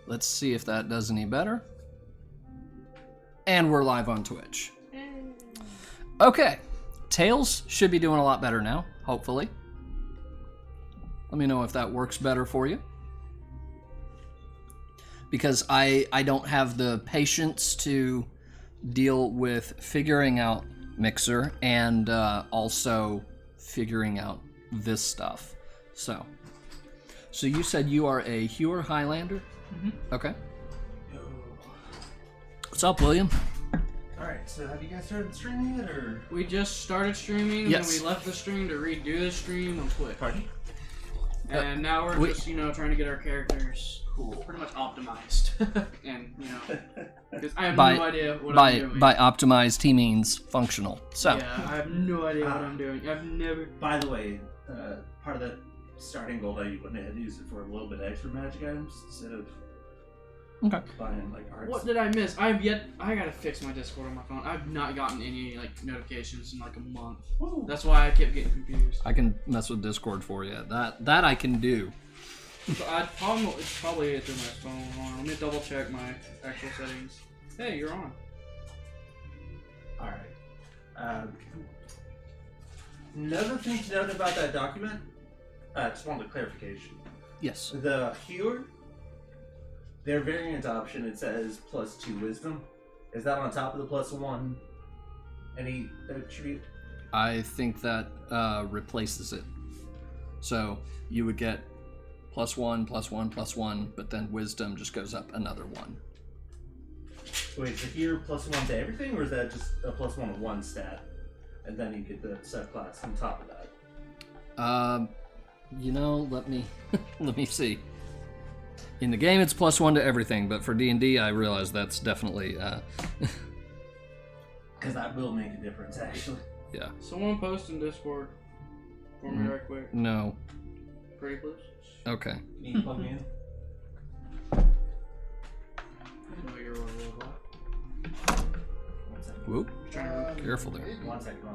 Let's see if that does any better. And we're live on Twitch. Okay. Tails should be doing a lot better now, hopefully. Let me know if that works better for you. Because I don't have the patience to deal with figuring out Mixer and also figuring out this stuff. So you said you are a Hewer Highlander? Mm-hmm. Okay. What's up, William? Alright, so have you guys started streaming yet, or? We just started streaming, Yes. and then we left the stream to redo the stream on Twitch. Pardon? And now we're just, trying to get our characters pretty much optimized. And, because I have no idea what I'm doing. By optimized, he means functional. So. Yeah, I have no idea what I'm doing. I've never... By the way, part of that starting gold I went ahead and used it for a little bit extra magic items instead of buying like arts. What did I miss? I gotta fix my Discord on my phone. I've not gotten any notifications in like a month. Whoa. That's why I kept getting confused. I can mess with Discord for you. That I can do. So it's probably through my phone. Hold on, let me double check my actual settings. Hey, you're on. Alright. Another thing to note about that document, just wanted a clarification. Yes. The Hewer, their variant option, it says +2 wisdom. Is that on top of the +1? Any attribute? I think that replaces it. So you would get +1, +1, +1, but then wisdom just goes up another 1. Wait, is the Hewer +1 to everything, or is that just a +1 of one stat? And then you get the subclass on top of that. Let me let me see. In the game, it's +1 to everything, but for D&D, I realize that's definitely because that will make a difference, actually. Yeah. Someone post in Discord for me right quick. No. Pretty please. Okay. Need to plug me in? No, you're a robot. 1 second. Whoop. Careful there. 1 second.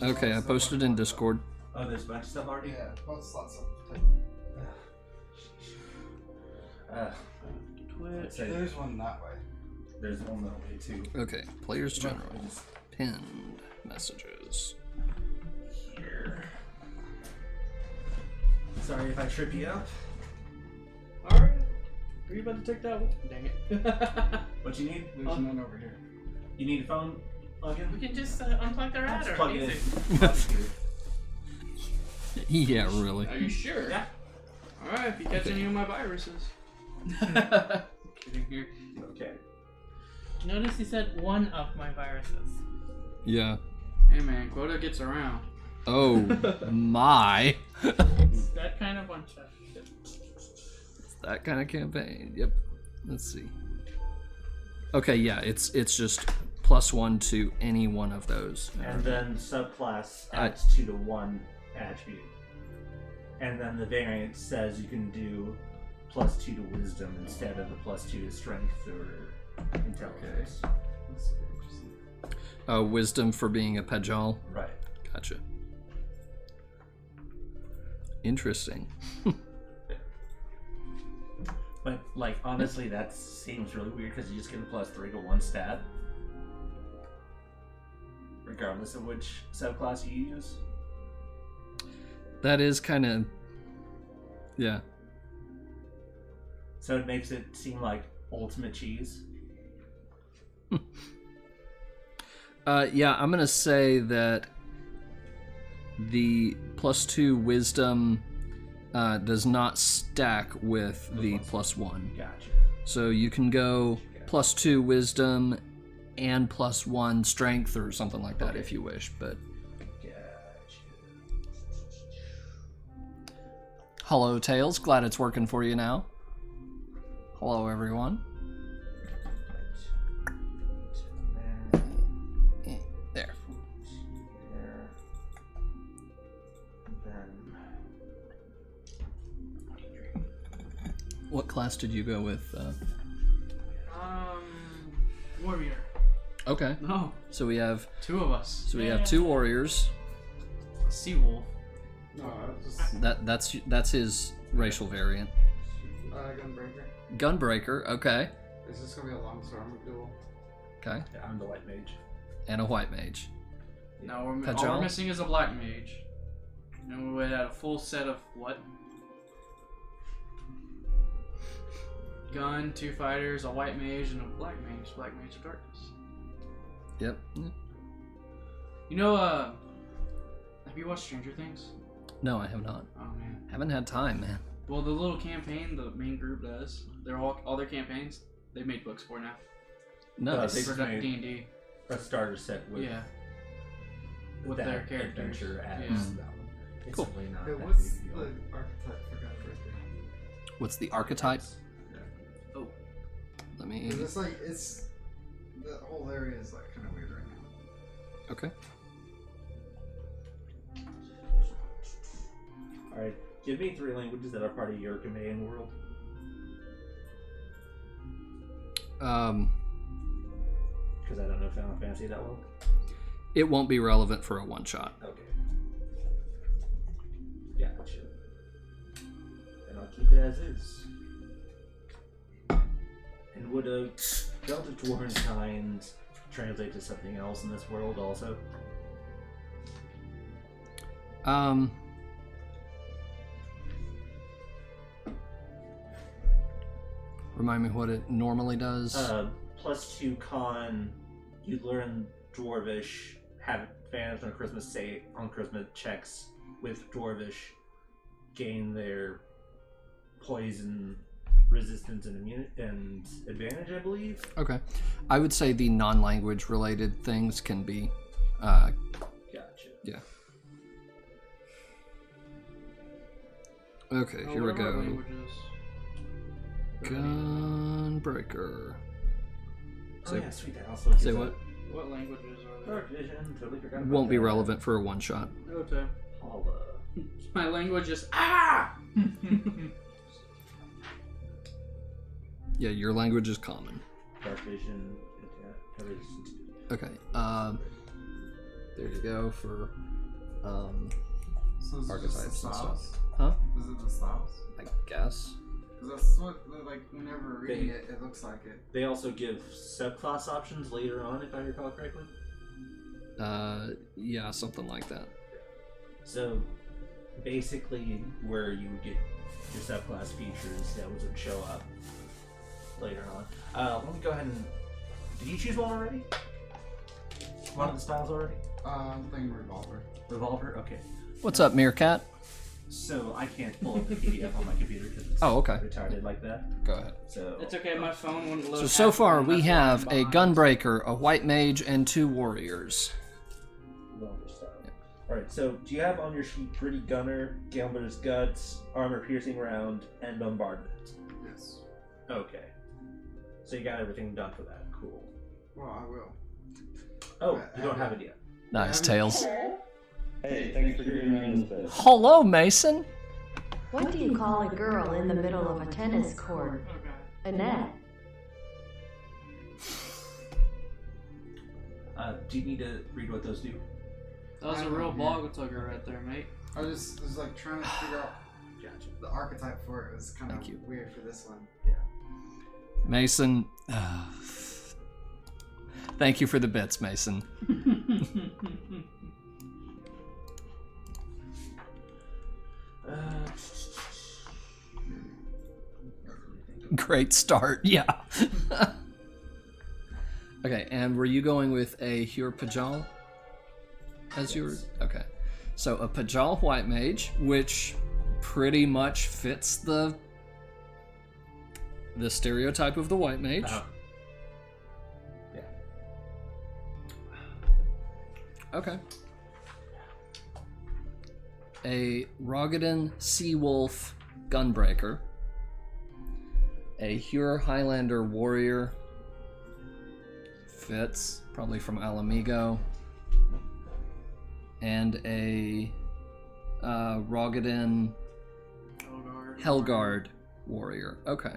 Okay, I posted in Discord. Oh, there's a bunch of stuff already? Yeah, lots of stuff. Twitch. There's one that way. There's one that way too. Okay, players general. Pinned messages. Here. Sorry if I trip you up. Alright. Are you about to take that one? Dang it. What you need? There's none over here. You need a phone plug-in? We can just unplug the Just router. plug it Easy. in. Yeah, really. Are you sure? Yeah. Alright, if you catch any of my viruses. Kidding here. Okay. Notice he said one of my viruses. Yeah. Hey man, quota gets around. Oh my. It's that kind of one shot. That kind of campaign. Yep. Let's see. Okay, yeah, it's just +1 to any one of those. And then subclass adds 2 to 1 attribute. And then the variant says you can do +2 to wisdom instead of the +2 to strength or intelligence. Wisdom for being a Pejal. Right. Gotcha. Interesting. But, like, honestly, that seems really weird because you just get a +3 to 1 stat. Regardless of which subclass you use. That is kind of... Yeah. So it makes it seem like ultimate cheese. Yeah, I'm going to say that the +2 wisdom does not stack with the +1. Gotcha. So you can go +2 wisdom and +1 strength or something like that if you wish, but... Gotcha. Hello, Tails. Glad it's working for you now. Hello, everyone. There. What class did you go with? Warrior. Okay. No, So we have 2 of us. so we have 2 warriors. Seawolf. No, That's his racial variant. Gunbreaker. Gunbreaker, okay. Is this gonna be a longsword duel? Okay. Yeah, I'm the white mage. And a white mage. Now all Pajal? we're missing is a black mage. And we would have a full set of what? Gun, 2 fighters, a white mage, and a black mage. Black mage of darkness. Yep. You know, have you watched Stranger Things? No, I have not. Oh man. Haven't had time, man. Well, the little campaign the main group does, they're all their campaigns, they made books for now. Nice. They For just made D&D. a starter set with Yeah. With that their characters. adventure adds Yeah. that one. It's Cool. really not Hey, that what's big a the deal. archetype for Gunbreaker? What's the archetype? Oh. Let me. It's like the whole area is like kind of weird right now. Okay. Alright, give me 3 languages that are part of your Ghanaian world. Because I don't know Final Fantasy that well. It won't be relevant for a one shot. Okay. Yeah, gotcha. And I'll keep it as is. And would a Delta Dwarven kind translate to something else in this world also? Remind me what it normally does. +2 con, you learn Dwarvish, have advantage on charisma checks with Dwarvish, gain their poison resistance and advantage, I believe. Okay. I would say the non-language related things can be. Gotcha. Yeah. Okay, Oh, here we what are our go. languages? Gunbreaker. Oh Say, yeah, sweet. That also gives say a what? What languages are Dark vision. Totally forgot. about Won't be that. relevant for a one shot. there? Okay. Holla. My language is Yeah, your language is common. Dark vision. Yeah, resistance. Okay. There you go for So is it just the archetypes and stuff. styles? Huh? Is it the styles? I guess. Because that's what, like, whenever reading it, it looks like it. They also give subclass options later on, if I recall correctly. Yeah, something like that. So, basically, where you would get your subclass features that would show up later on. Let me go ahead and. Did you choose one already? One of the styles already? I'm thinking revolver. Revolver? Okay. What's up, Meerkat? So, I can't pull up the PDF on my computer because it's Oh, okay. retarded like that. Go ahead. So, It's okay, my phone wouldn't load. So half far of them, we that's why have I'm a behind. gunbreaker, a white mage, and 2 warriors. Revolver style. Alright, so do you have on your sheet Gritty Gunner, Gambler's Guts, Armor Piercing Round, and Bombardment? Yes. Okay. So you got everything done for that. Cool. Well, I will. Oh, you don't have it yet. Nice, Tails. Hey, thanks for giving me this. Hello, Mason. What do you call a girl in the middle of a tennis court? Okay. A net. Do you need to read what those do? That was a real blog tugger right there, mate. I was like trying to figure out Gotcha. the archetype for it. It was kind Thank of you. weird for this one. Mason. Thank you for the bits, Mason. Great start, yeah. Okay, and were you going with a Hur Pajal as your? Okay, so a Pajal White Mage, which pretty much fits the stereotype of the White Mage. Yeah. Okay. A Rogadin Seawolf Gunbreaker. A Hur Highlander Warrior. Fits, probably from Alamigo. And a Rogadin Helgard Warrior. Okay.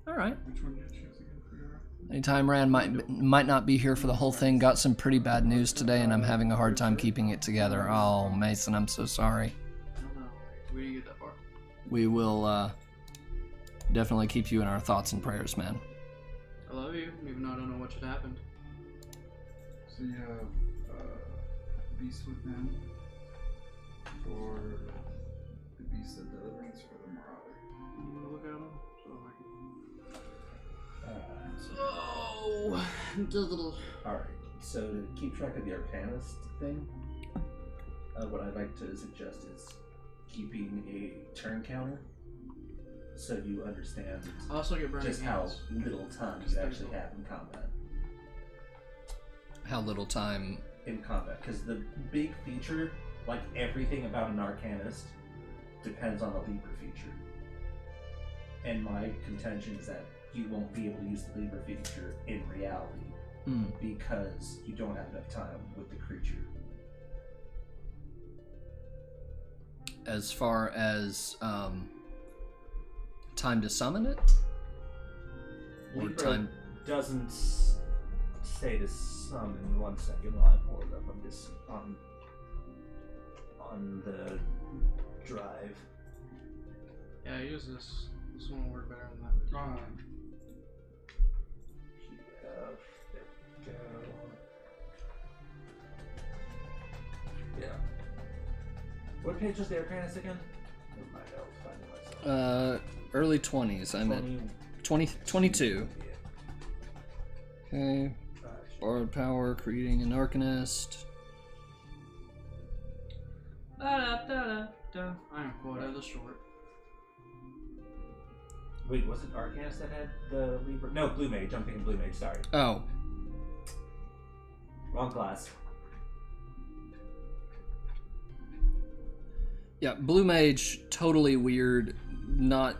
Alright. Which one did you choose again for your? Anytime Rand might not be here for the whole thing. Got some pretty bad news today, and I'm having a hard time keeping it together. Oh, Mason, I'm so sorry. I don't know. Where do you get that far? We will definitely keep you in our thoughts and prayers, man. I love you, even though I don't know what should happen. So you have Beast Within for the Beast of Deliverance for the Marauder. I'm gonna look at them so I can. Uh, Digital. Alright, so to keep track of the Arcanist thing, what I'd like to suggest is keeping a turn counter so you understand I also get burning just how hands. little time you actually have in combat. How little time. In combat, because the big feature, like everything about an Arcanist, depends on the Libra feature. And my contention is that you won't be able to use the Libra feature in reality because you don't have enough time with the creature. As far as time to summon it? Or Libra time. doesn't say to summon. 1 second while I pull it up. I'm just on the drive. Yeah, use this. This one will work better than that. There we go. Yeah. What page was the Arcanist again? Never mind, I'll find it myself. Early 20s. I'm at 22. Yeah. Okay. Borrowed power, creating an Arcanist. I am quota the short. Wait, was it Arcanist that had the Libra? No, Blue Mage. I'm thinking Blue Mage, sorry. Oh, Wrong class. yeah, Blue Mage, totally weird. Not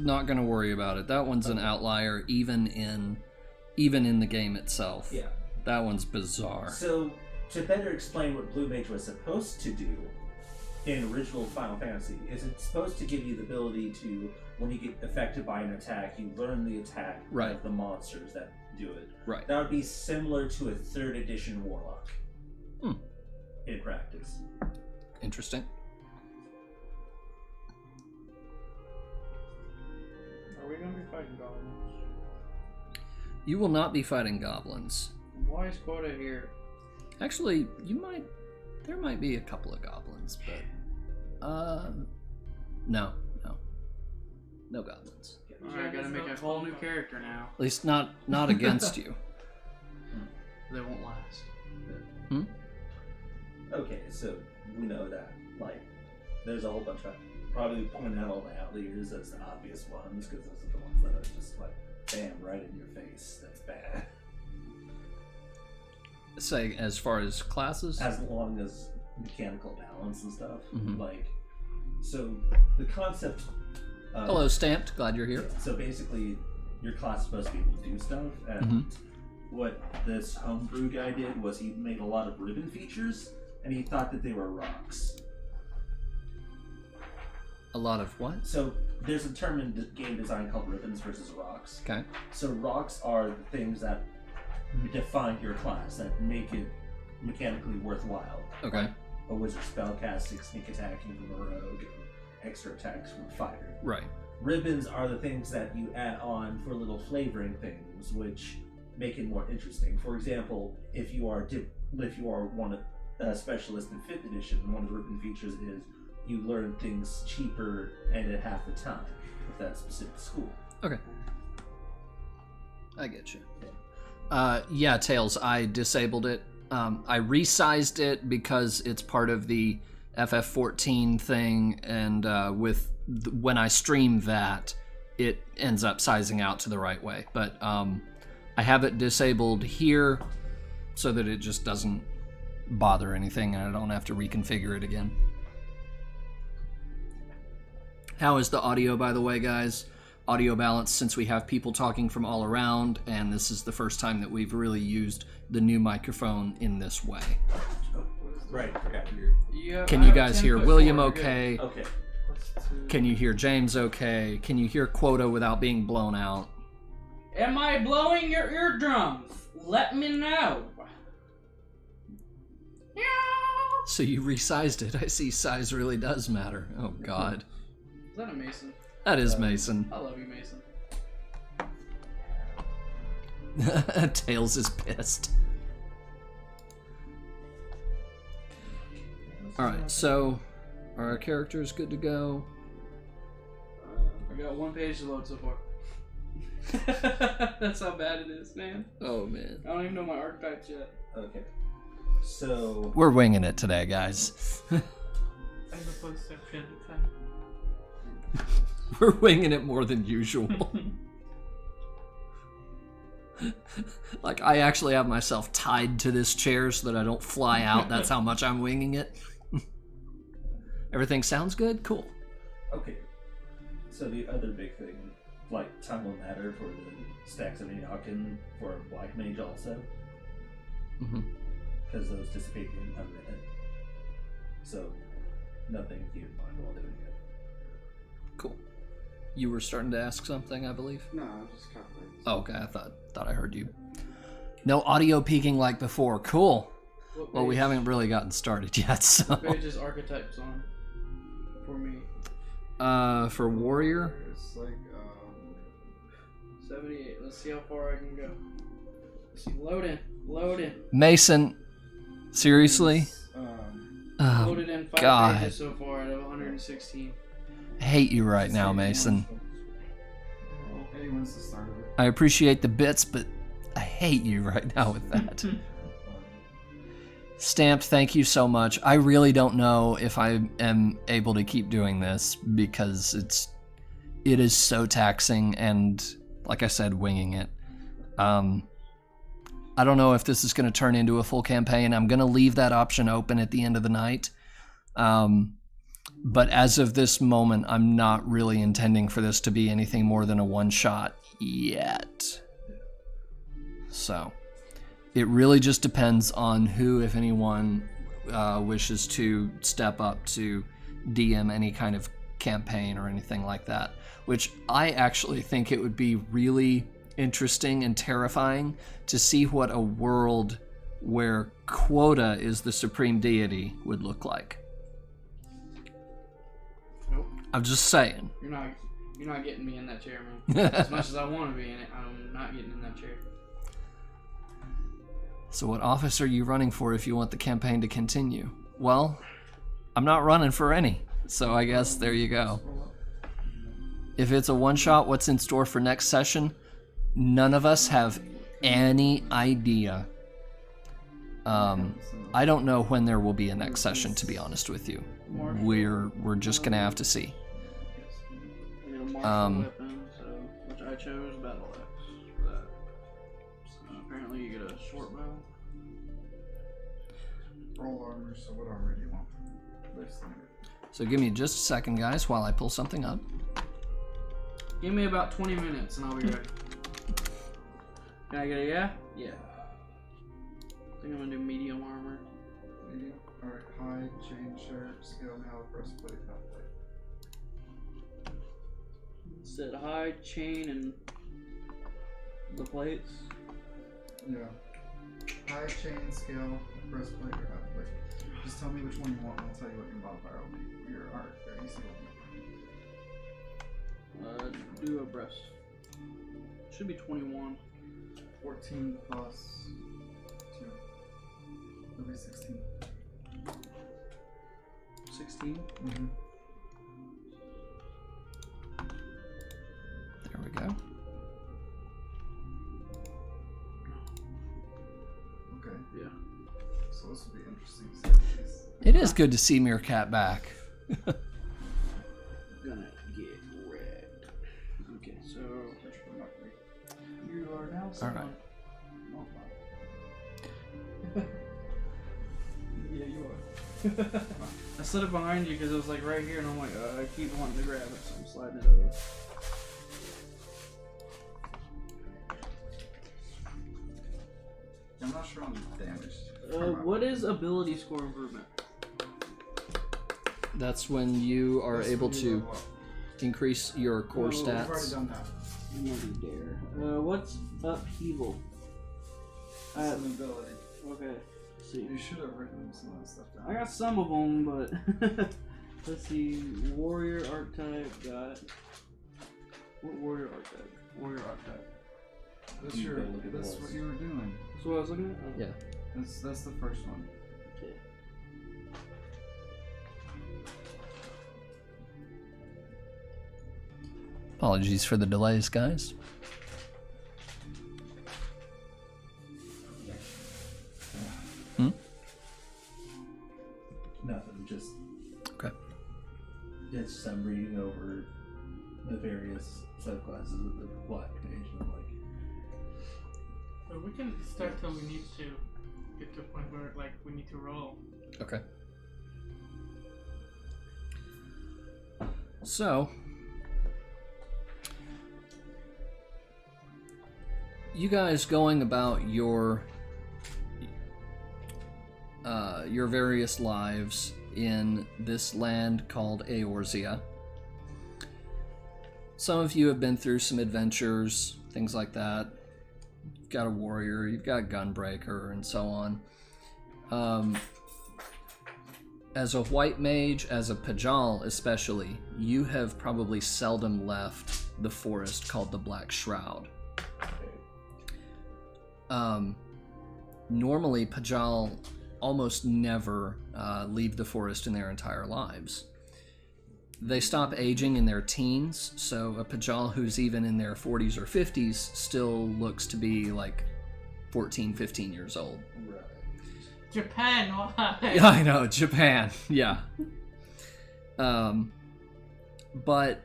gonna worry about it. That one's an outlier, even in the game itself. Yeah. That one's bizarre. So, to better explain what Blue Mage was supposed to do in original Final Fantasy, is it's supposed to give you the ability to, when you get affected by an attack, you learn the attack of the monsters that do it. Right. That would be similar to a 3rd edition Warlock. In practice. Interesting. Are we gonna be fighting goblins? You will not be fighting goblins. Why is quota here? Actually, there might be a couple of goblins, but no goblins. I gotta make a whole new character now. At least not against you. They won't last. Okay, so we know that, like, there's a whole bunch of, probably pointing out all the outliers as the obvious ones, because those are the ones that are just like, bam, right in your face. That's bad. Say, as far as classes? As long as mechanical balance and stuff. Mhm. Like, so the concept of, Hello, Stamped. Glad you're here. So basically, your class is supposed to be able to do stuff, and what this homebrew guy did was he made a lot of ribbon features, and he thought that they were rocks. A lot of what? So there's a term in game design called ribbons versus rocks. Okay. So rocks are the things that define your class, that make it mechanically worthwhile. Okay. Like a wizard spellcasting, sneak attacking from a rogue, and extra attacks from a fighter. Right. Ribbons are the things that you add on for little flavoring things, which make it more interesting. For example, if you are a specialist in 5th edition, one of the ribbon features is you learn things cheaper and at half the time with that specific school. Okay. I get you. Yeah, Tails, I disabled it. I resized it because it's part of the FF14 thing, and when I stream that, it ends up sizing out to the right way. But I have it disabled here so that it just doesn't bother anything and I don't have to reconfigure it again. How is the audio, by the way, guys? Audio balance, since we have people talking from all around, and this is the first time that we've really used the new microphone in this way. Oh, right, forgot your... Can you guys hear William okay? Okay. Can you hear James okay? Can you hear Quota without being blown out? Am I blowing your eardrums? Let me know. So you resized it. I see size really does matter. Oh, God. Is that a mason? That is Mason. I love you, Mason. Tails is pissed. Alright, so are our characters good to go? I got 1 page to load so far. That's how bad it is, man. Oh man. I don't even know my archetypes yet. Okay. So We're winging it today, guys. As opposed to FF14. We're winging it more than usual. Like, I actually have myself tied to this chair so that I don't fly out. That's how much I'm winging it. Everything sounds good? Cool. okay. So the other big thing, like time will matter for the stacks of Enokin for Black Mage also. Because those dissipate in a minute. So nothing to keep in mind while doing it. Cool. You were starting to ask something, I believe? No, I'm just calculating. Oh, okay. I thought I heard you. No audio peaking like before. Cool. Well, we haven't really gotten started yet, so. What page is archetypes on? For me. For warrior? It's like, 78. Let's see how far I can go. Let's see. Loading. Mason, seriously? Oh, Loaded in 5 God. pages so far out of 116. I hate you right now, Mason. anyone's the start of it. I appreciate the bits, but I hate you right now with that. Stamped, thank you so much. I really don't know if I am able to keep doing this because it is so taxing and, like I said, winging it. I don't know if this is going to turn into a full campaign. I'm going to leave that option open at the end of the night. But as of this moment, I'm not really intending for this to be anything more than a one-shot yet. So, it really just depends on who, if anyone, wishes to step up to DM any kind of campaign or anything like that. Which I actually think it would be really interesting and terrifying to see what a world where Quota is the supreme deity would look like. Nope. I'm just saying. You're not getting me in that chair, man. As much as I want to be in it, I'm not getting in that chair. So what office are you running for if you want the campaign to continue? Well, I'm not running for any, so I guess there you go. If it's a one-shot, what's in store for next session? None of us have any idea. I don't know when there will be a next session, to be honest with you. We're just gonna have to see. I get a martial weapon, which I chose battle axe for that. So apparently you get a short bow. Roll armor, so what armor do you want? So give me just a second, guys, while I pull something up. Give me about 20 minutes and I'll be ready. Can I get a yeah? Yeah. I think I'm gonna do medium armor. Medium? Alright, hide, chain, shirt, scale, mail, breastplate, backplate. Said hide, chain, and the plates. Yeah. Hide, chain, scale, breastplate, or backplate. Just tell me which one you want and I'll tell you what your modifier will be. Your art, your AC will be. Do a breast. Should be 21. 14 plus 2. It'll be 16. 16? Mm-hmm. There we go. Okay. Yeah. So this will be interesting to see. It is good to see Meerkat back. Gonna get wrecked. Okay, so you are now someone. Alright. Yeah, you are. I slid it behind you because it was like right here, and I'm like, I keep wanting to grab it, so I'm sliding it over. I'm not sure on the damage. What is ability score improvement? That's when you are That's able when you to level up. increase your core Oh, We've already stats. done that. Maybe dare. What's upheaval? That's an ability. Okay, let's see. You should have written some of that stuff down. I got some of them, but let's see. Warrior archetype got Warrior archetype. Warrior archetype. That's You your. gotta look at the That's list. what you were doing. That's what I was looking at? Oh. Yeah. That's the first one. Okay. Apologies for the delays, guys. Nothing, just Okay. it's just I'm reading over the various subclasses of the Black Mage, and I'm like, But we can start till we need to get to a point where like we need to roll. Okay. So, you guys going about your various lives in this land called Eorzea. Some of you have been through some adventures, things like that. You've got a warrior, you've got a gunbreaker, and so on. As a white mage, as a Pajal especially, you have probably seldom left the forest called the Black Shroud. Normally, Pajal almost never leave the forest in their entire lives. They stop aging in their teens, so a Pajal who's even in their 40s or 50s still looks to be like 14, 15 years old. Japan, why? Yeah, I know, Japan, yeah. But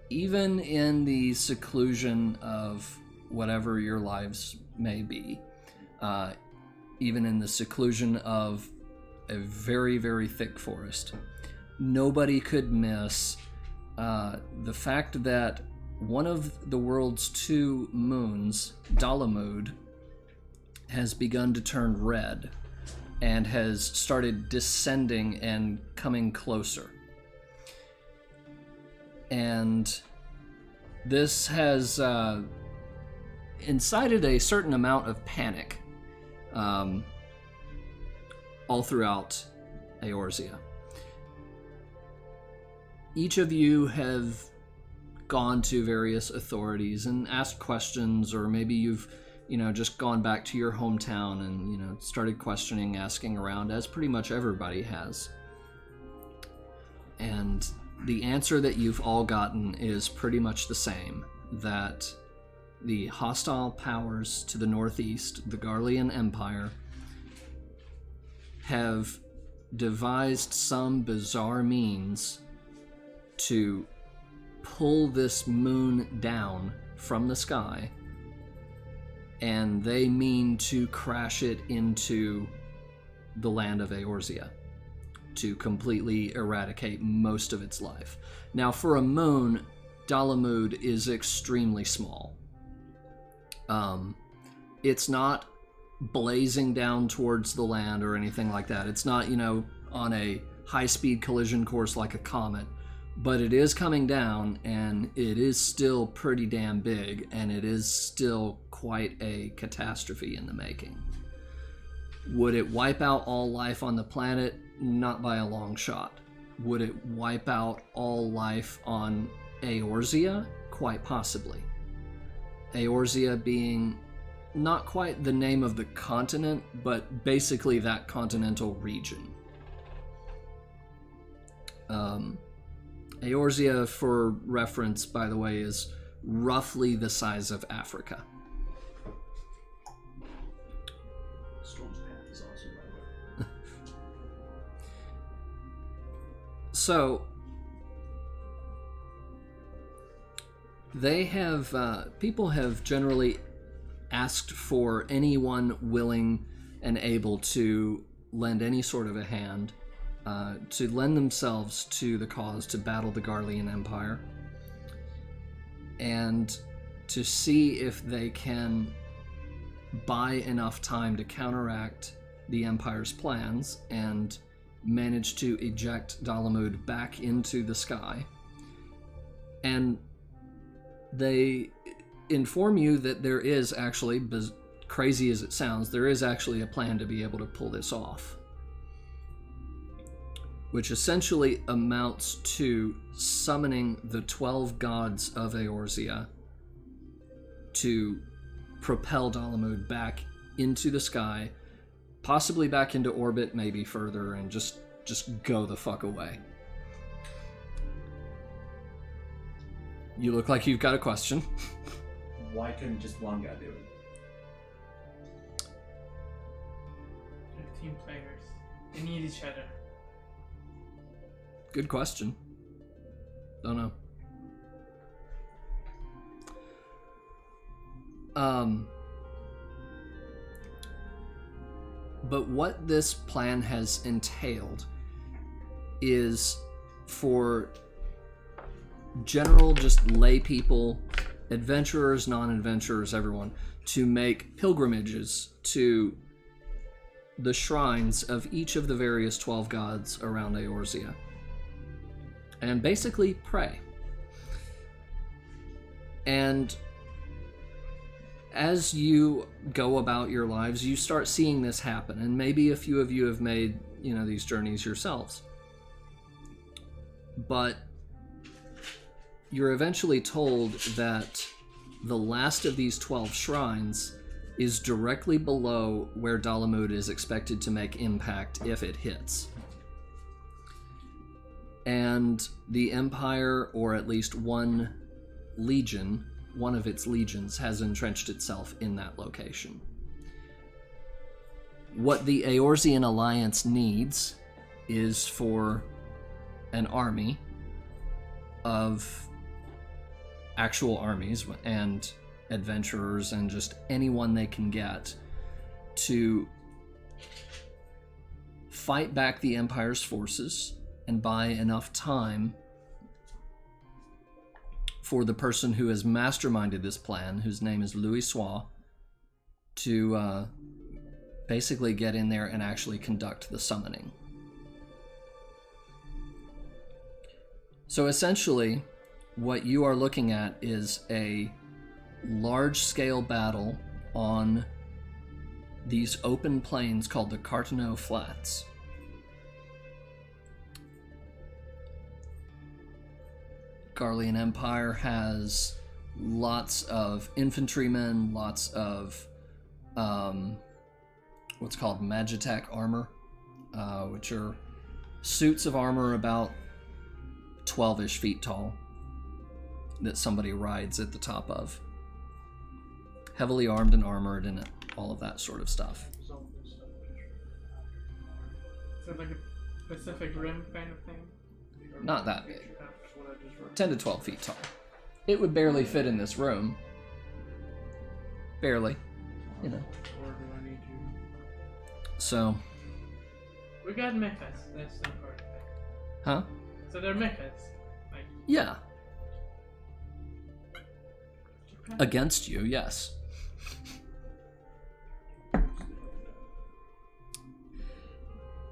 even in the seclusion of whatever your lives may be, even in the seclusion of a very, very thick forest, nobody could miss the fact that one of the world's two moons, Dalamud, has begun to turn red and has started descending and coming closer. And this has incited a certain amount of panic all throughout Eorzea. Each of you have gone to various authorities and asked questions, or maybe you've just gone back to your hometown and started questioning, asking around, as pretty much everybody has. And the answer that you've all gotten is pretty much the same, that the hostile powers to the northeast, the Garlean Empire, have devised some bizarre means to pull this moon down from the sky, and they mean to crash it into the land of Eorzea to completely eradicate most of its life. Now, for a moon, Dalamud is extremely small. It's not blazing down towards the land or anything like that. It's not, on a high-speed collision course like a comet, but it is coming down, and it is still pretty damn big, and it is still quite a catastrophe in the making. Would it wipe out all life on the planet? Not by a long shot. Would it wipe out all life on Eorzea? Quite possibly. Eorzea being not quite the name of the continent, but basically that continental region. Eorzea, for reference, by the way, is roughly the size of Africa. Storm's Path is awesome, by the way. So, they have, people have generally asked for anyone willing and able to lend any sort of a hand, to lend themselves to the cause to battle the Garlean Empire, and to see if they can buy enough time to counteract the Empire's plans and manage to eject Dalamud back into the sky. And they inform you that there is actually, crazy as it sounds, there is actually a plan to be able to pull this off. which essentially amounts to summoning the 12 gods of Eorzea to propel Dalamud back into the sky, possibly back into orbit, maybe further, and just go the fuck away. You look like you've got a question. Why couldn't just one guy do it? 15 players. They need each other. Good question. Don't know. But what this plan has entailed is for general, just lay people, adventurers, non-adventurers, everyone, to make pilgrimages to the shrines of each of the various 12 gods around Eorzea. And basically pray. And as you go about your lives, you start seeing this happen, and maybe a few of you have made, these journeys yourselves. But you're eventually told that the last of these 12 shrines is directly below where Dalamud is expected to make impact if it hits. And the Empire, or at least one legion, one of its legions, has entrenched itself in that location. What the Eorzean Alliance needs is for an army of actual armies and adventurers and just anyone they can get to fight back the Empire's forces and buy enough time for the person who has masterminded this plan, whose name is Louis Sois, to basically get in there and actually conduct the summoning. So essentially, what you are looking at is a large-scale battle on these open plains called the Cartano Flats. Garlean Empire has lots of infantrymen, lots of what's called Magitech armor, which are suits of armor about 12-ish feet tall that somebody rides at the top of. Heavily armed and armored and all of that sort of stuff. Is it like a Pacific Rim kind of thing? Not that big. 10 to 12 feet tall. It would barely fit in this room. Barely. So. We got mechas. That's the important thing. Huh? So they're mechas. Yeah. Against you, yes.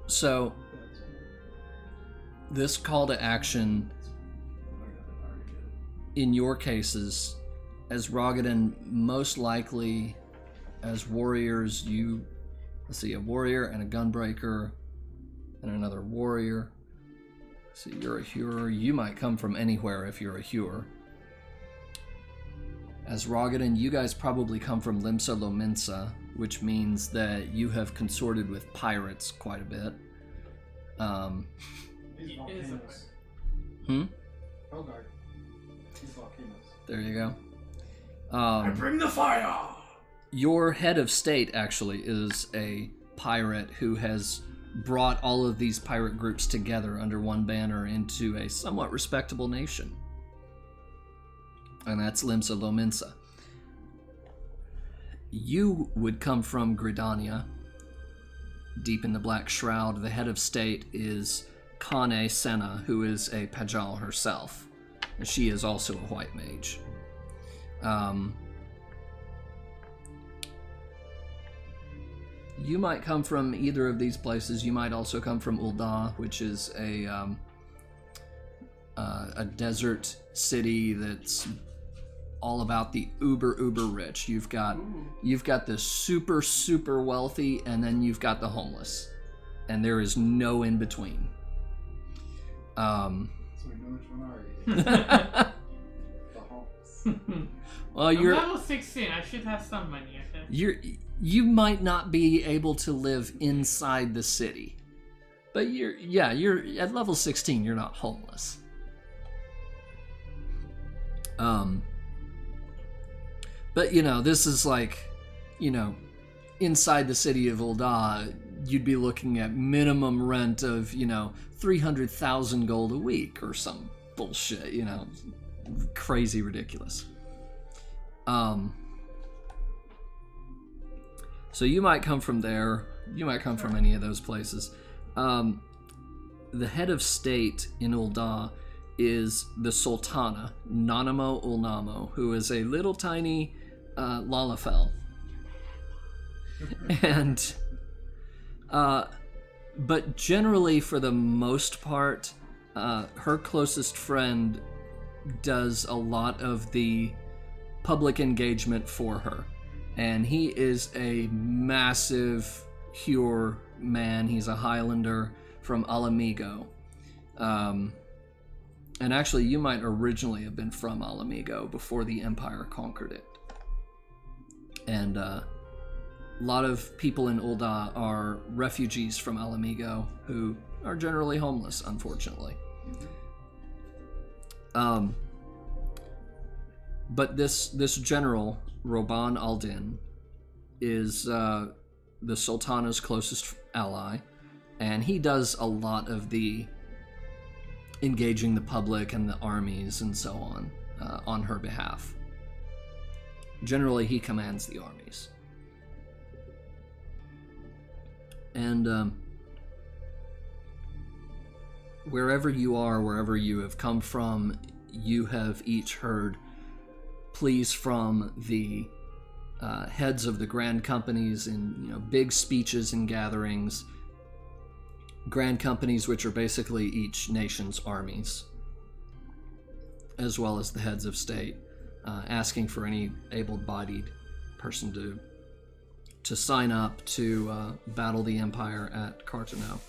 So, this call to action, in your cases, as Rogadin, most likely as warriors, let's see, a warrior and a gunbreaker and another warrior. So you're a hewer. You might come from anywhere if you're a hewer. As Rogadin, you guys probably come from Limsa Lominsa, which means that you have consorted with pirates quite a bit. He's volcanoes. Hogard. He's volcanoes. There you go. I bring the fire! Your head of state, actually, is a pirate who has brought all of these pirate groups together under one banner into a somewhat respectable nation. And that's Limsa Lominsa. You would come from Gridania, deep in the Black Shroud. The head of state is Kane Senna, who is a Pajal herself. And she is also a white mage. You might come from either of these places. You might also come from Ul'dah, which is a desert city that's all about the uber rich. You've got the super wealthy, and then you've got the homeless, and there is no in between. So we know which one are you? The homes. Well, I'm you're level 16. I should have some money. Okay. you might not be able to live inside the city, but you're at level 16. You're not homeless. But this is like, inside the city of Ul'dah, you'd be looking at minimum rent of 300,000 gold a week or some bullshit. Crazy ridiculous. So you might come from there. You might come from any of those places. The head of state in Ul'dah is the Sultana, Nanamo Ulnamo, who is a little tiny Lalafell. And, but generally, for the most part, her closest friend does a lot of the public engagement for her. And he is a massive Hure man. He's a Highlander from Alamigo. And actually, you might originally have been from Alamigo before the Empire conquered it. And a lot of people in Ul'dah are refugees from Alamigo who are generally homeless, unfortunately. But this general, Roban al-Din, is the Sultana's closest ally, and he does a lot of the engaging the public and the armies and so on her behalf. Generally, he commands the armies. And wherever you are, wherever you have come from, you have each heard pleas from the heads of the grand companies in big speeches and gatherings. Grand companies, which are basically each nation's armies, as well as the heads of state, asking for any able-bodied person to sign up to battle the Empire at Cartano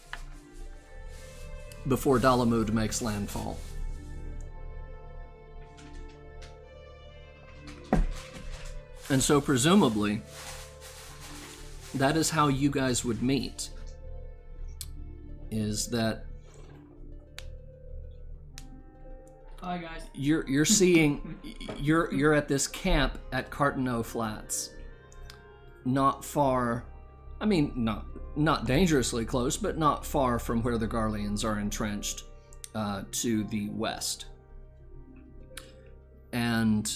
before Dalamud makes landfall. And so presumably, that is how you guys would meet. Is that Hi guys. you're seeing you're at this camp at Cartano Flats, not far. I mean, not dangerously close, but not far from where the Garleans are entrenched to the west. And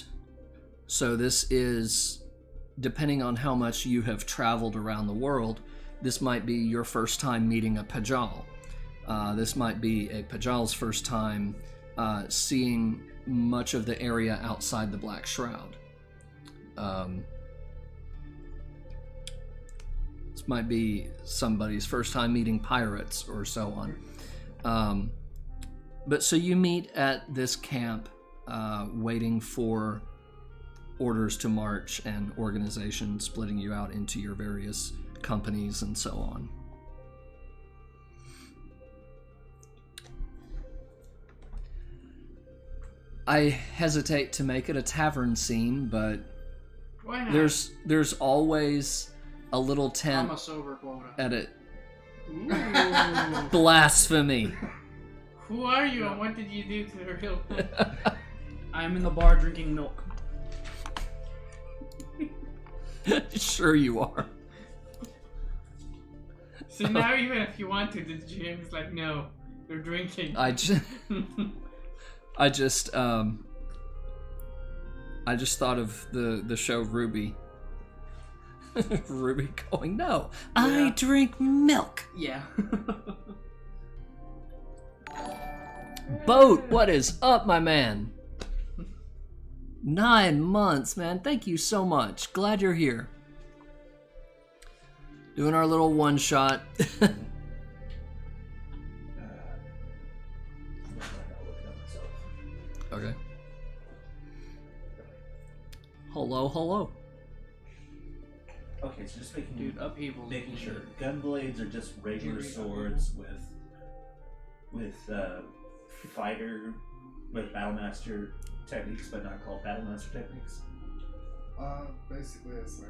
so this is, depending on how much you have traveled around the world, this might be your first time meeting a Pajal. This might be a Pajal's first time seeing much of the area outside the Black Shroud. This might be somebody's first time meeting pirates or so on. But so you meet at this camp, waiting for orders to march and organization splitting you out into your various companies and so on. I hesitate to make it a tavern scene, but Why not? there's always a little I'm tent a sober quota. at it. Ooh. Blasphemy. Who are you and what did you do to the real? I'm in the bar drinking milk. Sure you are. So now even if you want to, the GM is like, no, you're drinking. I just thought of the show Ruby. Ruby going, no, I drink milk. Yeah. Boat, what is up, my man? 9 months, man. Thank you so much. Glad you're here. Doing our little one shot. Okay. Hello. Okay, so just Dude, upheaval. making sure gun blades are just regular swords with fighter with Battlemaster techniques, but not called Battlemaster techniques? Basically, it's like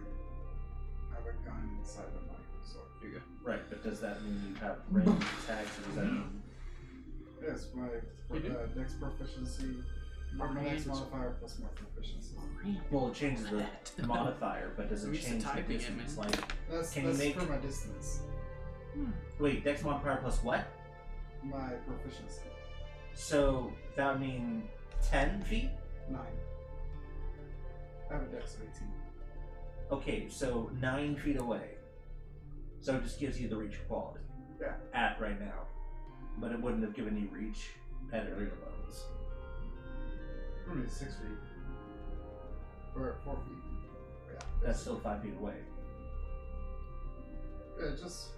I have a gun inside of my sword. Here you go. Right, but does that mean you have range attacks, or does that mean... Yes, my dex proficiency. My dex modifier plus my proficiency. Well, it changes the modifier, but does it I'm used to change the typing it, distance? man. Like, That's Can you make- for my distance. wait, dex modifier plus what? My proficiency. So that would mean 10 feet? 9. I have a dex of 18. Okay, so 9 feet away. So it just gives you the reach quality. Yeah. At right now. But it wouldn't have given you reach at earlier levels. I mean, 6 feet. Or 4 feet. Yeah. That's still 5 feet away. Yeah, just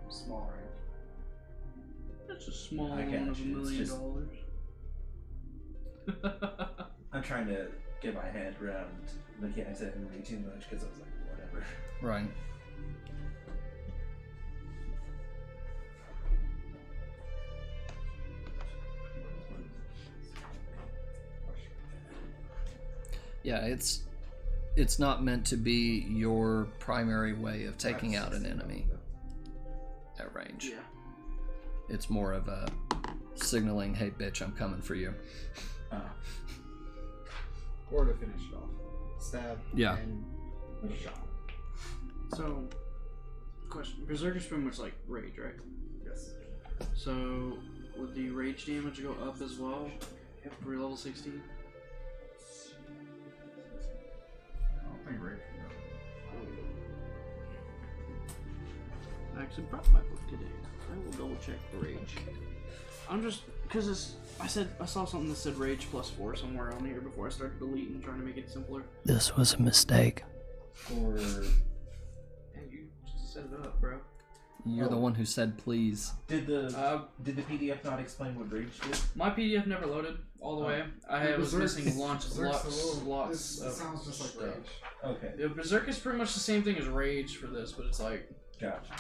small range. That's a small I one get of $1 you, it's million. just- I'm trying to get my head around mechanics that didn't read too much because I was like, whatever. Right. Yeah, it's not meant to be your primary way of taking out an enemy at range. Yeah. It's more of a signaling, hey bitch, I'm coming for you. Or to finish it off. Stab Yeah. and shot. So, question: Berserker's pretty much like rage, right? Yes. So, would the rage damage go up as well for level 16? I don't think Ray can go. I actually brought my book today. I will double check the rage. I'm just because I saw something that said rage +4 somewhere on here before I started deleting, trying to make it simpler. This was a mistake. Or Hey, you just set it up, bro. You're the one who said please. did the PDF not explain what rage did? My PDF never loaded all the way. I was missing lots This of sounds just like stuff. Rage. Okay, Yeah, Berserk is pretty much the same thing as Rage for this, but it's like gotcha.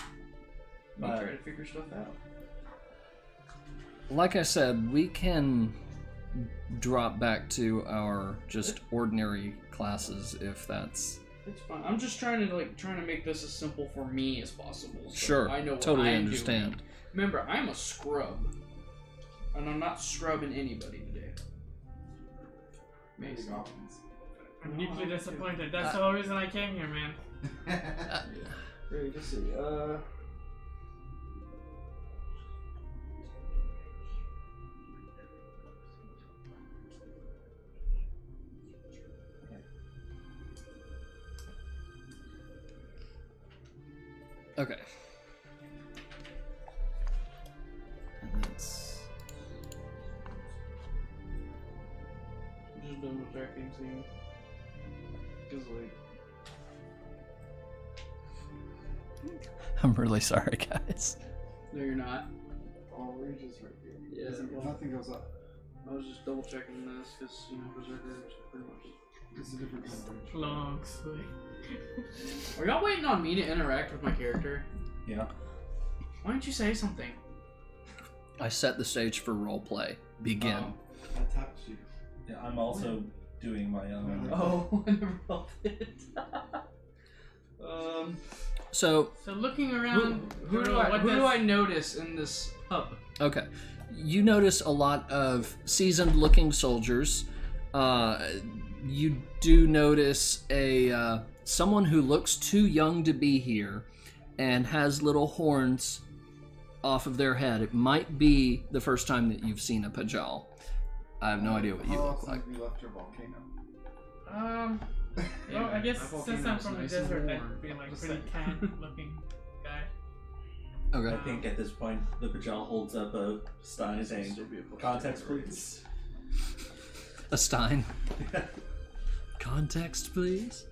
me trying to figure stuff out. Like I said, we can drop back to our just ordinary classes if that's It's fine. I'm just trying to make this as simple for me as possible. So sure. I know what Totally I'm understand. doing. Remember, I'm a scrub, and I'm not scrubbing anybody today. Maybe Mason. goblins. I'm deeply disappointed. That's the whole reason I came here, man. Great, let's see. Okay. And that's I'm just done with tracking scene. Cause I'm really sorry, guys. no, you're not. All Rage is right here. Yeah, well, Nothing goes up. I was just double checking this because Berserker is pretty much. It's a different kind of rage. Long sleep. Are y'all waiting on me to interact with my character? Yeah. Why don't you say something? I set the stage for roleplay. Begin. I tapped you. Yeah, I'm also doing my own. Oh, I never felt it. So, So looking around, Who do I notice in this hub? okay. You notice a lot of seasoned looking soldiers. You do notice a someone who looks too young to be here and has little horns off of their head. It might be the first time that you've seen a Pajal. I have no idea what you How look often like. have you left your volcano? Well, I guess my since I'm volcano's from the nice and desert, warm. I'd be like Just pretty saying. tan looking guy. Okay. I think at this point, the Pajal holds up a stein saying, "Context, please." A Stein. Context, please.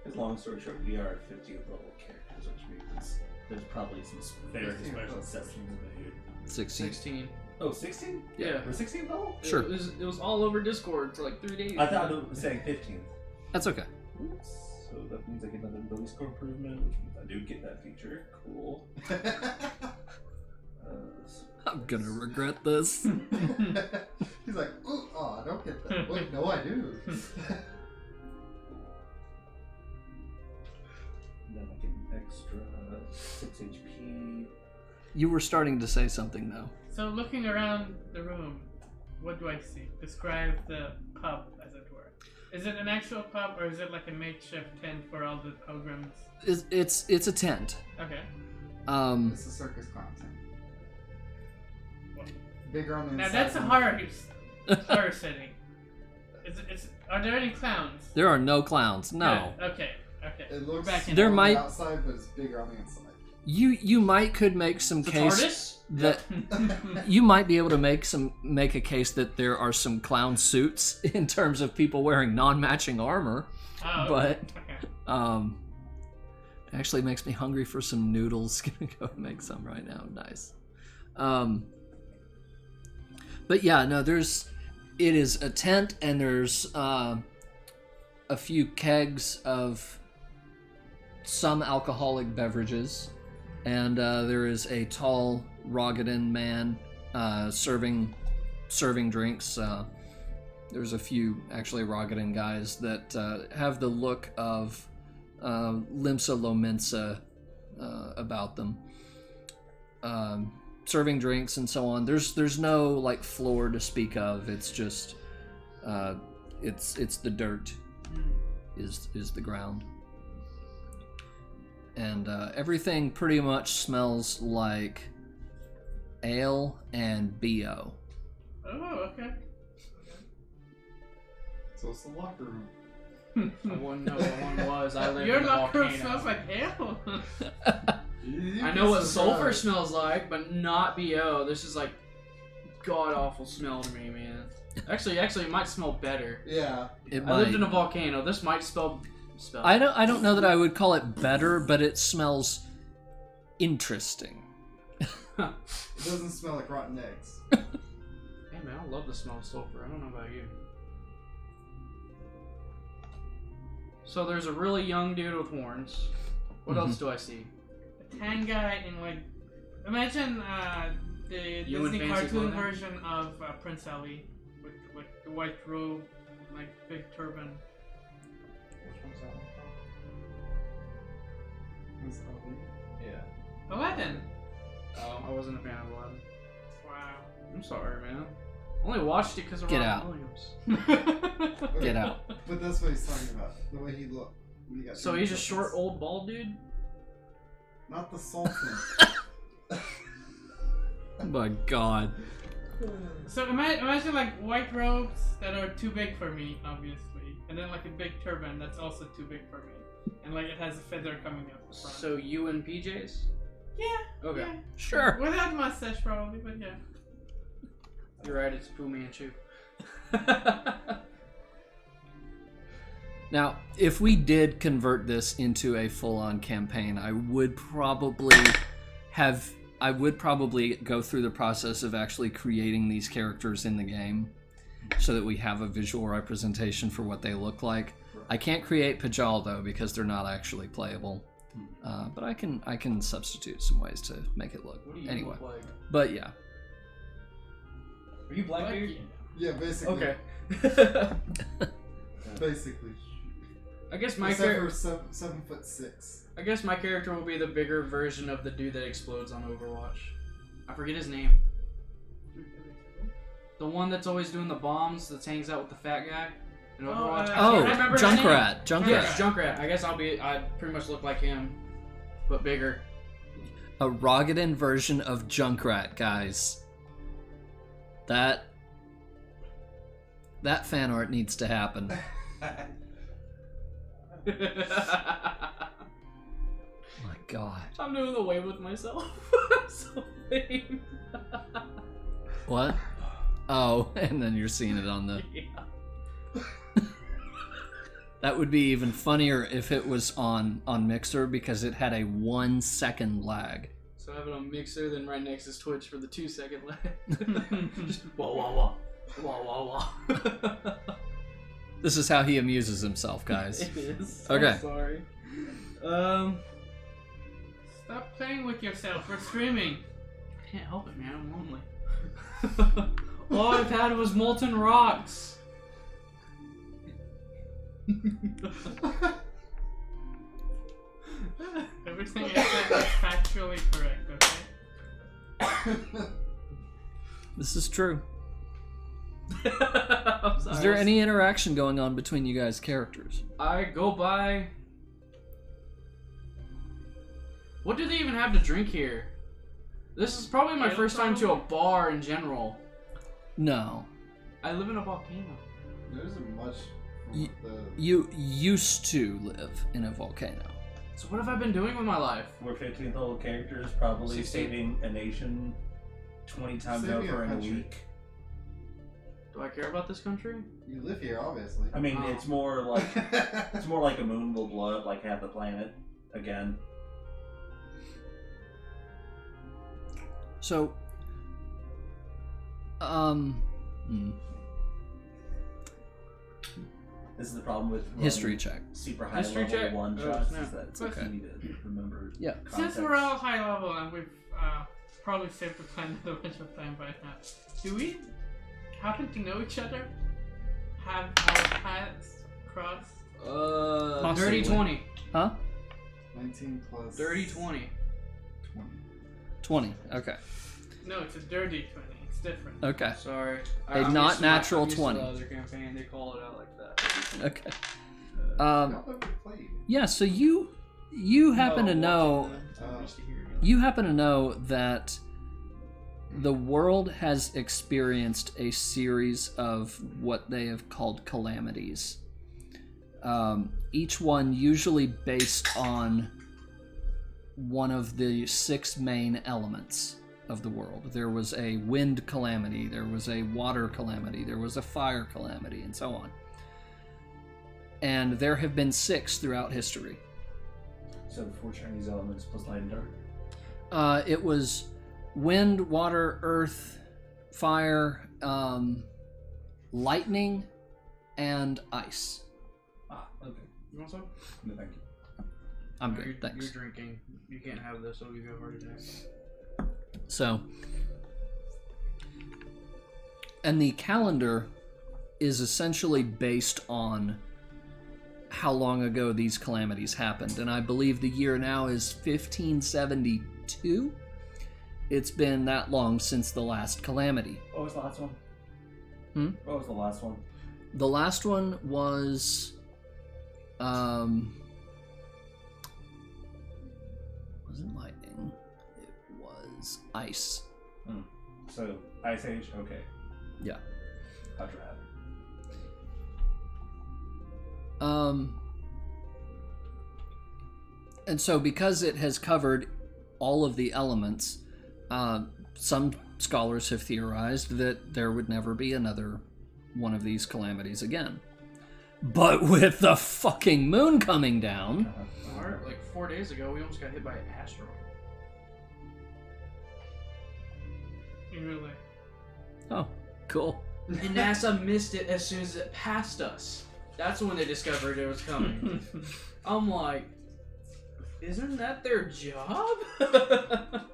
As long story short, we are 50th level characters, which means there's probably some very 15th special level. sessions made. 16. 16. Oh, 16? Yeah. We're 16th level? Sure. It was all over Discord for like 3 days. I thought it was saying 15th. That's okay. So that means I get another release code improvement, which means I do get that feature. Cool. I'm gonna regret this. He's like, ooh, oh, I don't get that. Wait, no, I do. Then I get an extra 6 HP. You were starting to say something though. So looking around the room, what do I see? Describe the pub, as it were. Is it an actual pub or is it like a makeshift tent for all the pilgrims? It's a tent. Okay. It's a circus clown tent. Well, Bigger on the now inside. that's a horror setting. Are there any clowns? There are no clowns. No. Good. Okay. It We're looks back in. There on might- the outside, but it's bigger on the inside. You could make some The case TARDIS? that you might be able to make a case that there are some clown suits in terms of people wearing non-matching armor, Oh, but okay. it actually makes me hungry for some noodles. Gonna go make some right now. Nice. But yeah, no, it is a tent and there's a few kegs of some alcoholic beverages, and there is a tall Rogadan man serving drinks. There's a few actually Rogadan guys that have the look of Limsa Lomensa about them, serving drinks and so on. There's no like floor to speak of. It's just it's the dirt is the ground. And everything pretty much smells like ale and BO. Oh, okay. So it's the locker room. I wouldn't know what one was. I live Your in a locker room volcano. smells like ale. I know what sulfur smells like, but not BO. This is like god awful smell to me, man. Actually, it might smell better. Yeah. I lived in a volcano. This might spell. I don't know that I would call it better, but it smells interesting. It doesn't smell like rotten eggs. Hey man, I love the smell of sulfur. I don't know about you. So there's a really young dude with horns. What else do I see? A tan guy in like, imagine the You in Disney fancy cartoon clothing? version of Prince Ali with the white robe, like big turban. Which one's that one from? It's ugly. Yeah. Aladdin. Oh, I wasn't a fan of Aladdin. Wow. I'm sorry, man. Only watched it because of Get Robin out. Williams. Get out. But that's what he's talking about. The way he looked. when he got So to he's a the short, surface. old, bald dude? Not the sultan. Oh my god. So imagine like white robes that are too big for me, obviously, and then like a big turban that's also too big for me, and like it has a feather coming up the front. So you in PJs? yeah. Okay. Yeah. Sure. Without mustache probably, but yeah. You're right, it's Fu Manchu. Now, if we did convert this into a full-on campaign, I would probably go through the process of actually creating these characters in the game so that we have a visual representation for what they look like. I can't create Pajal though because they're not actually playable. But I can substitute some ways to make it look. What do you Anyway, look like? but yeah. Are you Blackbeard? Yeah, basically. Okay. Basically. I guess my Except character. for 7'6". I guess my character will be the bigger version of the dude that explodes on Overwatch. I forget his name. The one that's always doing the bombs, that hangs out with the fat guy in Overwatch. I Oh, can't remember his name. Junkrat. Yes, Junkrat. I guess I pretty much look like him, but bigger. A Rogadan version of Junkrat, guys. That fan art needs to happen. My God. I'm doing the wave with myself. So lame. What? Oh, and then you're seeing it on the... Yeah. That would be even funnier if it was on Mixer because it had a 1 second lag. So I have it on Mixer, then right next is Twitch for the 2 second lag. Just wah wah wah. Wah wah wah. This is how he amuses himself, guys. It is. Okay. I'm sorry. Stop playing with yourself. We're streaming. can't help it, man. I'm lonely. All I've had was molten rocks. Everything I said is factually correct, okay? This is true. I'm sorry. Is there any interaction going on between you guys' characters? I go by. What do they even have to drink here? This is probably my first time to a bar in general. No. I live in a volcano. There isn't much Y- from the... You used to live in a volcano. So what have I been doing with my life? We're 15th level characters, probably 16. saving a nation 20 times Saving over a in a country. week. Do I care about this country? You live here, obviously. I mean, Oh. it's more like a moon will blow up, like half the planet again. So, This is the problem with history check. super high History level check? one Oh, shots snap. is that it's okay. you need to remember. Yeah. Since we're all high level and we've probably saved the planet a bunch of time by now, do we happen to know each other? Have our paths crossed? Dirty 20. Huh? 19 plus... Dirty 20. 20. 20. Okay. No, it's a dirty 20. It's different. Okay. Sorry. A I'm not used to natural I'm used to 20. the other campaign, they call it out like that. Okay. Y'all never played. Yeah. So you happen to know you happen to know that the world has experienced a series of what they have called calamities. Each one usually based on one of the 6 main elements of the world. There was a wind calamity, there was a water calamity, there was a fire calamity, and so on. And there have been 6 throughout history. So the 4 Chinese elements plus light and dark. It was wind, water, earth, fire, lightning, and ice. Ah, okay. You want some? No, thank you. I'm You're- good, thanks. You're drinking. You can't have this, it'll give you a heart attack. So, and the calendar is essentially based on how long ago these calamities happened. And I believe the year now is 1572. It's been that long since the last calamity. What was the last one? What was the last one? The last one was, wasn't lightning. It was ice. So Ice Age. Okay. Yeah. How'd you have? And so because it has covered all of the elements, some scholars have theorized that there would never be another one of these calamities again. But with the fucking moon coming down, Alright, like 4 days ago, we almost got hit by an asteroid. Really? oh, cool. And NASA missed it as soon as it passed us. That's when they discovered it was coming. I'm like, isn't that their job? To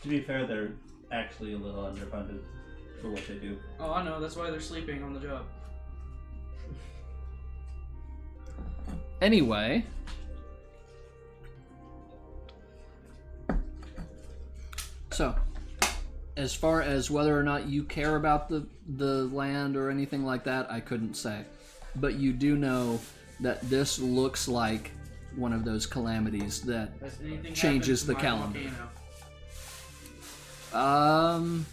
be fair, they're actually a little underfunded for what they do. Oh, I know. That's why they're sleeping on the job. Anyway, so as far as whether or not you care about the land or anything like that, I couldn't say. But you do know that this looks like one of those calamities that Has anything changes happened the to my calendar. volcano?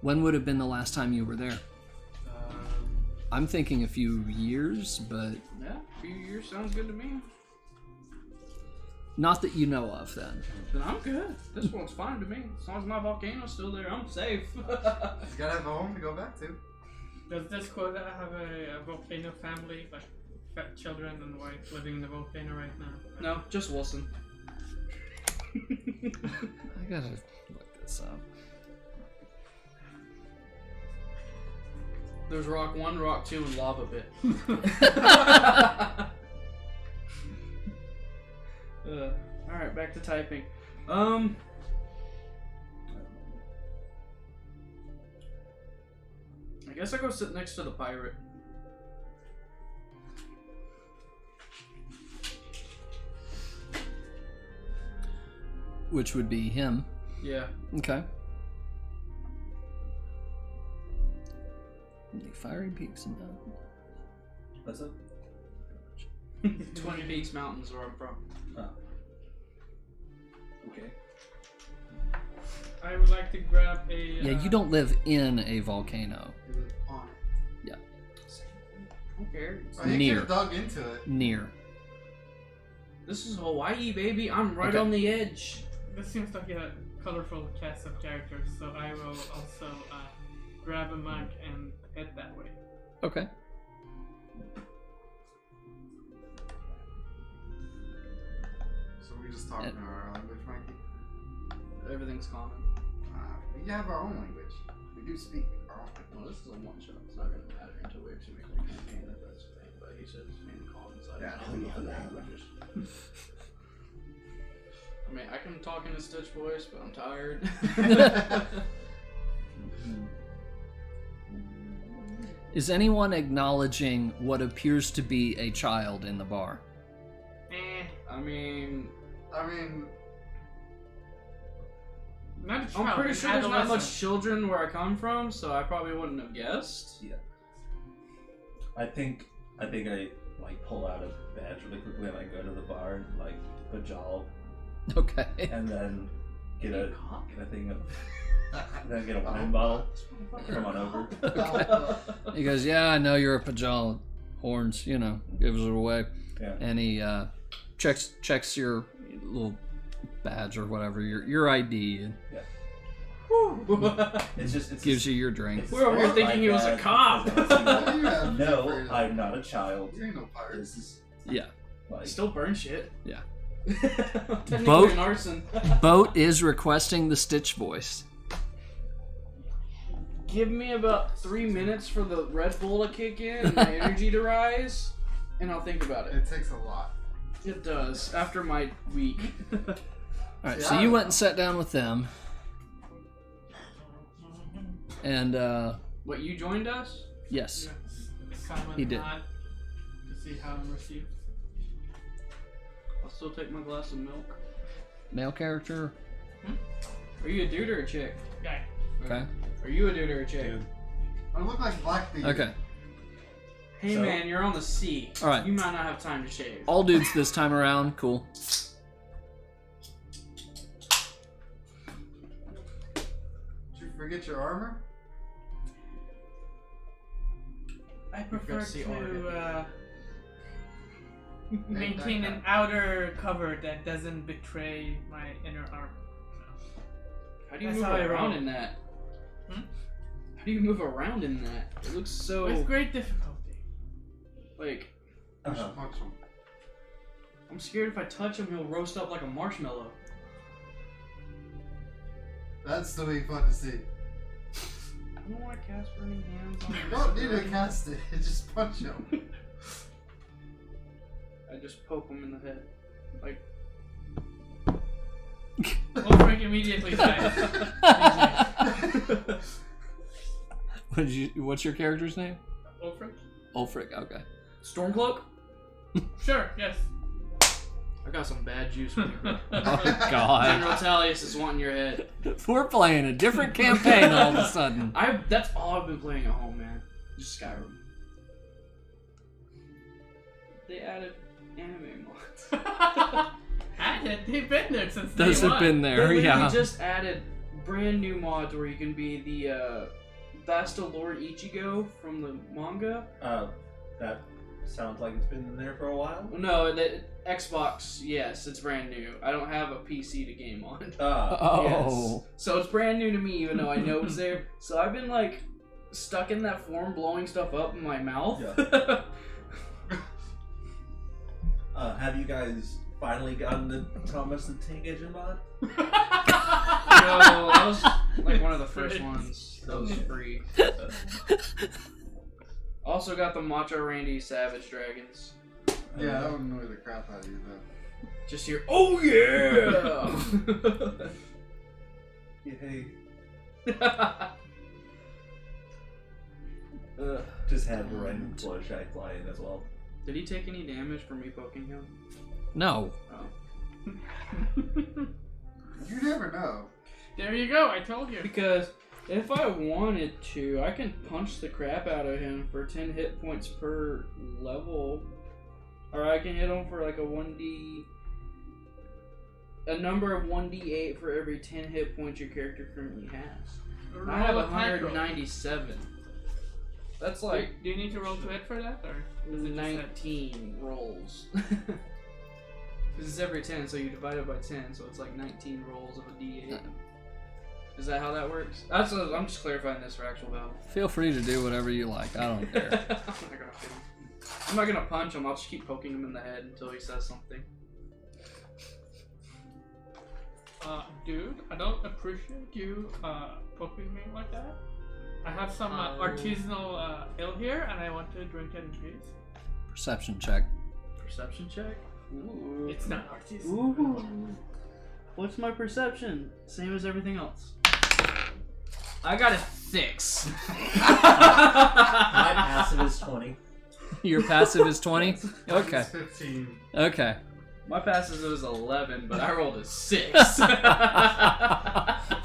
When would have been the last time you were there? Um, I'm thinking a few years, but yeah, a few years sounds good to me. not that you know of then. Then I'm good. This one's fine to me. As long as my volcano's still there, I'm safe. You gotta have a home to go back to. Does this quota have a volcano family, like children and wife living in the volcano right now? No, just Wilson. I gotta look this up. There's rock 1, rock 2, and lava pit. back to typing. I guess I go sit next to the pirate. Which would be him. Yeah. Okay. The fiery peaks and mountains. What's up? 20 Peaks Mountains, where I'm from. Oh. Okay. I would like to grab a. Yeah, you don't live in a volcano. You live on it. Yeah. Who cares? Oh, you Near. could have dug into it. Near. This is Hawaii, baby. I'm right Okay. on the edge. This seems like a colorful cast of characters, so I will also grab a mug and head that way. Okay. So we just talking our language, Mikey? Everything's common. We have our own language. We do speak our own language. Well, this is a one shot. It's not going to matter until we actually make the campaign. That's the thing. But he says in common side. Yeah, I don't know the languages. I mean, I can talk in a Stitch voice, but I'm tired. Is anyone acknowledging what appears to be a child in the bar? I mean, Not a I'm child, pretty an sure there's not adolescent. much children where I come from, so I probably wouldn't have guessed. Yeah. I think I like pull out a badge really quickly and I go to the bar and like pajal Okay. and then get a thing of then get a wine bottle. Come on over. He goes, yeah, I know you're a pajal. Horns, gives it away. Yeah. And he checks your little badge or whatever, your ID, and It's gives you your drink. it's We're over here not thinking like he was a that. cop. No, I'm not a child. You ain't no pirate. This is Yeah. like Still burn shit. Yeah. Technically Boat- an arson. Boat is requesting the Stitch voice. Give me about 3 minutes for the Red Bull to kick in and my energy to rise, and I'll think about it. It takes a lot. It does. After my week. Alright, so you went and sat down with them. And, What, you joined us? yes. Common He did. nod to see how I'm received. I'll still take my glass of milk. Male character. Are you a dude or a chick? Guy. Okay. Are you a dude or a chick? Dude. I look like Blackbeard. Okay. Hey So? man, you're on the sea. Alright. You might not have time to shave. All dudes this time around. Cool. Did you forget your armor? I prefer got to see Oregon. to maintain an outer cover that doesn't betray my inner armor. How do you That's move how I around roll. in that? Hmm? How do you move around in that? It looks so With great difficulty. like You should punch him. I'm scared if I touch him he'll roast up like a marshmallow. That's the way fun to see. I don't want to cast burning hands on You him. don't need to cast it. Just punch him. I just poke him in the head. Like Ulfric immediately dies. What's your character's name? Ulfric? Ulfric, okay. Stormcloak? Sure, yes. I got some bad juice for you, bro. Oh, God. General Talius is wanting your head. We're playing a different campaign all of a sudden. That's all I've been playing at home, man. Just Skyrim. They added anime mods. They've been there since day Those have one. been They there, literally yeah. just added brand new mods where you can be the Basta Lord Ichigo from the manga. That sounds like it's been there for a while. No, the Xbox, yes, it's brand new. I don't have a PC to game on. Oh. Yes. So it's brand new to me, even though I know it's there. So I've been like stuck in that form, blowing stuff up in my mouth. Yeah. Have you guys finally gotten the Thomas the Tank Engine mod? No, that was like one of the first ones. That was free. Also got the Macho Randy Savage Dragons. Yeah, that would annoy the crap out of you though. Just hear, oh yeah! Yay. Ugh. Just have a random Fluttershy fly in as well. Did he take any damage from me poking him? No. Oh. You never know. There you go, I told you. Because if I wanted to, I can punch the crap out of him for 10 hit points per level. Or I can hit him for like a number of 1d8 for every 10 hit points your character currently has. I have Roll a attack roll. 197. That's like Do you need to roll to hit for that, or does it just hit? 19 rolls. Because it's every 10, so you divide it by 10, so it's like 19 rolls of a d8. Is that how that works? I'm just clarifying this for actual battle. Feel free to do whatever you like. I don't care. I'm not gonna punch him. I'll just keep poking him in the head until he says something. Dude, I don't appreciate you poking me like that. I have some artisanal ale here, and I want to drink it in peace. Perception check. Perception check? Ooh. It's not artisanal. Ooh. What's my perception? Same as everything else. I got a 6. My passive is 20. Your passive is 20? Okay. It's 15. Okay. My passive is 11, but I rolled a 6.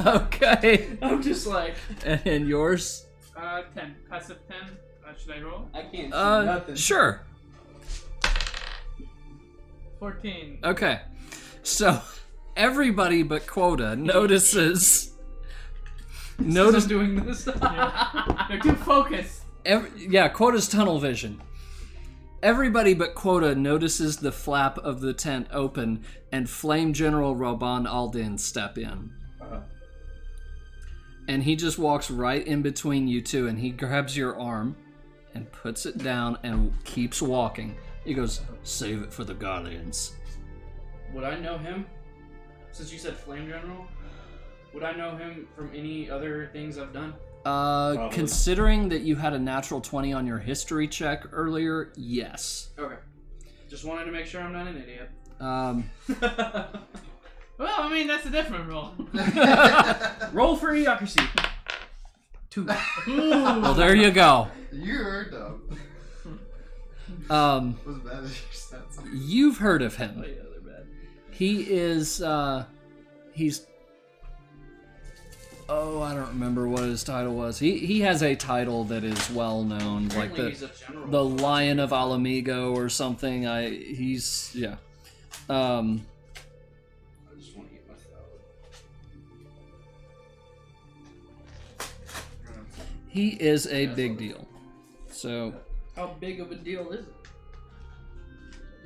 Okay. I'm just like, And yours? 10. Passive 10. Should I roll? I can't see nothing. Sure. 14. Okay. So, everybody but Quota notices... I'm doing this. They're too focused. Quota's tunnel vision. Everybody but Quota notices the flap of the tent open and Flame General Roban Aldin step in. And he just walks right in between you two, and he grabs your arm and puts it down and keeps walking. He goes, "Save it for the Guardians." Would I know him? Since you said Flame General, would I know him from any other things I've done? Considering that you had a natural 20 on your history check earlier, yes. Okay. Just wanted to make sure I'm not an idiot. Well, I mean, that's a different roll. Roll for idiocracy. 2. Well, there you go. You're dumb. Was bad as you said something. You've heard of him. Oh yeah, they're bad. He is, he's... Oh, I don't remember what his title was. He has a title that is well known, like Apparently he's a general. the Lion of Alamigo or something. He's yeah. I just want to eat my salad. He is a big deal. So How big of a deal is it?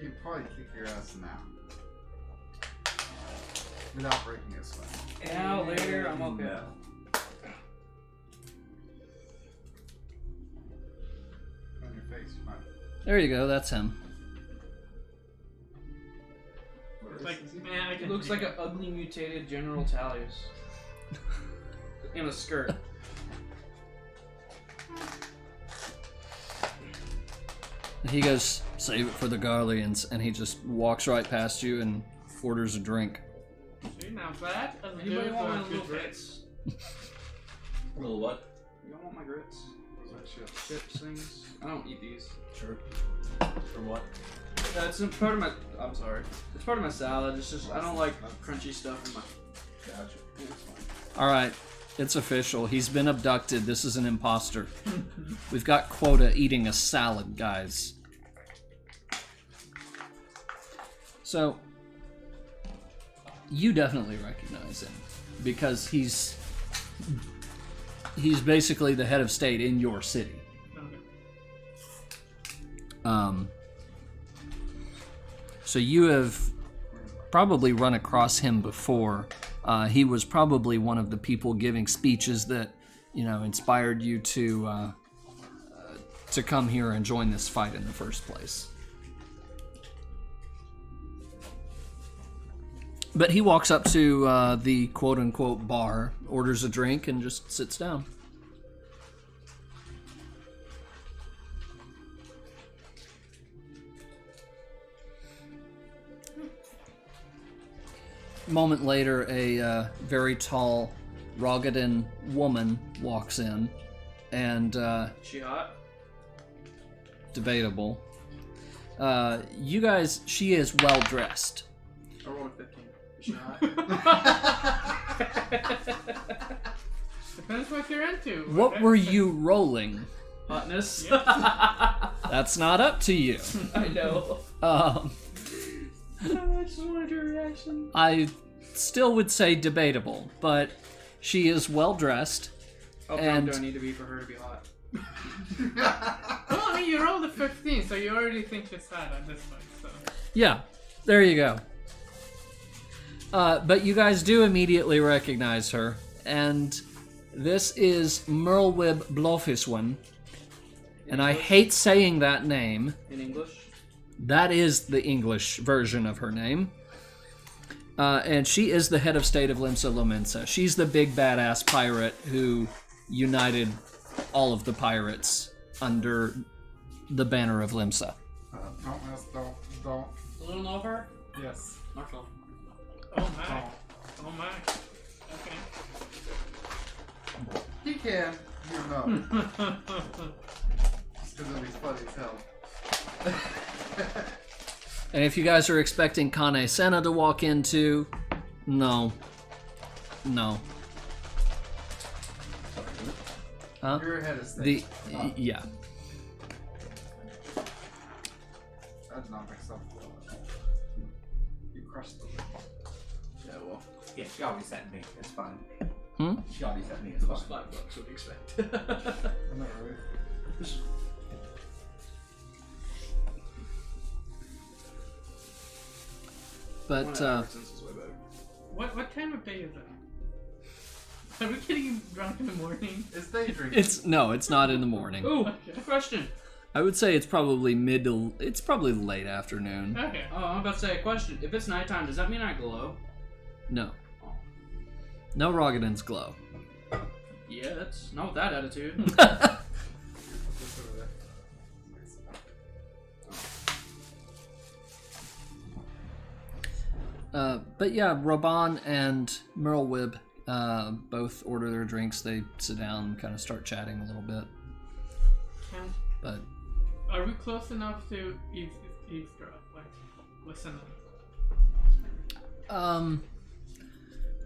You can probably kick your ass now. Without breaking a sweat. Now, later, I'm okay. No. On your face, you might. there you go. That's him. It's like, man, I He can looks like an ugly mutated General Talius. In a skirt. And he goes, "Save it for the Guardians," and he just walks right past you and orders a drink. See, now that is Anybody good want my for little good drink. grits? Little what? Y'all want my grits? Those are chips. Chips things? I don't eat these. Sure. From what? It's a part of my. I'm sorry. It's part of my salad. It's just I don't like crunchy stuff in my. Gotcha. Yeah, it's fine. All right, it's official. He's been abducted. This is an imposter. We've got Quota eating a salad, guys. So, you definitely recognize him because he's basically the head of state in your city. So you have probably run across him before. He was probably one of the people giving speeches that, inspired you to come here and join this fight in the first place. But he walks up to the quote-unquote bar, orders a drink, and just sits down. moment later, a very tall Rogadan woman walks in, and She hot? debatable. You guys, she is well dressed. I rolled a 15. Is she hot? Depends what you're into. What were you rolling? Hotness? That's not up to you. I know. Um, I just wanted your reaction. I still would say debatable, but she is well dressed. How And- drunk do I need to be for her to be hot? Well, I mean, you rolled a 15, so you already think she's hot at this point, so. Yeah, there you go. But you guys do immediately recognize her, and this is Merlwib Blofiswan. And I hate saying that name. In English? That is the English version of her name. And she is the head of state of Limsa Lominsa. She's the big badass pirate who united all of the pirates under the banner of Limsa. Don't mess, don't. A little know of her? Yes. Marshall. Oh my. Oh my. Okay. He can. You know. Just because it'll be funny as hell. And if you guys are expecting Kane Senna to walk in too, no. No. Huh? You're ahead of stage. Yeah. I did not mix up. You crushed the lid. Yeah, well. Yeah, she always sent me. It's fine. Hmm? She always sent me. It's It was fine. $5. What do you expect? I'm not really. But, One of Albertsons is way better. What time of day is it? Are we getting drunk in the morning? It's day drinking. it's not in the morning. Ooh, Okay. question. I would say it's probably it's probably late afternoon. Okay. Oh, I'm about to say a question. If it's nighttime, does that mean I glow? No. Oh. No Rogadans glow. Yeah, that's not with that attitude. But yeah, Roban and Merlwib both order their drinks. They sit down and kind of start chatting a little bit. Can, But are we close enough to eavesdrop? Like, listen.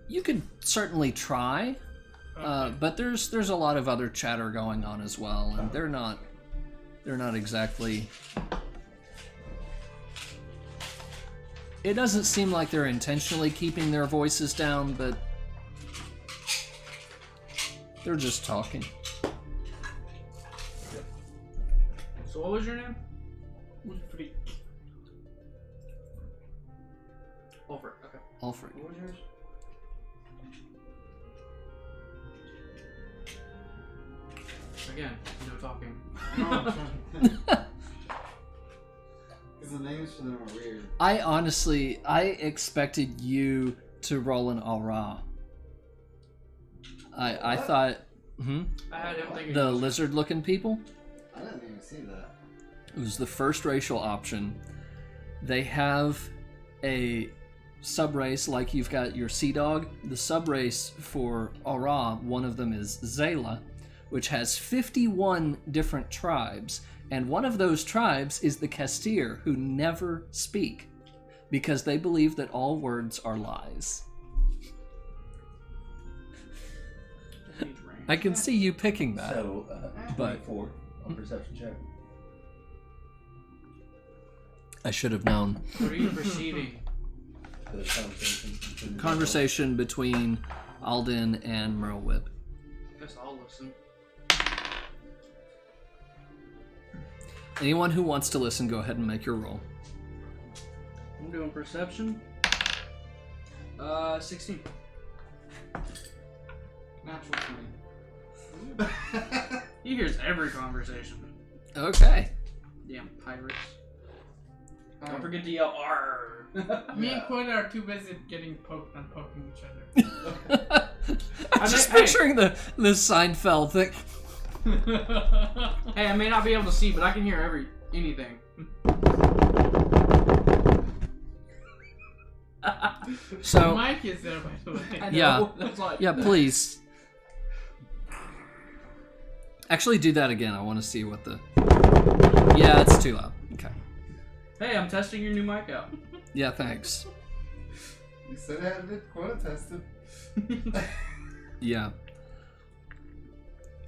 you could certainly try. Okay. But there's a lot of other chatter going on as well, and they're not exactly. It doesn't seem like they're intentionally keeping their voices down, but they're just talking. So what was your name? Freak. Ulfric. Okay. Alfred. What was yours? Again, no talking. Because the names for them are weird. I expected you to roll an aura. I thought I had him thinking. the lizard-looking people. I didn't even see that. It was the first racial option. They have a subrace like you've got your sea dog. The subrace for Aura, one of them is Zayla, which has 51 different tribes. And one of those tribes is the Castir, who never speak because they believe that all words are lies. I can see you picking that. So, But- 24 on perception check. I should have known. What are you perceiving? For the conversation. between the Conversation between Alden and Merlwib. Guess I'll listen. Anyone who wants to listen, go ahead and make your roll. I'm doing perception. 16. Natural 20. He hears every conversation. Okay. Damn pirates. Don't forget to yell R. Me and Quinn are too busy getting poked and poking each other. I'm just hey. picturing the Seinfeld thing. Hey, I may not be able to see, but I can hear anything. So Mike is there, by the way. I know, Yeah. That's like, yeah, please. Actually, do that again. I want to see what the. Yeah, it's too loud. Okay. Hey, I'm testing your new mic out. Yeah, thanks. You said I had it quota tested. Yeah.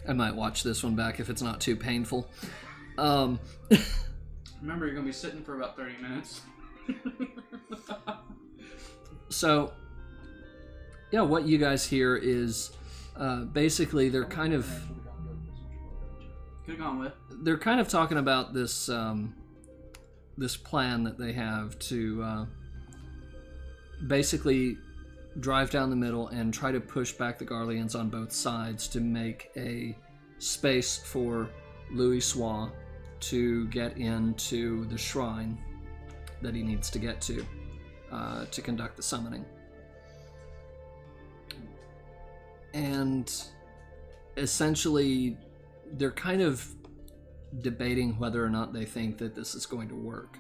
I might watch this one back if it's not too painful. Remember, you're gonna be sitting for about 30 minutes. So, yeah, what you guys hear is basically they're kind of Could have gone with. they're kind of talking about this this plan that they have to basically drive down the middle and try to push back the Garleans on both sides to make a space for Louis Sois to get into the shrine that he needs to get to conduct the summoning. And essentially, they're kind of debating whether or not they think that this is going to work.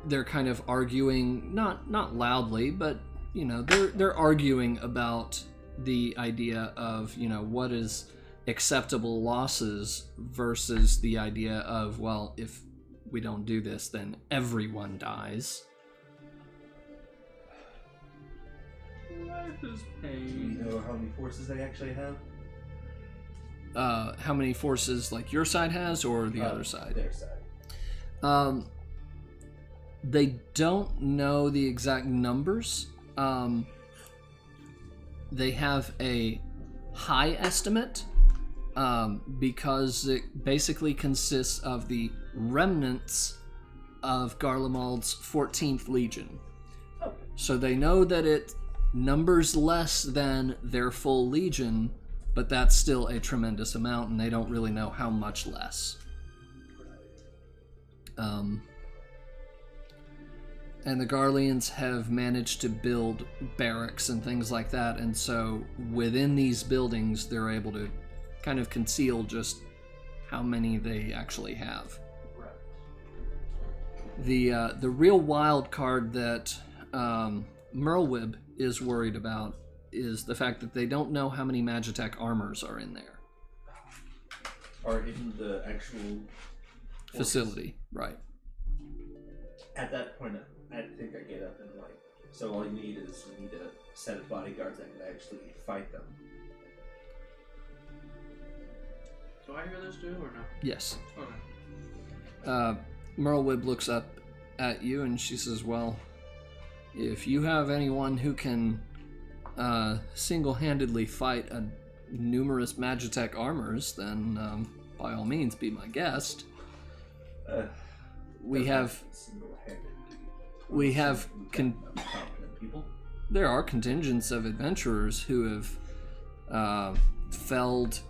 They're kind of arguing, not loudly, but you know, they're arguing about the idea of, you know, what is acceptable losses versus the idea of, well, if we don't do this, then everyone dies. Life is Do pain. you know how many forces they actually have? How many forces like your side has or the other side? Their side. They don't know the exact numbers. They have a high estimate because it basically consists of the remnants of Garlemald's 14th Legion. So they know that it numbers less than their full legion, but that's still a tremendous amount, and they don't really know how much less. And the Garleans have managed to build barracks and things like that, and so within these buildings, they're able to kind of conceal just how many they actually have. The real wild card that Merlwyb is worried about is the fact that they don't know how many Magitech armors are in there. Or in the actual Facility, right. At that point, I think I get up and like, so all you need is you need a set of bodyguards that can actually fight them. Do I hear this too, or no? Yes. Okay. Merlwyb looks up at you and she says, well, if you have anyone who can single-handedly fight a numerous Magitech armors, then by all means be my guest. We have competent people. There are contingents of adventurers who have felled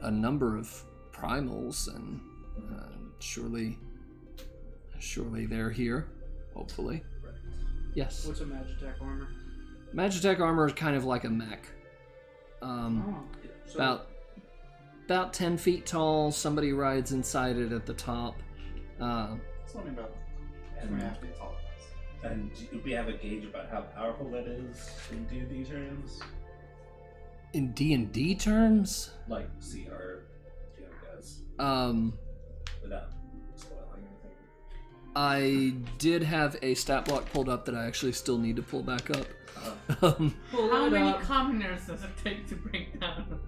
a number of primals, and surely they're here. Hopefully, yes. What's a Magitech armor? Magitech armor is kind of like a mech. So About 10 feet tall. Somebody rides inside it at the top. It's only about 2.5 feet tall. And do we have a gauge about how powerful that is in D&D terms? In D&D terms, Like CR, does. Without spoiling anything. I did have a stat block pulled up that I actually still need to pull back up. How many commoners does it take to bring down?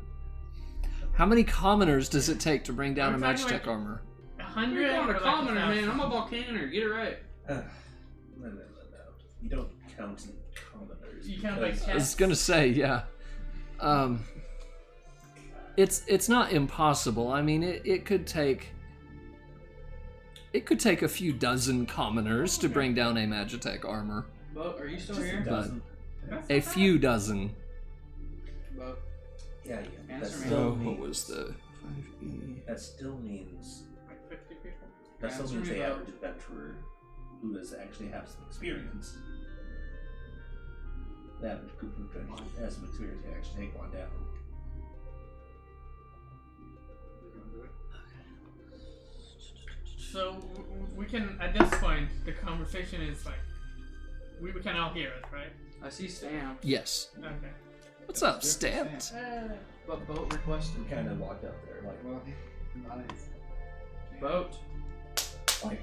How many commoners does it take to bring down a I'm talking Magitech like- armor? 100 You're not or a like commoner, 1,000? man. I'm a volcanoer. Get it right. No. You don't count in commoners. You count by because- I was gonna say, yeah. It's not impossible. I mean, it could take a few dozen commoners to bring down a Magitech armor. Bo, are you still Just a here? dozen. That's A not few dozen. Bo, Yeah. That Answer me. still Oh, what means, was the 5e? That still means like 50 people. that still Answer means me, the Bo. average adventurer who has actually have some experience. The average group of adventurers who has some experience can actually take one down. So we can, at this point, the conversation is like, we can all hear it, right? I see Stamp. Yes. Okay. What's up, Stamped? But boat requested. Kind of walked out there, like, Well, not easy. Boat.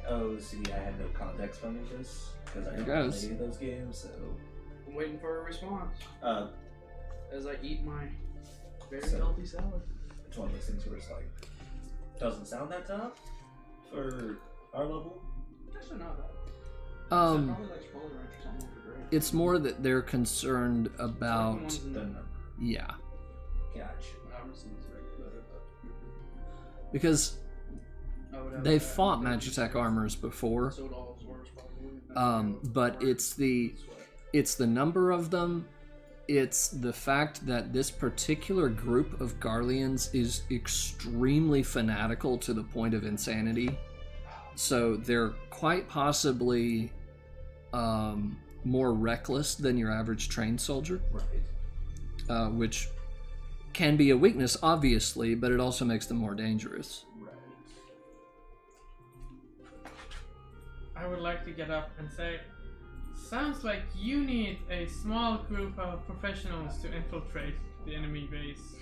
oh, see, I had no context from this because I There don't goes. play those games, so. I'm waiting for a response Uh, as I eat my very So- healthy salad. it's one of those things where it's like, doesn't sound that tough for our level. Actually, not bad. Um, Probably like spoiler ranch or something would be great. it's more that they're concerned about. Ones in The the- number. Yeah, Gotcha. Robinson's very better, but because I would have they've that. fought Magitech armors before. So it all works probably. But it's the number of them. It's the fact that this particular group of Garleans is extremely fanatical to the point of insanity. So they're quite possibly more reckless than your average trained soldier, Right. which can be a weakness, obviously, but it also makes them more dangerous. Right. I would like to get up and say, sounds like you need a small group of professionals to infiltrate the enemy base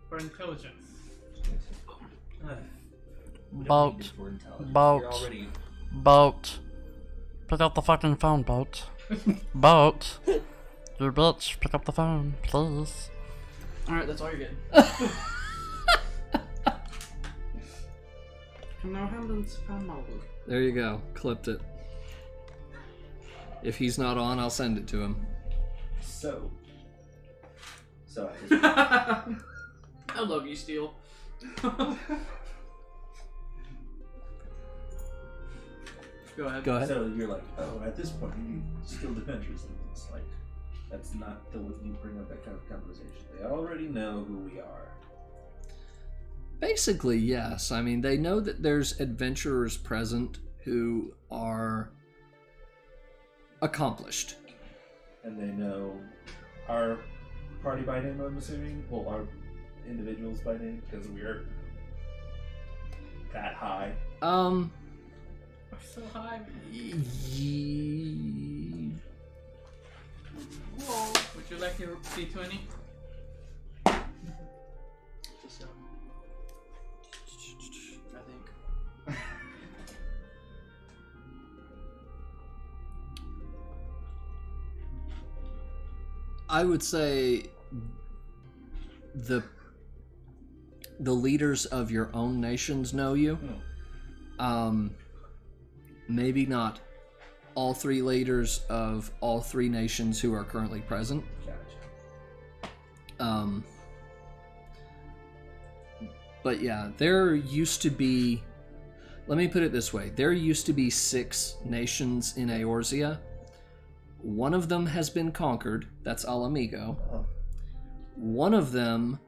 for intelligence. Boat. Boat. Boat. Pick up the fucking phone, Boat. Boat. You bitch, pick up the phone, please. Alright, that's all you're getting. No hands found mobile. There you go. Clipped it. If he's not on, I'll send it to him. So I love you, Steel. Go ahead. Go ahead. So you're like, oh, at this point you need skilled adventures, and it's like, that's not the way you bring up that kind of conversation. They already know who we are. Basically, yes. I mean, they know that there's adventurers present who are accomplished. And they know our party by name, I'm assuming. Well, our individuals by name, because we're that high. We're so high. Whoa. Would you like your D20? I think. I would say the leaders of your own nations know you. Maybe not all three leaders of all three nations who are currently present. Gotcha. But yeah, there used to be, let me put it this way, there used to be 6 nations in Eorzea. One of them has been conquered, that's Alamigo. One of them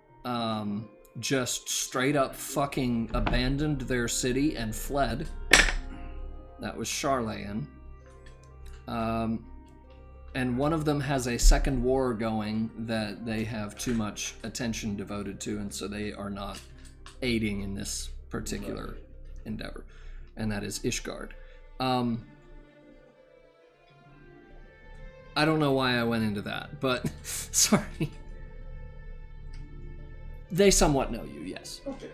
just straight up fucking abandoned their city and fled. That was Charlayan. And one of them has a second war going that they have too much attention devoted to, and so they are not aiding in this particular endeavor. And that is Ishgard. I don't know why I went into that, but sorry. They somewhat know you, yes. Okay.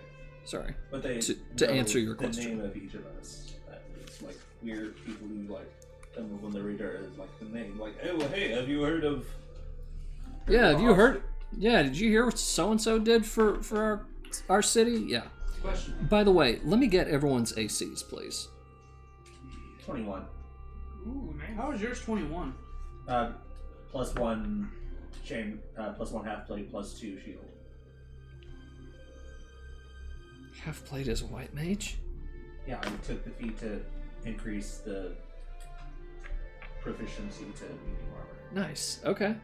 Sorry. But they To know answer your the question. name of each of us. It's like we're people who like come up on the radar as like the name. Like, oh hey, have you heard of? Yeah, have you heard? Yeah, did you hear what so and so did for our city? Yeah. Question. By the way, let me get everyone's ACs, please. 21. Ooh, nice. How is yours 21? +1 chain, +1 half plate, +2 shield. Half played as a white mage? Yeah, I took the feat to increase the proficiency to medium armor. Nice. Okay.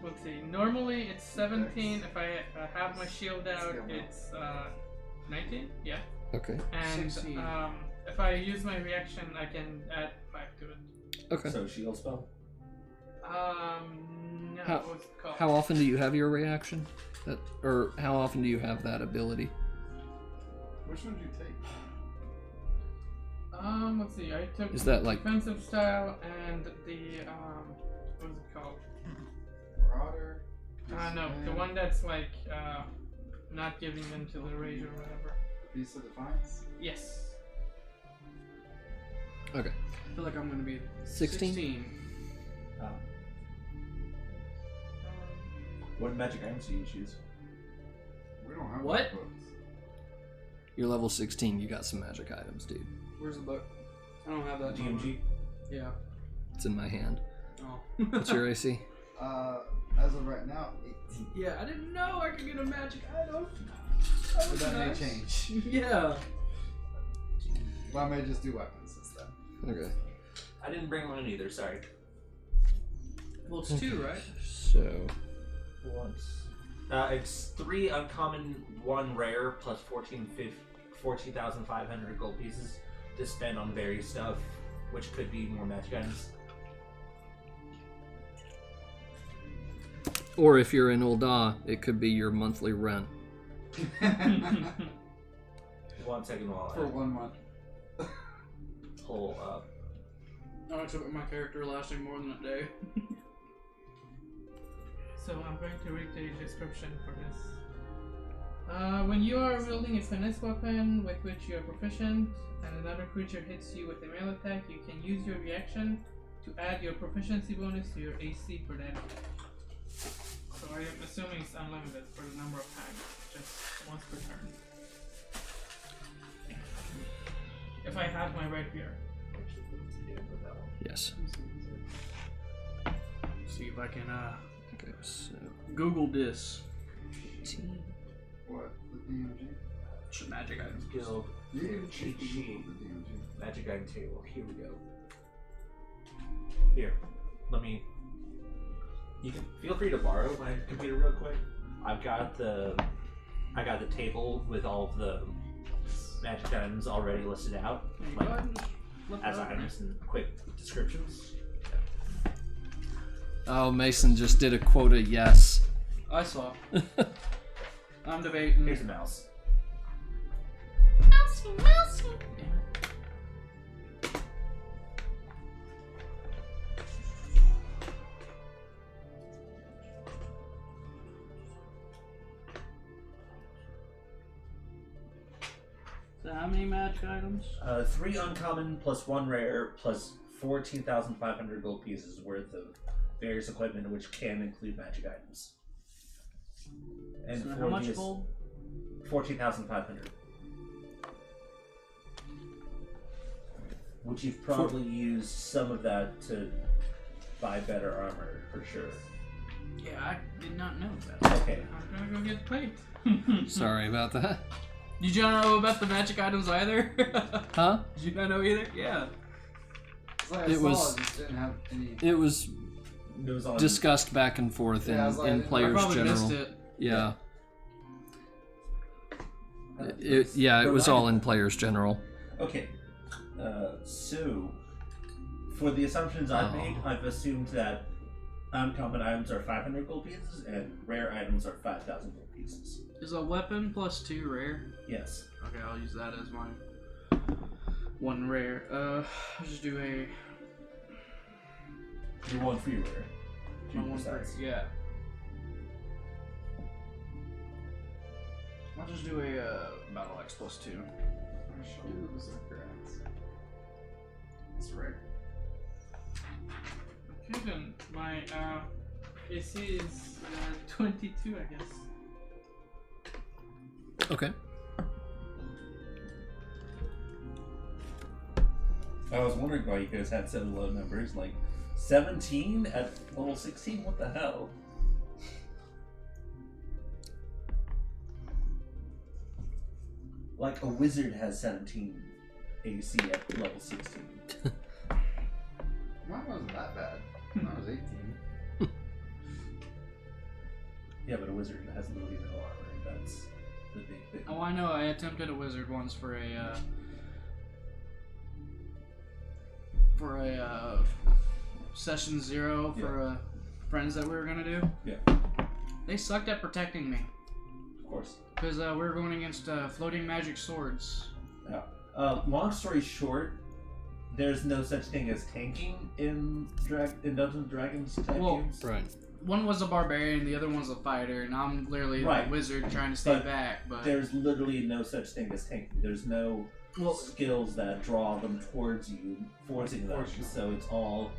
Let's see. Normally it's 17. If I have my shield out, it's 19. Yeah. Okay. And 16. if I use my reaction, I can add 5 to it. Okay. So shield spell. No. How- What's it called? How often do you have your reaction? Or how often do you have that ability? Which one did you take? Let's see. I took Is that like defensive style and the what is it called? Marauder. No, the one that's like not giving in to the rage or whatever. Beast of Defiance. Yes. okay? I feel like I'm gonna be 16? What magic items do you choose? We don't have What? books. You're level 16. You got some magic items, dude. Where's the book? I don't have that. DMG? Yeah. It's in my hand. Oh. What's your AC? As of right now, 18. Yeah, I didn't know I could get a magic item. But that may change. Yeah. But I may just do weapons instead. Okay. I didn't bring one either, sorry. Well, it's 2, right? So Once. It's 3 uncommon, 1 rare, plus 14,500 gold pieces to spend on various stuff, which could be more magic items. or if you're in Ul'dah, it could be your monthly rent. 1 second while For 1 month. I pull up. I took my character lasting more than a day. So I'm going to read the description for this. When you are wielding a finesse weapon with which you are proficient, and another creature hits you with a melee attack, you can use your reaction to add your proficiency bonus to your AC for that attack. So I am assuming it's unlimited for the number of times, just once per turn. If I have my red beer. Yes. See if I can Okay, so Google this. What? The DMG? Magic items. Guild. You Cheat cheat sheet. the DMG. Magic item table. Here we go. Here. Let me. You can feel free to borrow my computer real quick. I got the table with all of the magic items already listed out, like as items and quick descriptions. oh, Mason just did a quota. Yes. I saw. I'm debating. Here's a mouse. So how many magic items? 3 uncommon plus 1 rare plus 14,500 gold pieces worth of various equipment, which can include magic items. And So for how much these- gold? 14,500. Which you've probably used some of that to buy better armor, for sure. Yeah, I did not know that. Okay. I'm gonna go get plate. Sorry about that. Did you not know about the magic items either? Huh? Did you not know either? Yeah. It's like I It saw was- it just didn't have any. It was It was on discussed back and forth Yeah, I was like, in I I players probably general. missed it. Yeah. It was all in players general. Okay. So, for the assumptions I've made, I've assumed that uncommon items are 500 gold pieces and rare items are 5,000 gold pieces. Is a weapon plus 2 rare? Yes. Okay, I'll use that as my 1 rare. I'll just do a You're 1 free rare. To my be 1 rare. precise. Yeah. I'll just do a battle X plus 2. I'm sure it was a grass. It's rare. Okay then, my AC is 22, I guess. Okay. I was wondering why you guys had such low numbers, like 17 at level 16? What the hell? Like a wizard has 17 AC at level 16. Mine wasn't that bad. When I was 18. Yeah, but a wizard has literally no armor, and that's the big thing. Oh, I know. I attempted a wizard once for a session 0 for friends that we were gonna do. Yeah. They sucked at protecting me Of course. because we were going against floating magic swords. Yeah. Long story short, there's no such thing as tanking in Dungeons and Dragons type games. Right. One was a barbarian, the other one's a fighter, and I'm literally a wizard trying to stay back. But there's literally no such thing as tanking. There's no skills that draw them towards you, forcing them. So it's all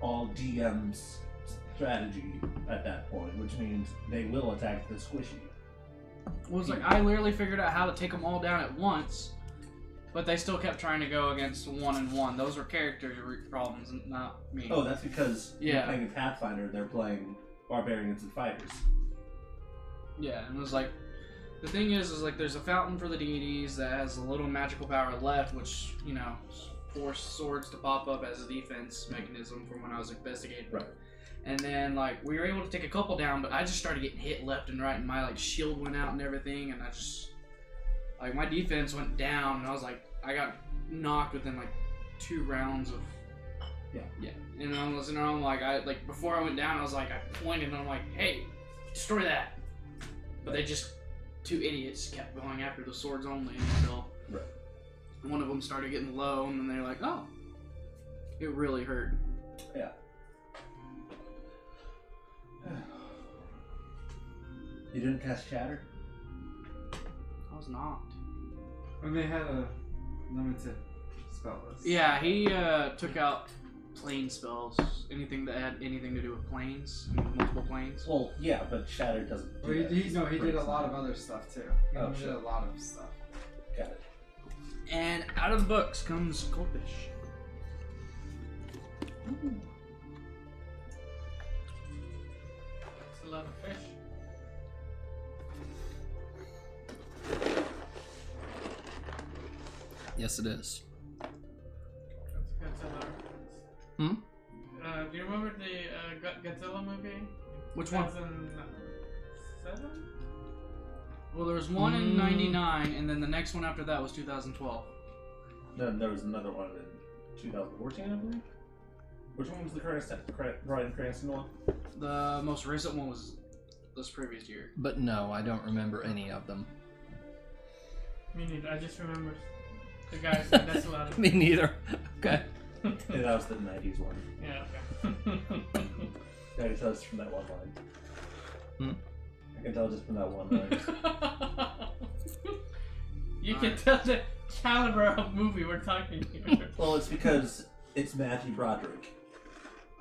DM's strategy at that point, which means they will attack the squishy. Well, it's like I literally figured out how to take them all down at once, but they still kept trying to go against 1-on-1. Those were character problems, not me. Oh, that's because you're playing a Pathfinder, they're playing barbarians and fighters. Yeah, and it was like, the thing is like there's a fountain for the deities that has a little magical power left, which, you know, force swords to pop up as a defense mechanism from when I was investigating. Right. And then, like, we were able to take a couple down, but I just started getting hit left and right, and my, like, shield went out and everything, and I just, like, my defense went down, and I was like, I got knocked within, like, 2 rounds of... Yeah. And I was, like, before I went down, I was like, I pointed, and I'm like, hey, destroy that. But they just, 2 idiots kept going after the swords only until one of them started getting low, and then they're like, oh, it really hurt. Yeah. You didn't cast Shatter? I was not. And they had a limited spell list. Yeah, he took out plane spells. Anything that had anything to do with planes, multiple planes. Well, yeah, but Shatter doesn't do Well, that. he did a lot of other stuff too. He did a lot of stuff. Got it. And out of the books comes Goldfish. It's a lot of fish. Yes, it is. That's a lot. Hmm? Do you remember the Godzilla movie? Which one? 2007? Well, there was one in '99, and then the next one after that was 2012. Then there was another one in 2014, I believe. Which one was the Bryan Cranston one? The most recent one was this previous year. But no, I don't remember any of them. Me neither. I just remember the guy said that's a lot of Me neither. Okay. Yeah, that was the 90s one. Yeah, okay. I can tell it's from that one line. I can tell just from that one line. You can tell the caliber of movie we're talking here. Well, it's because it's Matthew Broderick.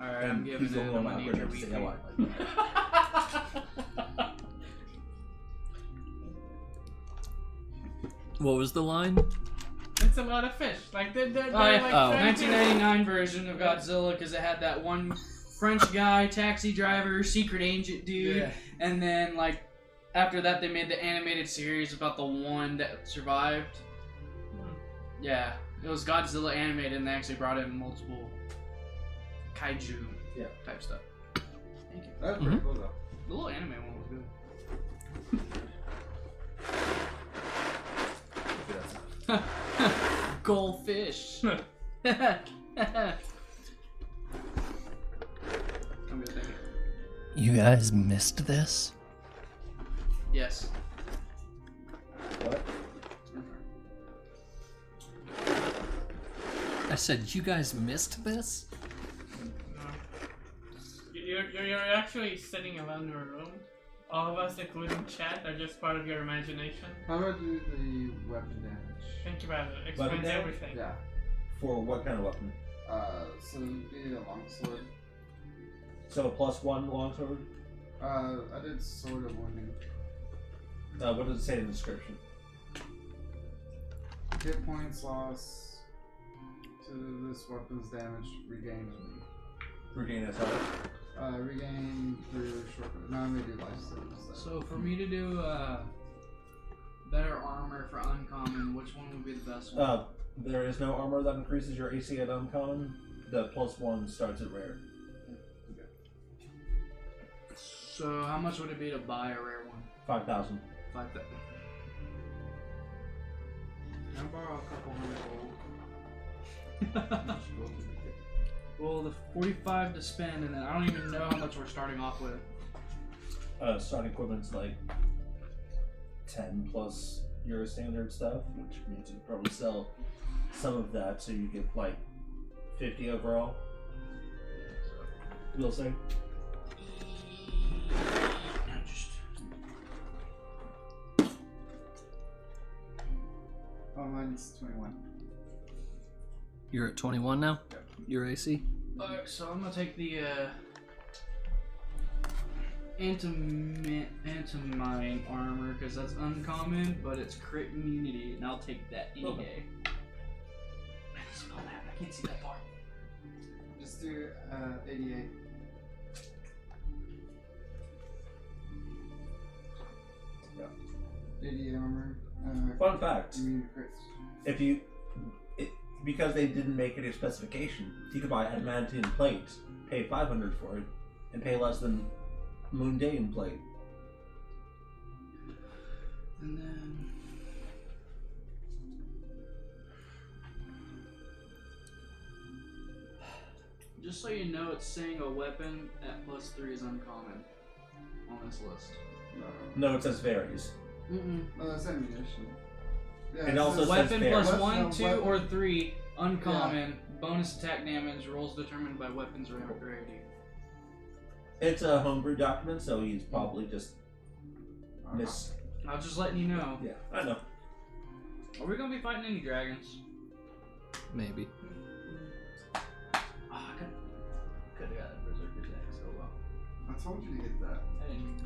Alright, I'm giving he's the it only a one out major there to week. say, "Oh, I like that." What was the line? It's a lot of fish. Like they're like 1999 version of Godzilla, because it had that one French guy, taxi driver, secret agent dude, and then like after that they made the animated series about the one that survived. Yeah, it was Godzilla animated, and they actually brought in multiple kaiju type stuff. Thank you. That was pretty cool though. The little anime one was good. Goldfish. I'm gonna take it. You guys missed this? Yes. What? I said, you guys missed this? No. You're actually sitting alone in a room. All of us, including chat, are just part of your imagination. How do I do the weapon damage? Think about it. It Weapon explains damage? everything. Yeah. For what kind of weapon? So you need a longsword. So a +1 longsword? I did sword of wounding. What does it say in the description? Hit points lost to this weapon's damage regained. Regain SL? Regain through short. No, I'm gonna do life saves. So for me to do better armor for uncommon, which one would be the best one? There is no armor that increases your AC at uncommon. The +1 starts at rare. So how much would it be to buy a rare one? 5,000. 5,000. Can I borrow a couple hundred gold? Well, the 45 to spend, and then I don't even know how much we're starting off with. Starting equipment's like 10 plus your standard stuff, which means you probably sell some of that, so you get like 50 overall. We'll say. Oh, mine's 21. You're at 21 now? Yep. Your AC? Alright, so I'm gonna take the anti-mine armor because that's uncommon, but it's crit immunity, and I'll take that any day. I can spell that. I can't see that part. Just do 88. Yeah. 88 armor. Fun fact: Immune crits. if you, because they didn't make it a specification, you could buy adamantine plate, pay 500 for it, and pay less than mundane plate. And then just so you know, it's saying a weapon at +3 is uncommon on this list. No, it says varies. Oh, that's ammunition. Yeah, And also says- says Weapon plus varies. 1, No, 2, weapon. or 3 uncommon. Bonus attack damage. Rolls determined by weapons rarity. It's a homebrew document, so he's probably just miss. I was just letting you know. Yeah, I know. Are we gonna be fighting any dragons? Maybe. Oh, I could have got a berserker's axe. Oh well. I told you to get that. I didn't.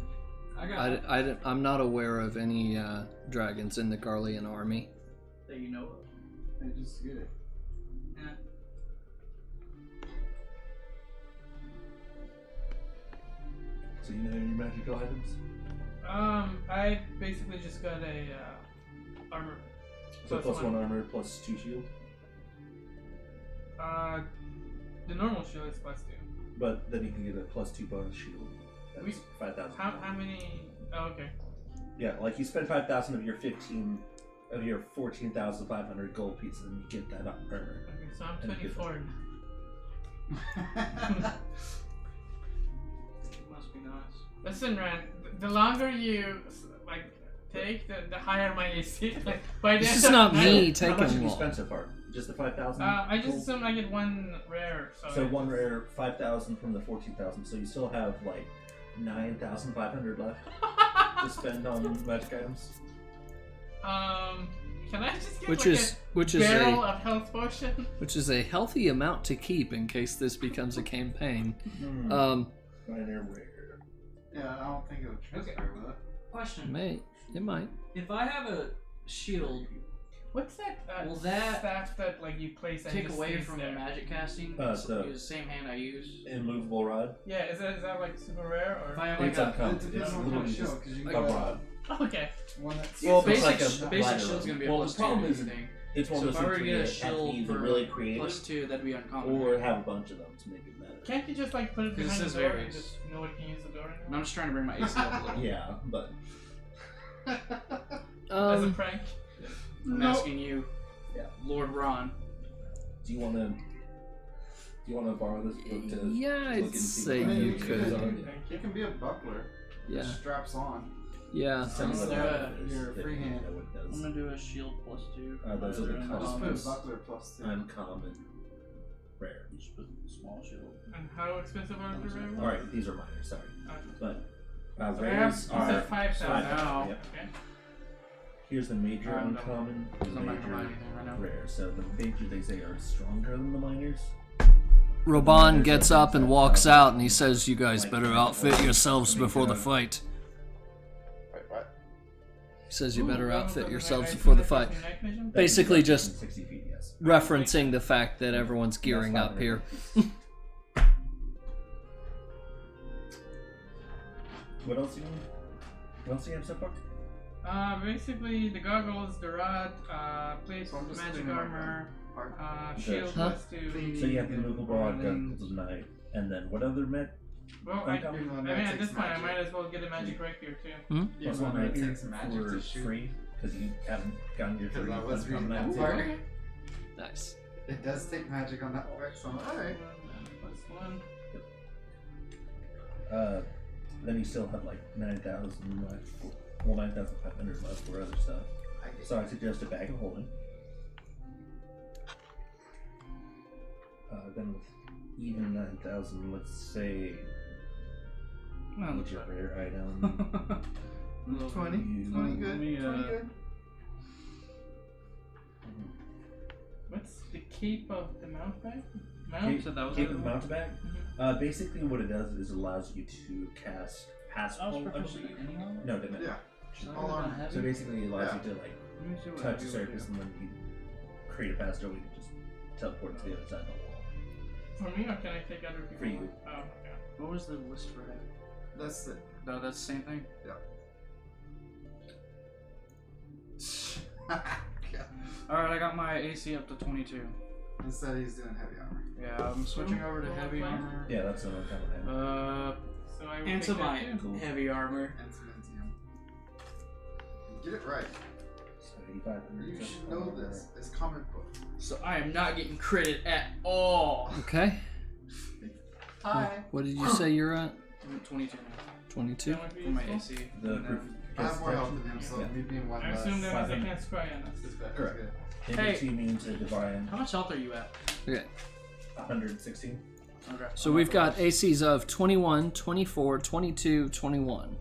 I got it. I'm not aware of any dragons in the Garlean army. That you know of. I just get it. Yeah. So you know your magical items? I basically just got a armor. So plus one armor, plus 2 shield. The normal shield is +2. But then you can get a plus 2 bonus shield. That's We- 5,000. How many? Oh, okay. Yeah, like you spend 5,000 of your 14,500 gold pieces, and you get that armor. Okay, so I'm And it gives 24. Must be nice. Listen, Rand. The longer you like take, the higher my AC. Like by the This end is of not the me night- How much taking have you long. spent so far? Just the 5,000? I just gold? assume I get one rare. So one rare, 5,000 from the 14,000. So you still have like 9,500 left to spend on magic items. Can I just get Which like is a barrel of health potion? which is a healthy amount to keep in case this becomes a campaign. Minor rare. Yeah, I don't think it would transfer with it. Question. It might. If I have a shield, What's that? Will that staff that like you place and take just away stays from there? the magic casting, So- use the same hand I use. Immovable rod. Yeah, is that like super rare If or? I have like It's a uncommon. It depends It's on what kind literally of shield, just because you a can go rod. Okay. one that's Well, basic, it's like the a basic lighter shield's gonna be one. a Well, +2 the problem to is anything. it's one So of if those I were things to where get a you have to shield either for really creative +2, that'd be uncommon. or have a bunch of them to make it better. Can't you just like put it Because behind it the says door and varies. just nobody can use the door And anymore? I'm just trying to bring my AC up a little. Yeah, but As a prank. I'm asking you, Yeah. Lord Ron. do you want to borrow this book to Yeah, look I'd and see say what you it could. is? It can be a buckler. Yeah. It straps on. Yeah. Tell me what Sarah, that is, your that free you hand. know what it I'm does. gonna do a shield +2. Those are the Rather than Just put a commons. buckler +2. Uncommon, rare. Just put small shield. And how expensive are the rare ones? All right, these are minor. Sorry, Okay. but So I have, rares you are said 5,000. 5,000, now. yep. Okay. Here's the major I'm done. uncommon, the I'm not gonna buy major anything right now. rare. So the major they say are stronger than the minors. Roban gets up and walks out, and he says, "You guys better outfit yourselves before the fight." Wait, what? He says, "You better Ooh, outfit I yourselves assume before the that fight." gives me night vision? Basically That's just 60 feet, yes. referencing the fact that everyone's gearing That's up here. 500. What else do you want? What else do you have so far? Basically the goggles, the rod, plate, So I'm just magic cleaning my armor, Part. shield Huh? +2. So you have the movable rod, And then- guns, and knife, and then what other med? Well, uncommon? I mean, at this point, I might as well get a magic rapier too. Even Plus when one it rapier takes magic for to shoot. free because you haven't gotten your Because free I was reading uncommon that items part. yet. Nice. It does take magic on that part, so alright. +1. Then you still have like 9,000 left. Well, 9,500 left for other stuff. I So I suggest a bag of holding. Then with even 9,000, let's say. What's your rare item? 20. 20 good. 20 good. What's the cape of the mountebank? Cape of the mountebank? Basically, what it does is allows you to cast pass pull. No, didn't it? Yeah. All armor. So basically, it allows you to like touch the surface and then you create a pass door. You can just teleport to the other side of the wall. For me, or can I take other people? For you. Oh, okay. What was the list for it? That's it. No, that's the same thing? Yeah. Alright, I got my AC up to 22. Instead, he's doing heavy armor. Yeah, I'm switching over to heavy armor. Yeah, that's what I'm kind of So I will And take to my that too. heavy armor. And some Entium. Get it right. So 8,500. You should know this. It's comic book. So I am not getting critted at all. Okay. Hi. What did you say you're at? I'm at 22 now. 22? That would be For my useful. AC. The And proof. then- I have more health than him, so me being one I less. assume that means they 500. can't scry on us. is better. Correct. Good. Hey. Maybe 2 immune to divine. How much health are you at? Okay. 116. Okay. So we've got ACs of 21, 24, 22, 21.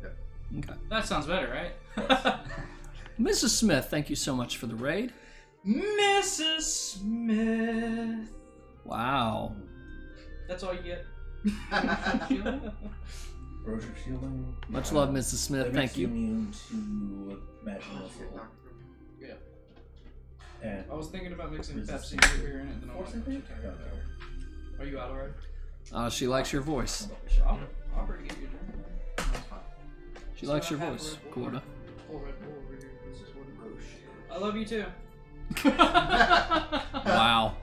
Okay. That sounds better, right? Mrs. Smith, thank you so much for the raid. Mrs. Smith. Wow. That's all you get. Roger shielding. Much love, Mrs. Smith. That Thank makes you. Immune to magic missile. Yeah. And I was thinking about mixing Resistance. Pepsi here in it. Then I Force, was I think? Are you out already? She likes your voice. I'll already get you a drink. She likes your voice, Corda. Full Red Bull over here. This is what I love you too. Wow.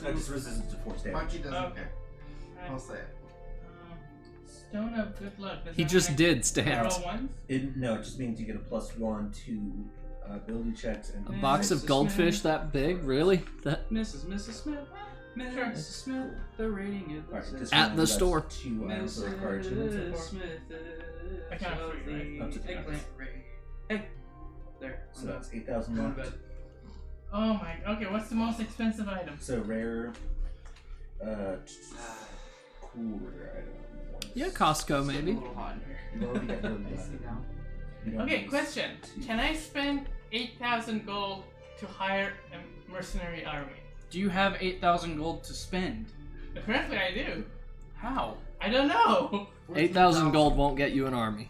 No, just resistance to force damage. Monkey doesn't Okay. care. I'll say it. Stone of good luck. Does He that just mean did I stand. roll ones? No, it just means you get a +1 to ability checks and A box of Mrs. goldfish Smith. that big? Really? That Mrs. Smith. Mrs. Smith. The rating is Alright, just At remember the that's store. 2 items that require achievements so Mrs. far. Smith. I can't of free, right? the Up to 10 eggplant minutes. rating. Hey. There. So that's 8,000 Going to left. bed. Oh my. Okay, what's the most expensive item? So rare, cool rare item. yeah, Costco A maybe. little hot in here. You already got really bad. You don't Okay, use question. two. Can I spend 8,000 gold to hire a mercenary army? Do you have 8,000 gold to spend? Apparently I do. How? I don't know. 8,000 gold won't get you an army.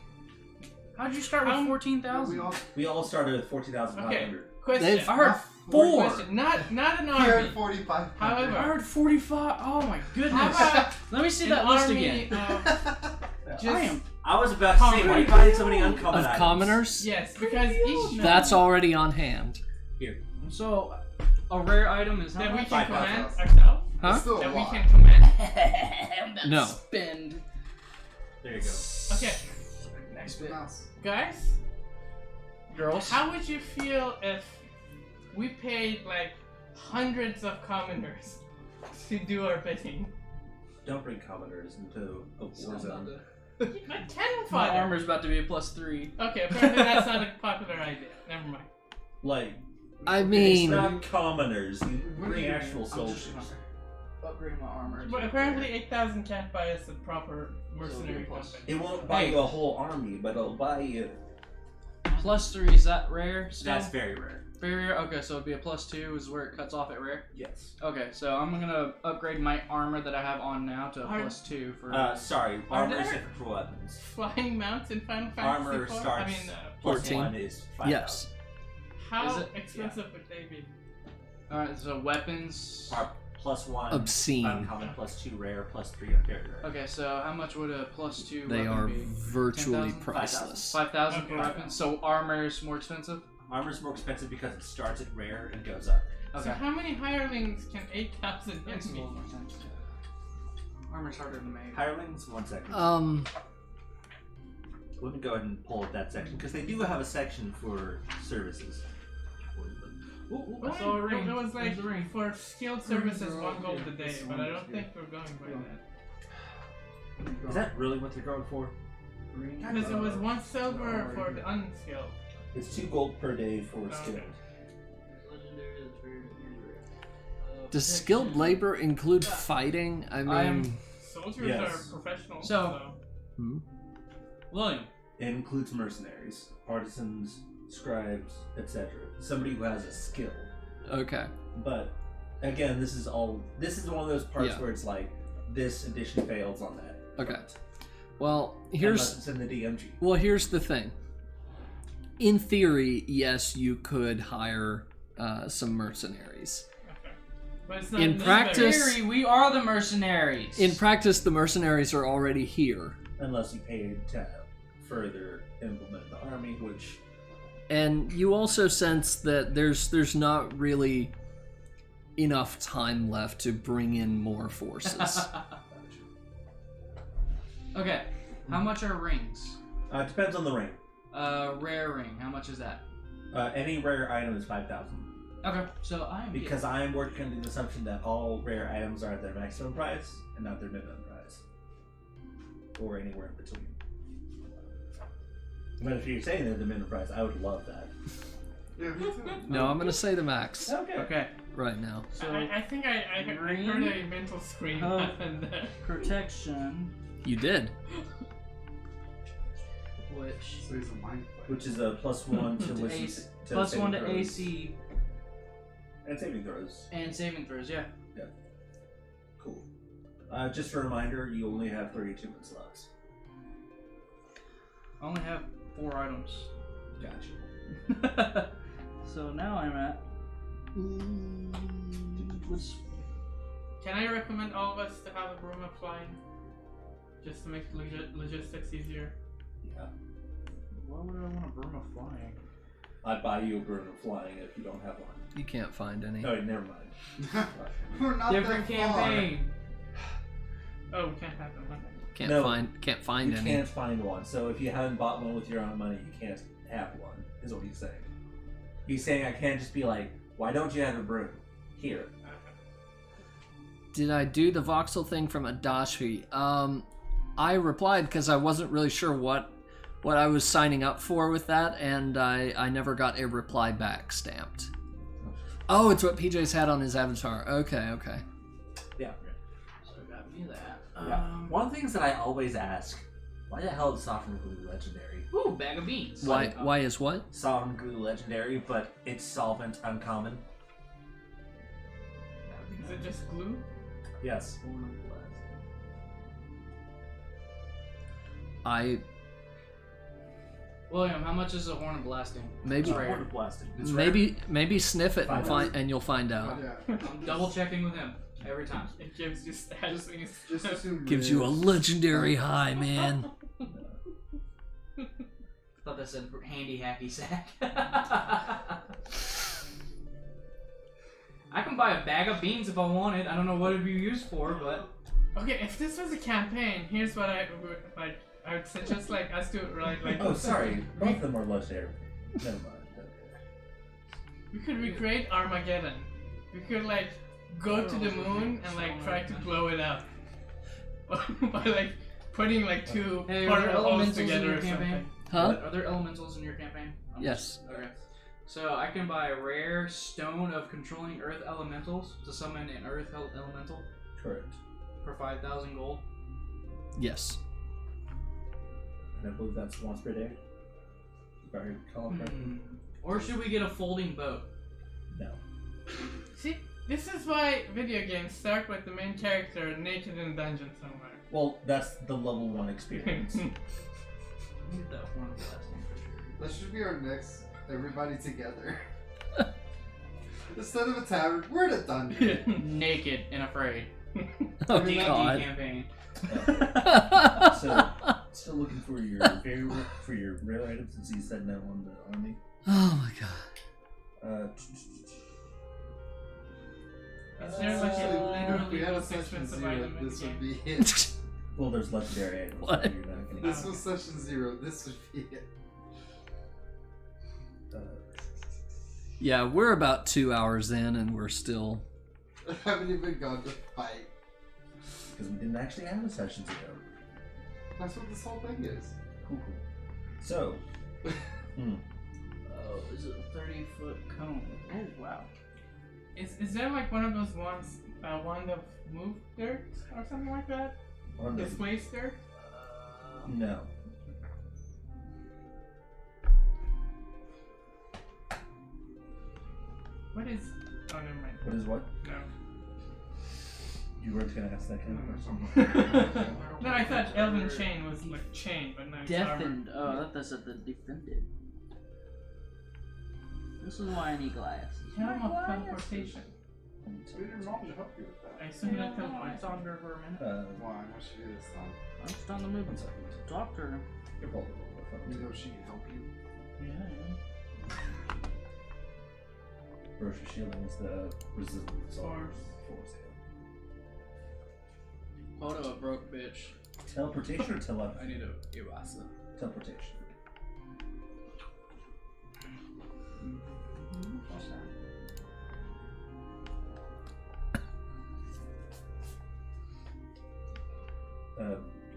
How'd you start with 14,000? We all started with 14,500. Okay, question. They've- I heard 4. Question. Not an He army. heard 45. However, I heard 45. Oh my goodness. How about Let me see an that list army again. of just I am. I was about to say, why are you buying so many uncommon Of items? commoners? yes, because each That's already on hand. So, a rare item is how that we much? can 5,000. command ourselves. Huh? Still a That we lot. can command. No. Spend. There you go. Okay, Next bit. Mouse. guys, Girls. how would you feel if we paid like hundreds of commoners to do our bidding? Don't bring commoners into a war zone. But cannon My fodder. armor's about to be a +3. Okay, apparently that's not a popular idea. Never mind. Like, I it's mean, not commoners. You What do bring you mean? actual I'm soldiers. just gonna upgrade my armor. But apparently 8,000 can't buy us a proper mercenary plus. company. It won't buy Hey. you a whole army, but it'll buy you. +3, is that rare still? That's very rare. Very rare? Okay, so it'd be a +2 is where it cuts off at rare? Yes. Okay, so I'm gonna upgrade my armor that I have on now to a Are- +2 for... Sorry, Are armor is there- different for weapons. Flying mounts in Final Fantasy Armor 4? starts I mean, +14. +1 is 5,000. yes. how Is it? expensive would they be? Alright, so weapons... +1 Obscene. uncommon, +2 rare, +3 very rare. Okay, so how much would a +2 They weapon are be? virtually 10,000? priceless. 5,000 per Okay. weapon, so armor's more expensive? Armor's more expensive because it starts at rare and goes up. Okay. So how many hirelings can 8,000 That's a get me? little more expensive. Armor's harder to make. Hirelings, 1 second. Let me go ahead and pull up that section because they do have a section for services. Ooh, ooh, I Well, saw a ring. it was like There's a ring. for skilled services Girl, 1 gold yeah, a day, this but one I don't is think we're going by that. Is that really what they're going for? Because it was 1 silver for the unskilled. It's 2 gold per day for Okay. skilled. Does skilled labor include fighting? I mean, Soldiers Yes. are professionals. So- hmm? William. It includes mercenaries, artisans, scribes, etc. Somebody who has a skill. Okay. But again, this is one of those parts Yeah. where it's like this edition fails on that. Okay. front. Well, Unless it's in the DMG. here's the thing. In theory, yes, you could hire some mercenaries. Okay. But it's not In necessary. practice- Harry, we are the mercenaries. In practice, the mercenaries are already here. Unless you paid to further implement the army, which And you also sense that there's not really enough time left to bring in more forces. Okay. How much are rings? depends on the rank. Rare ring. How much is that? Any rare item is 5,000. Okay. So I am Because I am working under the assumption that all rare items are at their maximum price and not their minimum price. Or anywhere in between. But if you're saying they're the minimum price, I would love that. Yeah, me too. No, I'm gonna say the max Okay. Okay. right now. So I think I heard a mental scream Oh. happen there. protection, You did. which So he's a mind player. Which is a +1 to to wisdom. AC, to plus saving 1 to throws. AC And saving throws. and saving throws. Yeah. Cool. Just a reminder, you only have 32 min slots. I only have 4 items. Gotcha. So now I'm at. What's Can I recommend all of us to have a broom of flying? Just to make logistics easier. Yeah. Why would I want a broom of flying? I'd buy you a bird of flying if you don't have one. You can't find any. No, never mind. We're not Different that far. campaign. Oh, can't have them. Okay. Can't No. Can't find You any. can't find one. So if you haven't bought one with your own money, you can't have one, is what he's saying. He's saying I can't just be like, why don't you have a broom? Here. Did I do the voxel thing from Adashi? I replied because I wasn't really sure what I was signing up for with that, and I never got a reply back stamped. Oh, it's what PJ's had on his avatar. Okay. Yeah. So got me that. Yeah. One of the things that I always ask, why the hell is Sovereign Glue legendary? Ooh, bag of beans. Why is what? Sovereign Glue legendary, but its solvent uncommon. Is it just glue? Yes. I William, how much is a horn of blasting? maybe It's rare. Water blasting. It's rare. maybe sniff it and 5,000. you'll find out. Yeah. I'm double checking with him every time. It gives you stats. Just assume Gives you a legendary high, man. Thought that said handy hacky sack. I can buy a bag of beans if I wanted. I don't know what it'd be used for, but Okay, if this was a campaign, here's what I would like. I would suggest us to write like. Oh, sorry. Both of them are legendary. Never mind. We could recreate Armageddon. We could go to the moon and try to blow it up by putting two Hey, are there particle holes elementals in together your or campaign? something. Huh? Are there elementals in your campaign? Yes. Okay. So I can buy a rare stone of controlling earth elementals to summon an earth elemental Correct. for 5,000 gold. Yes. And I believe that's once per day. If I recall correctly. Or should we get a folding boat? No. See, this is why video games start with the main character naked in a dungeon somewhere. Well, that's the level 1 experience. Get that horn of blasting for sure. That should be our next everybody together. Instead of a tavern, we're in a dungeon. Naked and afraid. Oh D&D God. campaign. So, still looking for your rare items since you said no on the army. Oh my God. Is there If literally we had a most session expensive 0, item in this the would game? be it. Well, there's legendary items. What? So you're not gonna This was session 0, this would be it. Yeah, we're about 2 hours in and we're still. I haven't even gone to fight. Because we didn't actually have a session ago. That's what this whole thing is. Cool. So, is it a 30-foot cone? Oh wow. Is there like one of those ones, wand of move dirt or something like that? Displace dirt? No. What is? Oh, never mind. What is what? No. You weren't gonna ask that kind of question. No, I thought Elven Chain was like chain, but no, it's armor. Deafened. Oh, I thought that said the defended. This is why I need glasses. Helm of teleportation. Get your mom to help you with that. I assume that teleports. It's on there for a minute. Why? Why should you do this then? I'm just on the move. Talk to her. You're both a little bit You know she can help you. Yeah. Rosha shielding is the resistance Force. Hold up, broke bitch. Teleportation or telepathy? I need a Irasa. Teleportation.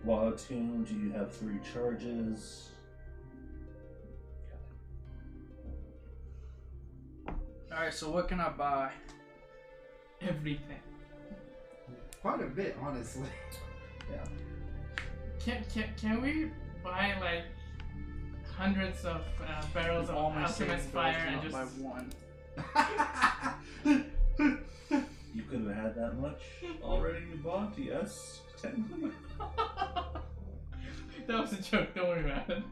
While attuned, you have 3 charges. Alright, so what can I buy? Everything. Quite a bit, honestly. Yeah. Can we buy like hundreds of barrels of All my alchemist savings fire and goes just down by 1. You could have had that much already you bought, yes. Technically. That was a joke. Don't worry about it.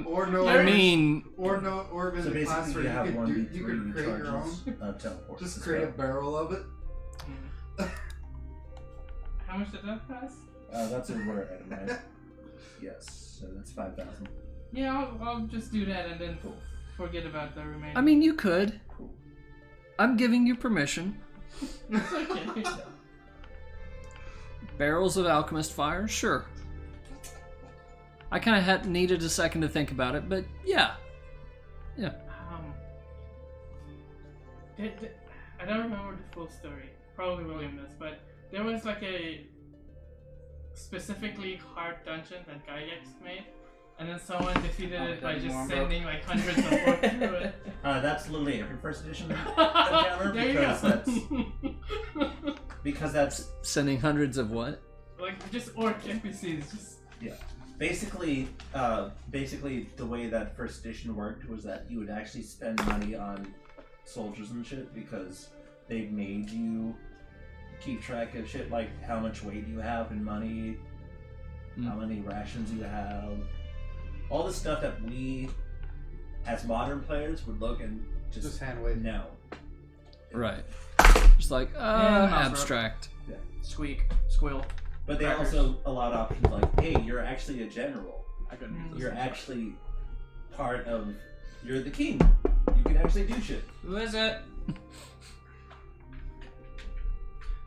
Or no. I mean, or in So the class basically, where you have you could, you 1d3 could create your own. charges teleport. Just create a barrel of it. How much did that cost? That's a rare item, right? Yes, so that's 5,000. Yeah, I'll just do that and then forget about the remaining. I mean, you could. Cool. I'm giving you permission. It's okay. Barrels of alchemist fire, sure. I kind of needed a second to think about it, but yeah. I don't remember the full story. Probably William does, but there was like a specifically hard dungeon that Gygax made, and then someone defeated it by just sending like hundreds of orcs through it. That's literally every first edition encounter There you go. because that's Sending hundreds of what? Like just orc NPCs. Just basically the way that first edition worked was that you would actually spend money on soldiers and shit because they made you keep track of shit like how much weight you have in money, how many rations you have, all the stuff that we as modern players would look and just hand wave. know. Right. Just like, abstract. Squeak. Squill. But they Crackers. also allow options like, hey, you're actually a general. I couldn't read this. You're actually part of. You're the king. You can actually do shit. Who is it?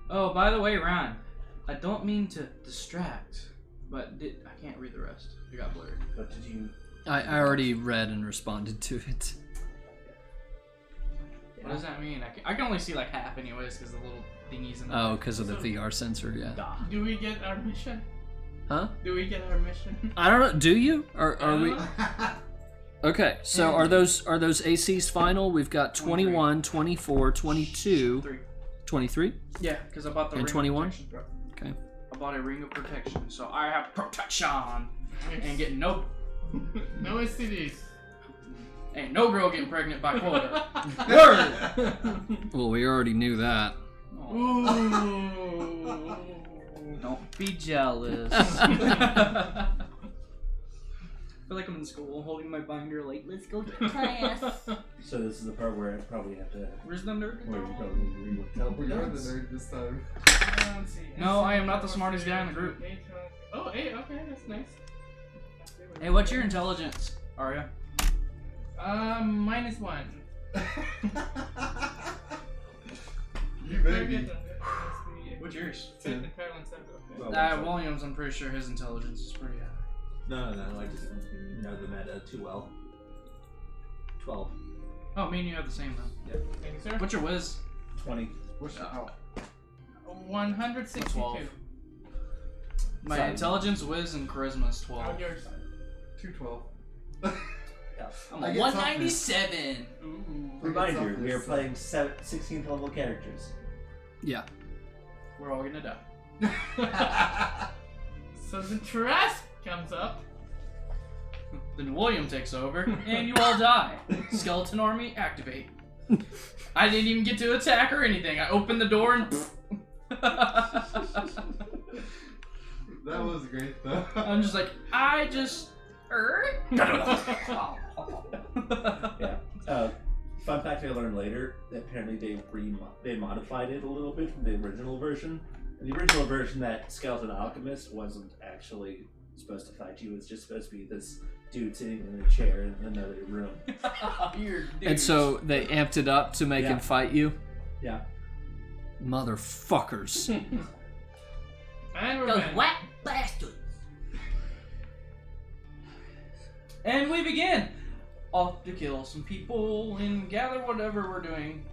Oh, by the way, Ryan, I don't mean to distract, but I can't read the rest. It got blurred. But did you? I already read and responded to it. What does that mean? I can only see like half anyways because the little thingies in the Oh, because of the VR sensor, yeah. do we get our mission? Huh? Do we get our mission? I don't know. Do you? Or I are don't we? know. Okay, so are those ACs final? We've got 21, 24, 22, 3. 23? Yeah, because I bought the And ring 21? of protection. Okay. I bought a ring of protection, so I have protection and get no. No STDs. Ain't no girl getting pregnant by quota. Word. Well, we already knew that. Ooh. Don't be jealous. I feel like I'm in school holding my binder like, let's go to class. So this is the part where I probably have to. Where's the nerd? Where you probably need to read what teleport You're the does. nerd this time. Let's see. No, I am not the smartest guy in the group. Oh, 8. Okay, that's nice. Hey, what's your intelligence, Arya? -1. You baby. What's yours? Williams, I'm pretty sure his intelligence is pretty high. No, I just know them at too well. 12. Oh, me and you have the same then. Thank you, sir. What's your whiz? 20. What's your health? 162. 12. My Sorry. intelligence, whiz, and charisma is 12. How's yours? 212. I'm I a get 197. Ooh. Reminder, we are toughness, playing 16th level characters. Yeah. We're all gonna die. So the trash comes up. Then William takes over, and you all die. Skeleton army, activate. I didn't even get to attack or anything. I opened the door and. That was great though. I'm just like, Yeah. Fun fact I learned later, apparently they modified it a little bit from the original version. In the original version, that skeleton alchemist wasn't actually supposed to fight you. It's just supposed to be this dude sitting in a chair in another room. And so they amped it up to make him fight you? Yeah. Motherfuckers. And we're Those back. whack bastards. And we begin. Off to kill some people and gather whatever we're doing.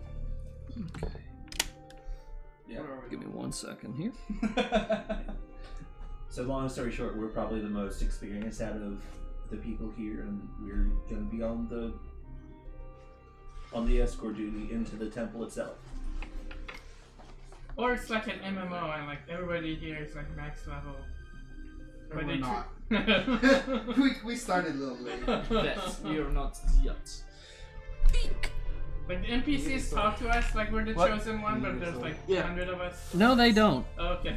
Okay. Yeah. What are we Give me 1 second here. So long story short, we're probably the most experienced out of the people here, and we're going to be on the escort duty into the temple itself. Or it's like an MMO and like everybody here is like max level. But they we're not. tr- we started a little late. Yes, we are not yet. Like the NPCs talk to us like we're the What? chosen one, but there's like 100 of us. No, they don't. Okay.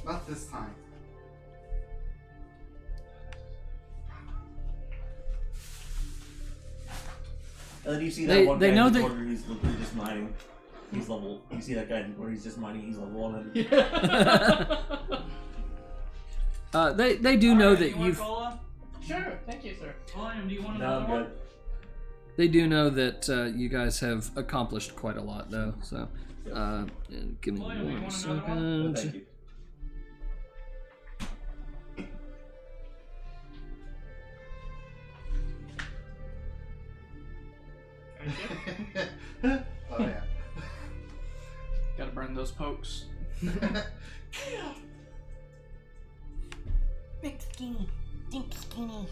Not this time. And then you see that They- one they guy know in the that- corner who's literally just mining. He's level. You see that guy in the corner? He's just mining. He's level 100. They do know that you want you've. cola? Sure, thank you, sir. William, do you want No, another I'm one? good. They do know that you guys have accomplished quite a lot, though. So, give me William, you 1 want another one? No, second. thank you. Thank Oh yeah. Gotta burn those pokes. Big skinny. Think skinny.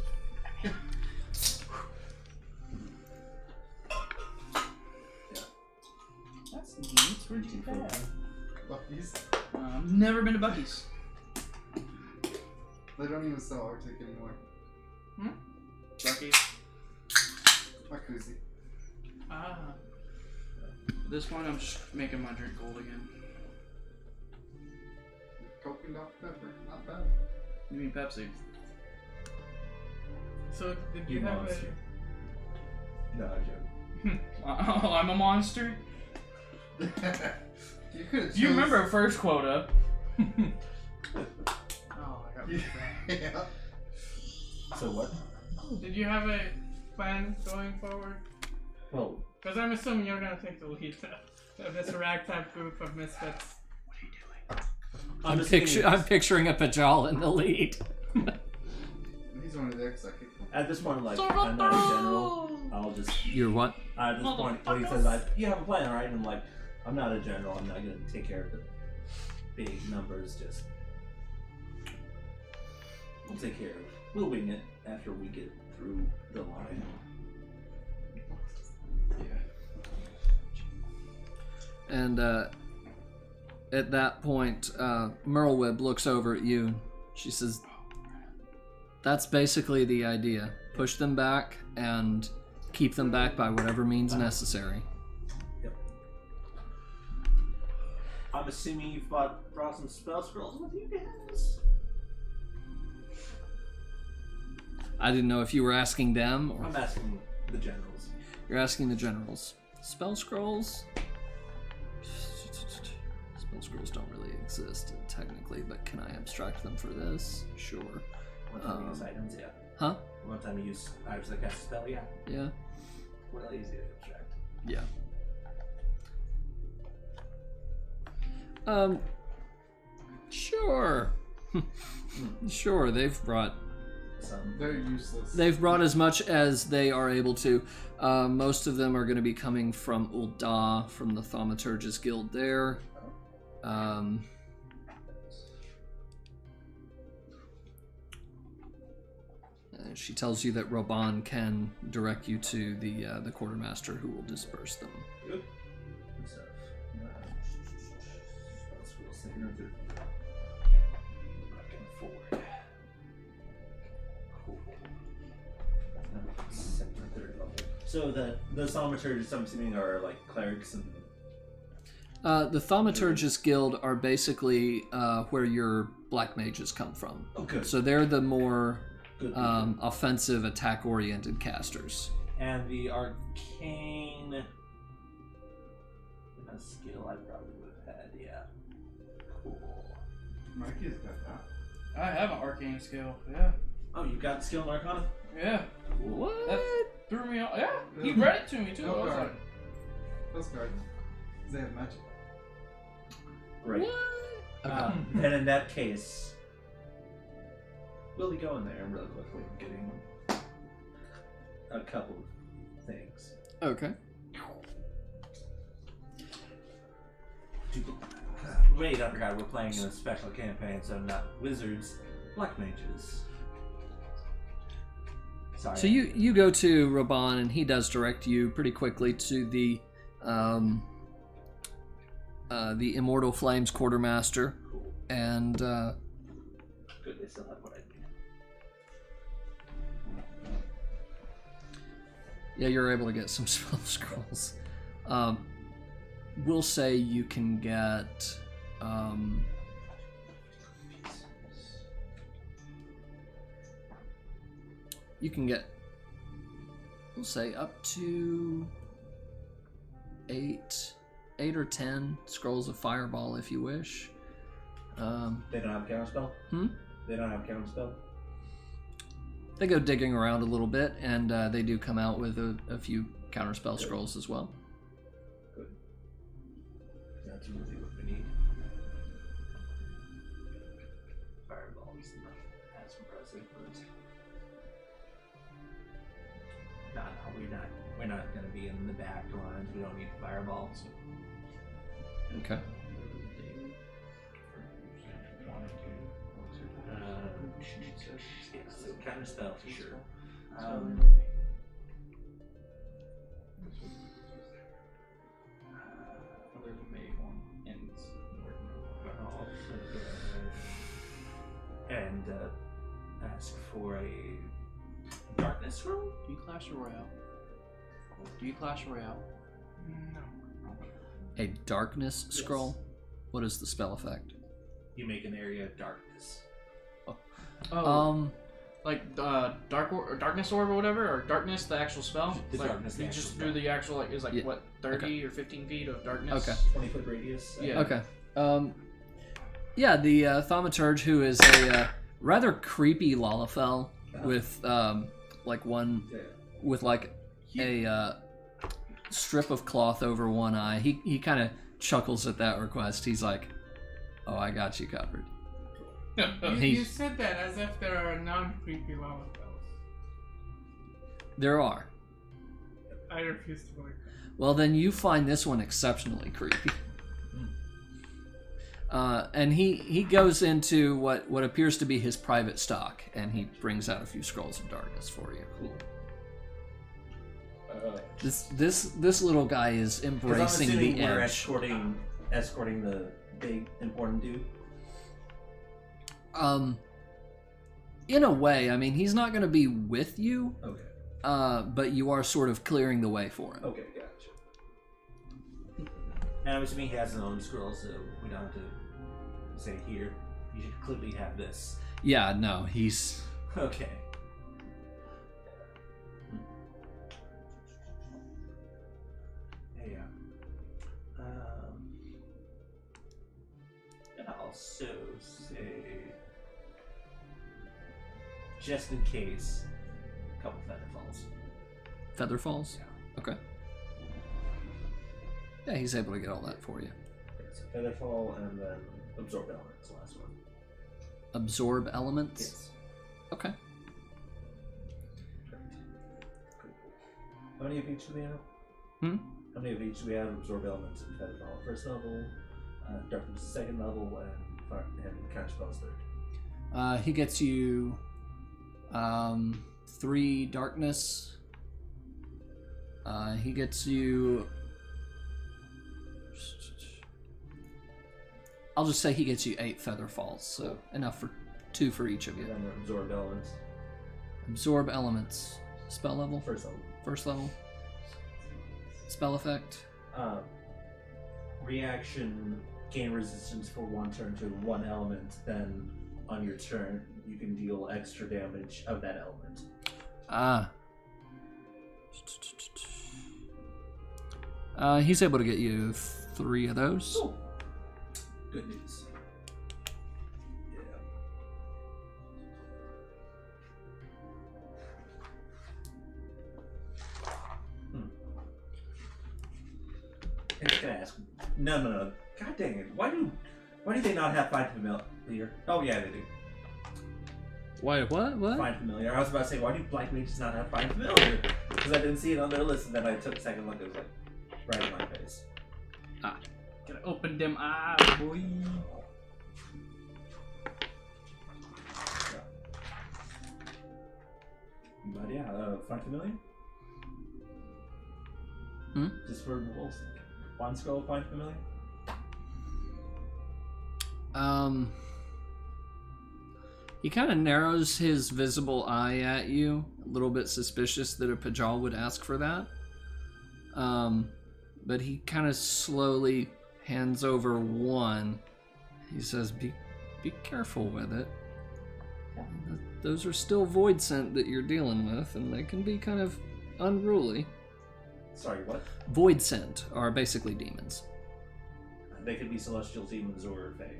That's neat. Where'd you get that? Bucky's. Never been to Bucky's. They don't even sell Arctic anymore. Bucky's. My koozie. Ah. At this point, I'm just making my drink cold again. Coke and Dr. Pepper. Not bad. You mean Pepsi? So did You you have monster. a... No, I'm joking. Oh, I'm a monster. You could have. You remember our first quota? Oh, I got Yeah. So what? Did you have a plan going forward? Well, Because I'm assuming you're gonna take the lead of this ragtag group of misfits. I'm just thinking- picturing a Pajal in the lead. He's one of the X I kicked him. At this point, like, I'm not a general. I'll just. You're what? At this point, when he says, like, you have a plan, right? And I'm like, I'm not a general. I'm not going to take care of the big numbers. Just. We'll take care of it. We'll wing it after we get through the line. And at that point, Merlweb looks over at you. She says, "That's basically the idea. Push them back and keep them back by whatever means necessary." I'm assuming you've brought some spell scrolls with you guys? I didn't know if you were asking them or I'm asking the generals. you're asking the generals. Spell scrolls? Spell scrolls don't really exist technically, but can I abstract them for this? Sure. One time you use items, yeah. Huh? One time you use items that cast a spell, yeah. Yeah. Really easy to abstract. Yeah. Sure. Sure, they've brought They're useless. They've brought as much as they are able to. Most of them are going to be coming from Ul'dah, from the Thaumaturgus Guild there. She tells you that Roban can direct you to the quartermaster who will disperse them. Good. Good stuff. We'll say another. Looking forward. Cool. Second or third level. So the thaumaturges, I'm assuming, are like clerics and. The Thaumaturgist Guild are basically where your black mages come from. Oh, good. So they're the more Good. offensive, attack-oriented casters. And the arcane. A skill I probably would have had, yeah. Cool. Mikey's got that. I have an arcane skill. Yeah. Oh, you got skill in Arcana? Yeah. What? That threw me off. Yeah. He read it to me too. I was like, Those guys, they have magic. Right. And in that case, we'll be going there real quickly and getting a couple of things. Okay. Wait, I forgot we're playing in a special campaign, so not wizards, black mages. Sorry. So you go to Roban, and he does direct you pretty quickly to the Immortal Flames quartermaster, and Good, they still have what I need. yeah, you're able to get some spell scrolls. We'll say you can get we'll say up to 8 or 10 scrolls of fireball if you wish. They don't have a counterspell? They don't have a counterspell? They go digging around a little bit, and they do come out with a few counterspell scrolls as well. Good. That's really what we need. Fireball is not as impressive, but no, we're not gonna be in the back lines. We don't need fireballs. Okay. Yeah, so kind of spell for sure. there's a mage one, and it's and ask for a darkness scroll. Do you Clash Royale? Do you Clash Royale? No. A darkness scroll? What is the spell effect? You make an area of darkness. Oh. Like darkness orb or whatever, or darkness the actual spell. The like, darkness, the you actual just spell. do the actual like is like Yeah. what 30 Okay. or 15 feet of darkness. Okay. 20-foot radius? Yeah. Okay. Yeah, the Thaumaturge, who is a rather creepy Lalafell with like one with like a strip of cloth over one eye. He kind of chuckles at that request. He's like, "Oh, I got you covered." You said that as if there are non-creepy Lalafels. There are. I refuse to believe that. Well, then you find this one exceptionally creepy. And he goes into what appears to be his private stock, and he brings out a few scrolls of darkness for you. Cool. This little guy is embracing I'm the assuming we're edge. escorting the big important dude. In a way, I mean, he's not going to be with you, Okay. but you are sort of clearing the way for him. Okay, gotcha. And I'm assuming he has his own scroll, so we don't have to say here. You should clearly have this. Yeah, no, he's... Okay. Yeah. And I'll also say, just in case, a couple feather falls. Feather Falls? Yeah. Okay. Yeah, he's able to get all that for you. So Featherfall and then Absorb Elements, the last one. Absorb elements? Yes. Okay. How many of each do we have? How many of each do we have? Absorb Elements and Featherfall first level, Darkness second level, and Counterspells third. He gets you 3 darkness. He gets you... I'll just say he gets you 8 feather falls, so enough for 2 for each of you. And then absorb elements. Absorb elements. Spell level? First level. First level. Spell effect. Reaction, gain resistance for 1 turn to 1 element, then on your turn you can deal extra damage of that element. He's able to get you 3 of those. Ooh. Good news. Yeah. I'm just gonna ask. No. God dang it! Why do they not have find familiar? Oh yeah, they do. Why? What? Find familiar. I was about to say, why do black mages not have find familiar? Because I didn't see it on their list, and then I took a second look. It was like right in my face. Gotta open them eyes, boy. But yeah, find familiar. Just for wolves. 1 scroll find familiar. He kind of narrows his visible eye at you, a little bit suspicious that a Pajal would ask for that. But he kind of slowly hands over 1. He says, be careful with it. Those are still void scent that you're dealing with, and they can be kind of unruly. Sorry, what? Void scent are basically demons. They could be celestial demons or fae.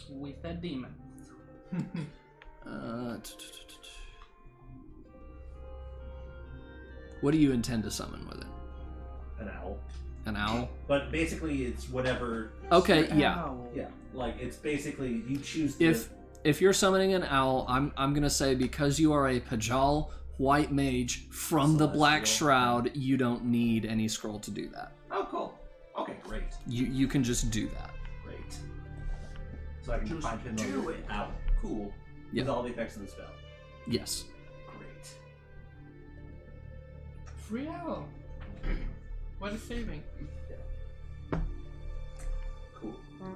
We said demon. What do you intend to summon with it? An owl. An owl? But basically, it's whatever. Okay, yeah. Yeah, like it's basically you choose. If you're summoning an owl, I'm gonna say because you are a Pajal white mage from the Black Shroud, you don't need any scroll to do that. Oh, cool. Okay, great. You can just do that. Great. So I can Just find familiar do it. owl. Cool. Yep. With all the effects of the spell. Yes. Great. Free owl. What a saving. Cool. Yeah.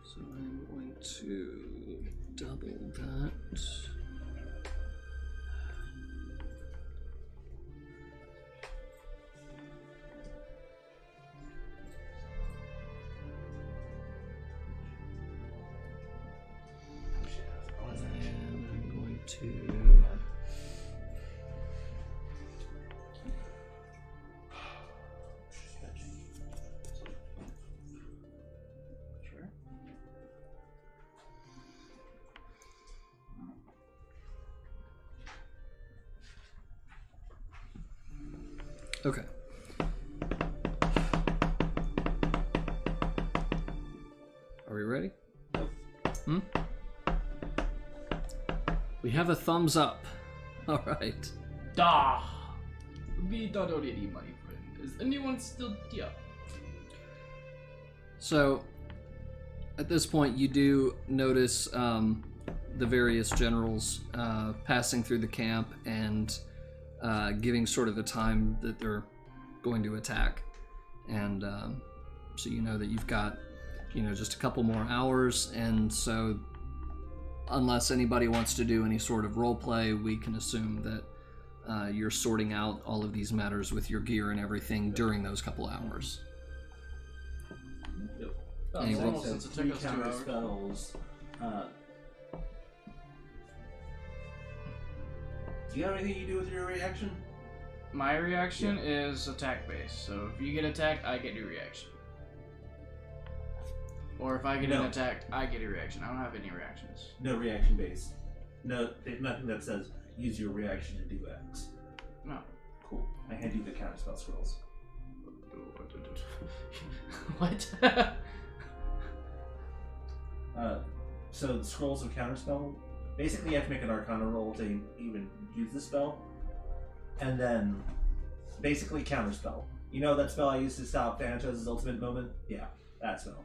So I'm going to double that. And I'm going to... Okay. Are we ready? We have a thumbs up. All right. Da. We done already, my friend. Is anyone still here? So, at this point, you do notice the various generals passing through the camp and giving sort of the time that they're going to attack. And so you know that you've got, just a couple more hours. And so unless anybody wants to do any sort of role play, we can assume that you're sorting out all of these matters with your gear and everything during those couple hours. Yep. Any So roll- it says Since it took us 2 counter hours. spells. Do you have anything you do with your reaction? My reaction is attack based. So if you get attacked, I get a reaction. Or if I get No. attacked, I get a reaction. I don't have any reactions. No reaction base. No, there's nothing that says use your reaction to do X. No. Cool. I hand you the counterspell scrolls. What? So the scrolls of counterspell basically you have to make an Arcana roll to even use the spell, and then basically counterspell. You know that spell I used to stop Thanatos' ultimate moment? Yeah, that spell.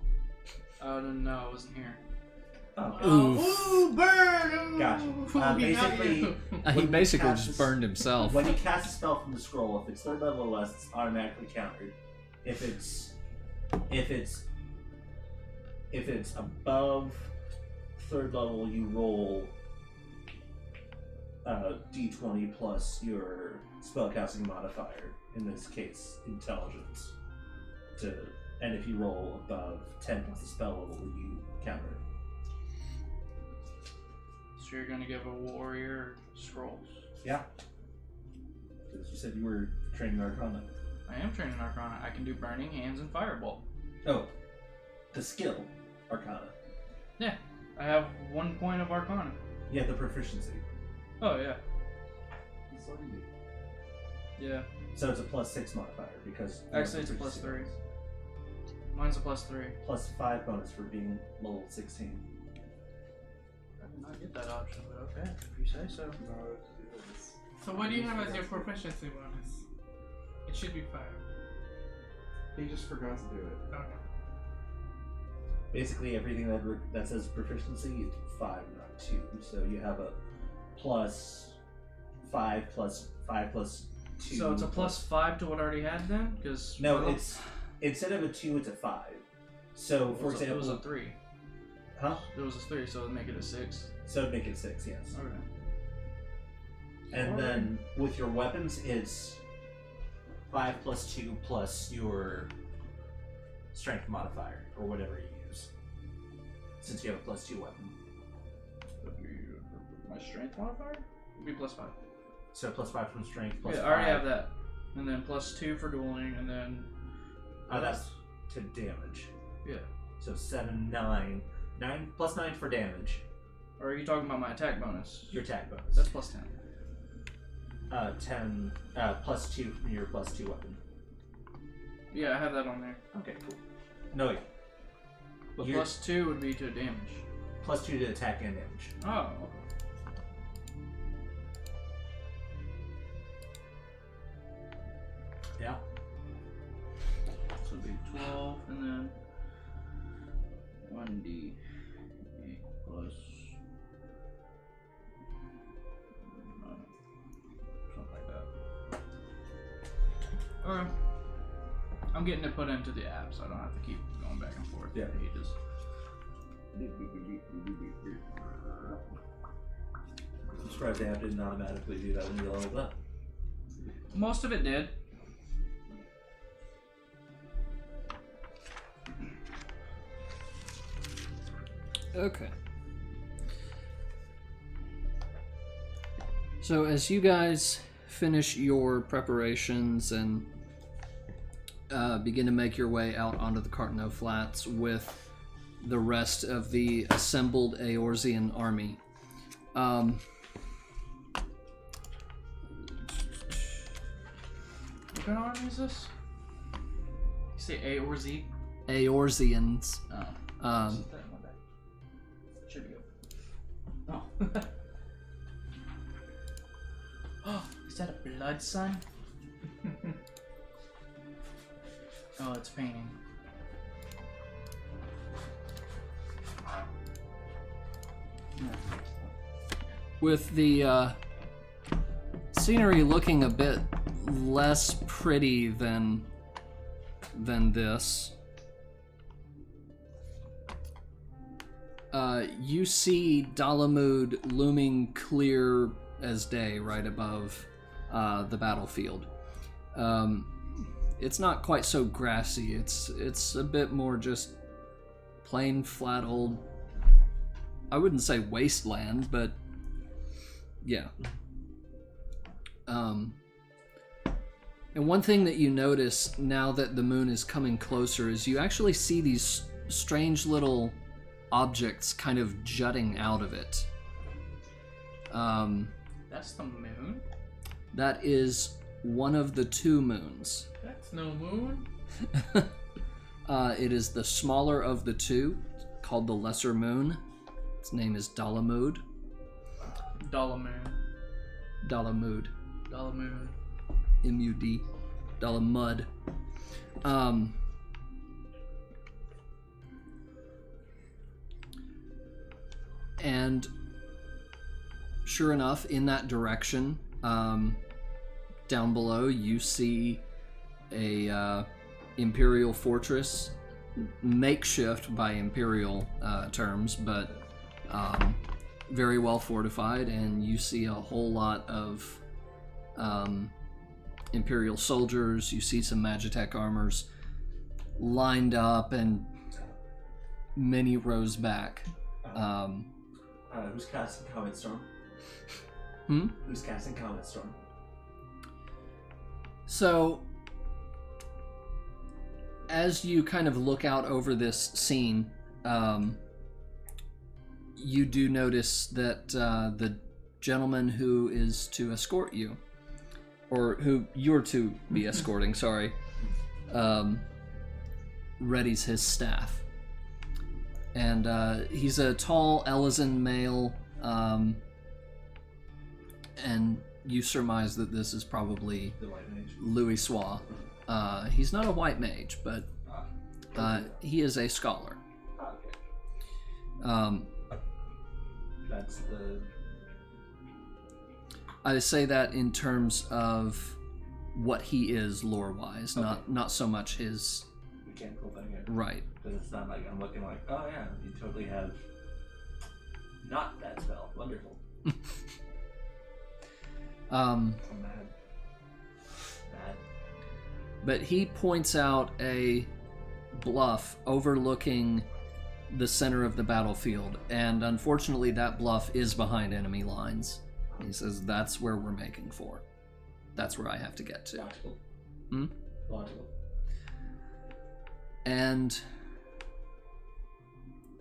Oh no, I wasn't here. Oh. Ooh, burn! Ooh. Gotcha. We got Basically, you. He when you basically cast just this- burned himself. When you cast a spell from the scroll, if it's 3rd level or less, it's automatically countered. If it's above 3rd level, you roll d20 plus your spellcasting modifier. In this case, intelligence. And if you roll above 10 plus the spell level, you counter it. So you're gonna give a warrior scrolls. Yeah. Because you said you were training Arcana. I am training Arcana. I can do Burning Hands and Firebolt. Oh, the skill Arcana. Yeah, I have 1 point of Arcana. Yeah, the proficiency. Oh yeah. It's so easy. Yeah. So it's a +6 modifier because. Actually, it's a +3. Mine's a +3. +5 bonus for being level 16. I did not get that option, but okay, if you say so. No, it's So what do you have as your proficiency bonus? It should be 5. he just forgot to do it. Okay. Basically, everything that says proficiency is 5, not 2. So you have a +5 plus 5 plus 2. So it's a +5 to what I already had then? Because No, it's instead of a 2, it's a 5. So for example, it was a 3. Huh? It was a 3, so it'd make it a 6. So it'd make it 6, yes. Okay. And then with your weapons, it's 5 plus 2 plus your strength modifier, or whatever you use. Since you have a +2 weapon. My strength modifier would be +5. So +5 from strength, plus Yeah, I 5. already have that. And then +2 for dueling, and then. Oh, that's to damage. Yeah. So 7, 9. 9 plus 9 for damage. Or are you talking about my attack bonus? Your attack bonus. That's +10. 10 +2 from your +2 weapon. Yeah, I have that on there. Okay, cool. No, wait. But You're- +2 would be to damage. +2 to attack and damage. Oh, okay. Yeah. So it'd be 12, and then 1d8 plus. Something like that. Okay. I'm getting it put into the app, so I don't have to keep going back and forth. Yeah. He just. I'm surprised the app didn't automatically do that when you leveled up. Most of it did. Okay. So as you guys finish your preparations and begin to make your way out onto the Cartno Flats with the rest of the assembled Eorzean army, What kind of army is this? You say A or Z? Eorzeans. Oh. Should be good. Oh. Oh, is that a blood sun? Oh, it's painting. With the scenery looking a bit less pretty than this, you see Dalamud looming clear as day right above the battlefield. It's not quite so grassy. It's a bit more just plain, flat old. I wouldn't say wasteland, but yeah. And one thing that you notice now that the moon is coming closer is you actually see these strange little objects kind of jutting out of it. That's the moon? That is one of the two moons. That's no moon. It is the smaller of the two, called the Lesser Moon. Its name is Dalamud. Dalamud. Dalamud. Dalamud. M-U-D. Dalamud. And sure enough, in that direction, down below, you see a Imperial fortress, makeshift by Imperial terms, but very well fortified, and you see a whole lot of Imperial soldiers. You see some Magitech armors lined up and many rows back. Who's casting Comet Storm? Who's casting Comet Storm? So, as you kind of look out over this scene, you do notice that the gentleman who is to escort you, or who you're to be escorting, sorry, readies his staff. And he's a tall Elysian male, and you surmise that this is probably The White Mage. Louis Sois. He's not a white mage, but he is a scholar. Okay. That's the... I say that in terms of what he is lore-wise, Okay. not so much his... mechanical thing here. Right. Because it's not like I'm looking like, oh yeah, you totally have not that spell. Wonderful. I'm mad. Mad. But he points out a bluff overlooking the center of the battlefield, and unfortunately that bluff is behind enemy lines. He says that's where we're making for. That's where I have to get to. Logical. Hmm? Logical. And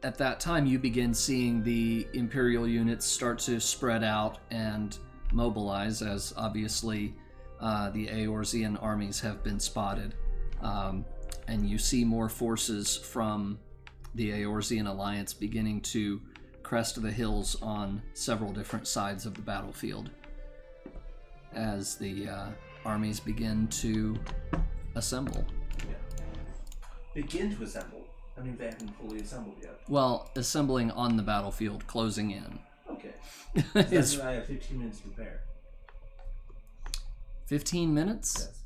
at that time, you begin seeing the Imperial units start to spread out and mobilize, as obviously the Eorzean armies have been spotted. And you see more forces from the Eorzean alliance beginning to crest the hills on several different sides of the battlefield as the armies begin to assemble. Begin to assemble. I mean, they haven't fully assembled yet. Well, assembling on the battlefield, closing in. Okay. It's I have 15 minutes to prepare. 15 minutes? Yes.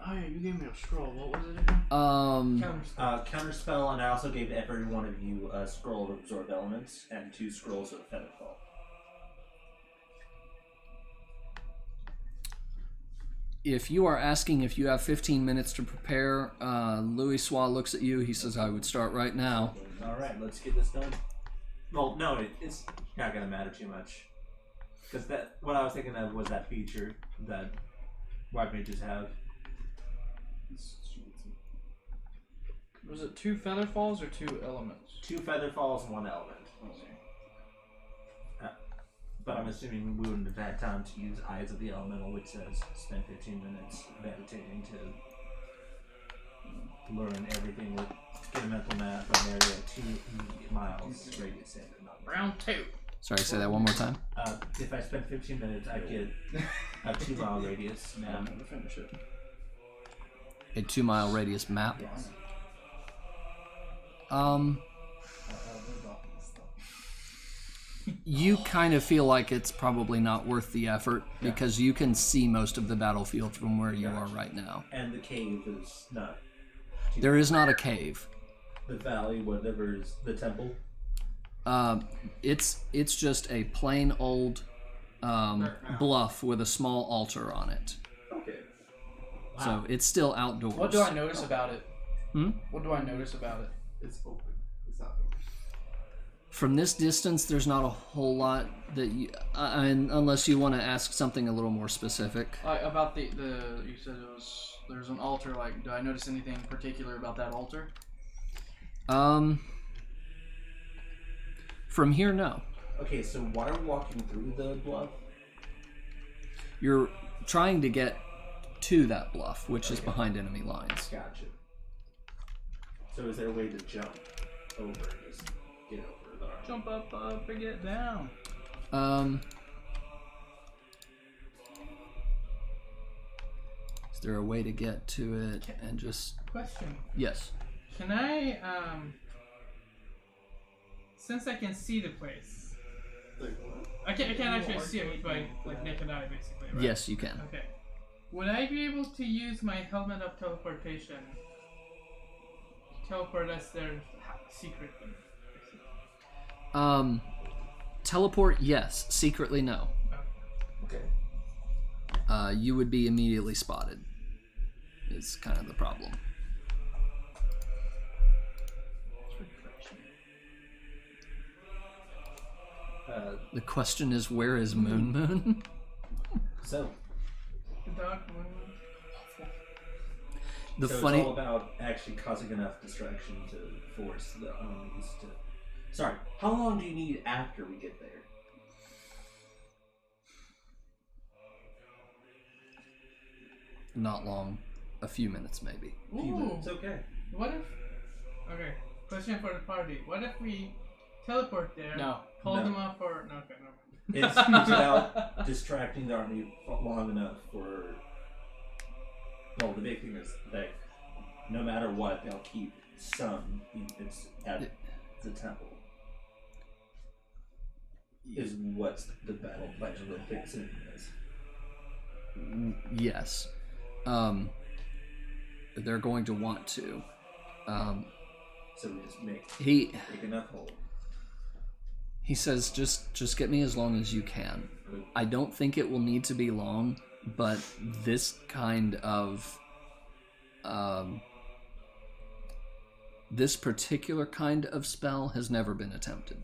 Oh yeah, you gave me a scroll. What was it again? Counterspell, and I also gave every one of you a scroll of absorb elements and 2 scrolls of featherfall. If you are asking if you have 15 minutes to prepare, Louis Sois looks at you. He says, I would start right now. All right, let's get this done. Well, no, it's not gonna matter too much, because that what I was thinking of was that feature that white mages have. Was it 2 feather falls or 2 elements? 2 feather falls and 1 element. But I'm assuming we wouldn't have had time to use Eyes of the Elemental, which says spend 15 minutes meditating to learn everything with get a mental map of an area 2 miles radius in. Round 2. Sorry, say that one more time. If I spend 15 minutes, I get a 2 mile radius map. I'm gonna finish it. A 2 mile radius map. Yes. You kind of feel like it's probably not worth the effort because you can see most of the battlefield from where you are right now. And the cave is not. There is not a cave. The valley, whatever is the temple. It's just a plain old bluff with a small altar on it. Okay. Wow. So it's still outdoors. What do I notice about it? Hmm? What do I notice about it? It's open. It's outdoors. From this distance, there's not a whole lot that you, unless you want to ask something a little more specific. About the you said there's an altar. Like, do I notice anything particular about that altar? From here, no. Okay, so why are we walking through the bluff? You're trying to get to that bluff, which is behind enemy lines. Gotcha. So is there a way to jump over and just get over the arm? Jump up, and get down. Is there a way to get to it and just... Question. Yes. Can I, since I can see the place, I can't actually see it with my like naked eye, basically, right? Yes, you can. Okay. Would I be able to use my helmet of teleportation to teleport us there secretly? Teleport, yes. Secretly, no. Okay. You would be immediately spotted. Is kind of the problem. The question is, where is Moon Moon? So, The dark moon. The so funny... it's all about actually causing enough distraction to force the enemies to... Sorry, how long do you need after we get there? Not long. A few minutes, maybe. A few Ooh. minutes, okay. What if? Okay. Question for the party. What if we teleport there? No. Call No. them up or no? Okay, no. It's about distracting the army long enough for... Well, the big thing is that no matter what, they'll keep some infants at the temple. Is what the battle plan really fits in as. Yes. They're going to want to. So we just make enough hole. He says, just get me as long as you can. I don't think it will need to be long, but this kind of... this particular kind of spell has never been attempted.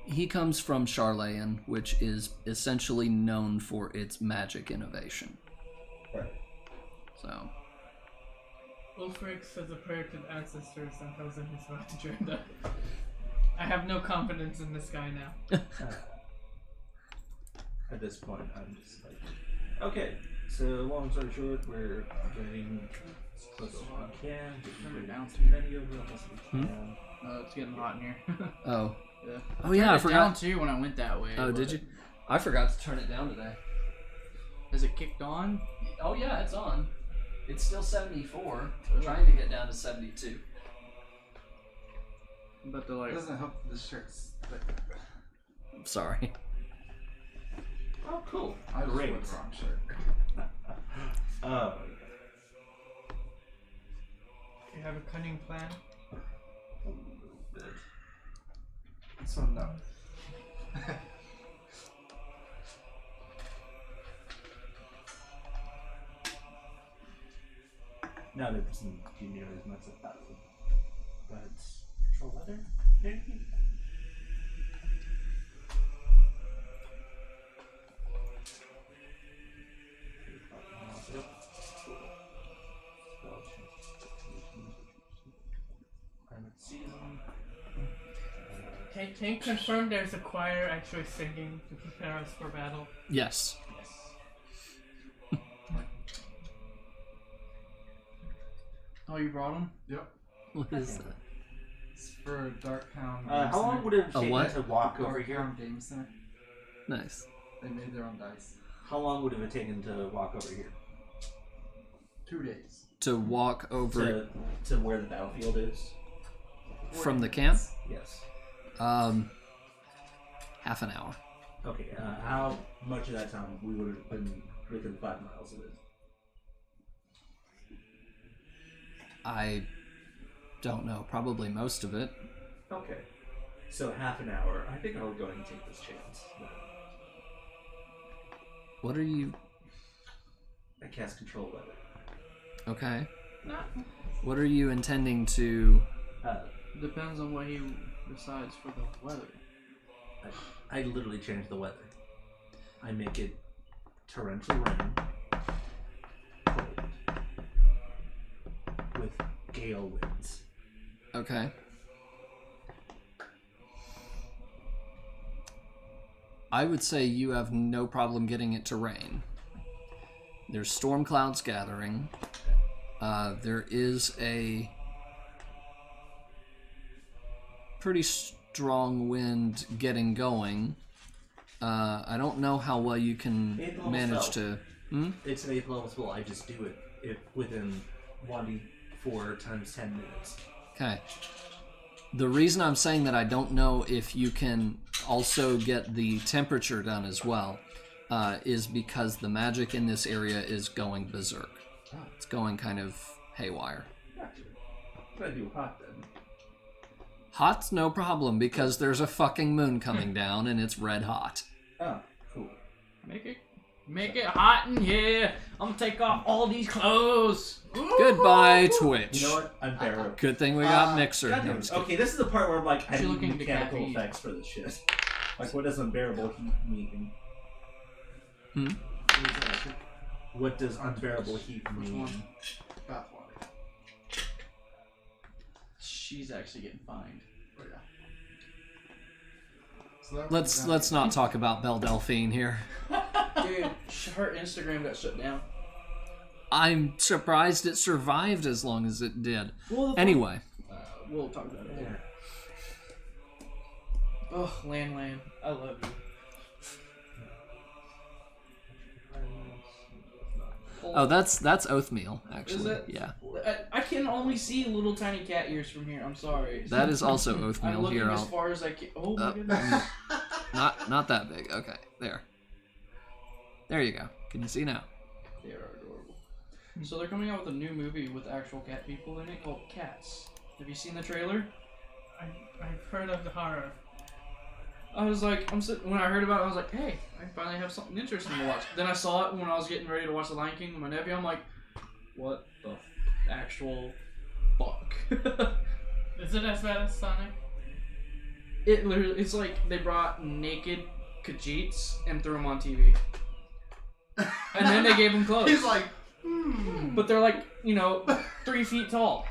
He comes from Charlayan, which is essentially known for its magic innovation. Right. So... Ulfric says a prayer to the ancestors and tells him he's about to join them. I have no confidence in this guy now. At this point, I'm just like, okay. So long story short, we're getting as close as we can. Getting down too many of them as we can. It's getting hot in here. Oh. Yeah. Oh yeah, I Down forgot. too when I went that way. Oh, did you? I forgot to turn it down today. Is it kicked on? Oh yeah, it's on. It's still 74. We're trying to get down to 72. But the It like. doesn't help the shirts. But Sorry. Oh, cool. I just Great. wore the wrong shirt. Oh, You have a cunning plan. a little bit. This one, no. Now that doesn't do nearly as much as that would. But control weather, maybe? Season. Can you confirm there's a choir actually singing to prepare us for battle? Yes. Yes. Oh, you brought him? Yep. What is that? It's for Dark Pound. How long would it have A taken what? to walk over Dark here? Pound Game Center. Nice. They made their own dice. How long would it have taken to walk over here? 2 days. To walk over To where the battlefield is? from the camp? Yes. Half an hour. Okay, how much of that time we would have been within 5 miles of it? I don't know. Probably most of it. Okay. So half an hour. I think I'll go ahead and take this chance. What are you... I cast control weather. Okay. No. What are you intending to... Depends on what he decides for the weather. I literally change the weather. I make it torrential rain, cold, with gale winds. Okay. I would say you have no problem getting it to rain. There's storm clouds gathering. There is a pretty strong wind getting going. I don't know how well you can manage to... It's an 8th level spell. I just do it if within 1d4 times 10 minutes. Okay. The reason I'm saying that I don't know if you can also get the temperature done as well is because the magic in this area is going berserk. It's going kind of haywire. Gotcha. Gotta do hot then. Hot's no problem because there's a fucking moon coming down and it's red hot. Oh, cool. Make it hot in here. I'm gonna take off all these clothes. Goodbye, Twitch. You know what? Unbearable. Good thing we got Mixer. Goddamn. No, I'm just kidding. Okay, this is the part where I'm like, I You're need looking into mechanical caffeine. effects for this shit. Like, what does unbearable heat mean? What does unbearable heat mean? one? Bathwater. She's actually getting fined. Oh, yeah. So that one's down. Let's not talk about Belle Delphine here. Dude, her Instagram got shut down. I'm surprised it survived as long as it did. Well, Anyway, we'll talk about it later. Oh, Lan, I love you. oh, that's Oathmeal, actually. Is it? Yeah. I can only see little tiny cat ears from here. I'm sorry. That is also I'm Oathmeal looking here. as far as I can. Oh my Uh, goodness. Not that big. Okay, there. There you go. Can you see now? They are adorable. So they're coming out with a new movie with actual cat people in it called Cats. Have you seen the trailer? I've heard of the horror. I was like, when I heard about it, I was like, hey, I finally have something interesting to watch. Then I saw it when I was getting ready to watch The Lion King with my nephew. I'm like, what the actual fuck? Is it as bad as Sonic? It's like they brought naked Khajiits and threw them on TV. And then they gave them clothes. He's like, But they're like, 3 feet tall.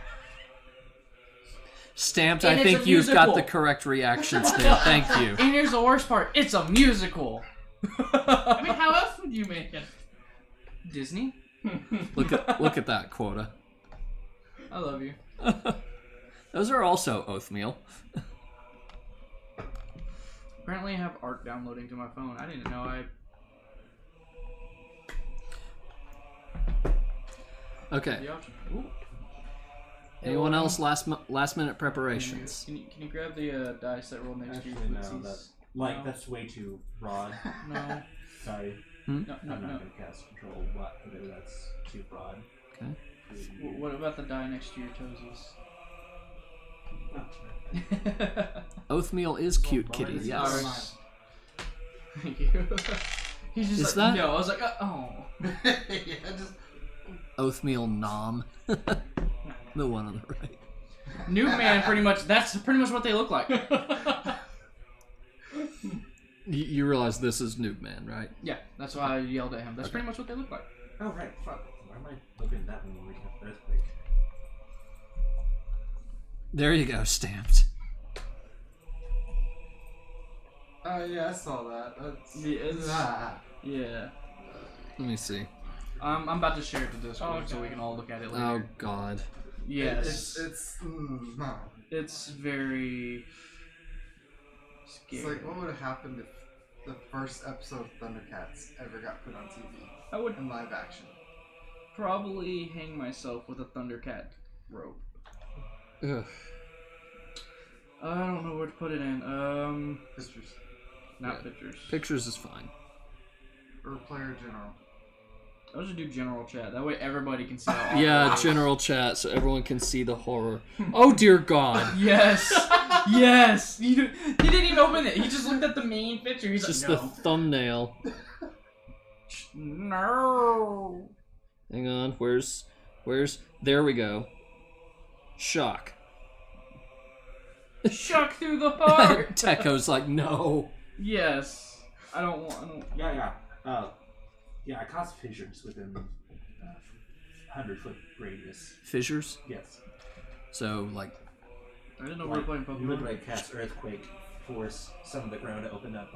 Stamped, And I it's think a you've got musical. the correct reactions there. Thank you. And here's the worst part. It's a musical. I mean, how else would you make it? Disney? Look at that quota. I love you. Those are also Oathmeal. Apparently I have art downloading to my phone. I didn't know Okay. the option. Ooh. Anyone else last minute preparations? Can you grab the dice that roll next to you? Actually, no. footsies? Like, No. that's way too broad. No. Sorry. No, I'm not going to cast control. That's too broad. Okay. What about the die next to your toesies? Oathmeal is cute, kitty. Yes. Ours. Thank you. He's just Is like, that- no. I was like, oh. yeah, just Oathmeal nom. The one on the right. Noob Man, pretty much. That's pretty much what they look like. You realize this is Noob Man, right? Yeah, that's why I yelled at him. That's pretty much what they look like. Oh, right. Fuck. Why am I looking at that one when we have earthquake? There you go, stamped. oh yeah, I saw that. That's Yeah, yeah. Let me see. I'm about to share it to Discord Oh, so we okay. can all look at it later. Oh God. Yes. It's no. It's very scary. It's like what would have happened if the first episode of Thundercats ever got put on TV I would in live action? probably hang myself with a Thundercat rope. Ugh. I don't know where to put it in. Pictures Not Yeah. pictures. Pictures is fine. or player general. I'll just do general chat. That way everybody can see how Yeah, awful it is. general chat so everyone can see the horror. Oh dear God. Yes! Yes! He didn't even open it. He just looked at the main picture. He's Just like, the no. thumbnail. No. Hang on. Where's? There we go. Shock. Shock through the heart. Teko's like, no. Yes. I don't want. Yeah. I cast fissures within 100-foot radius. Fissures. Yes. So like, I didn't know we were playing You would Pokemon. like cast earthquake, force some of the ground to open up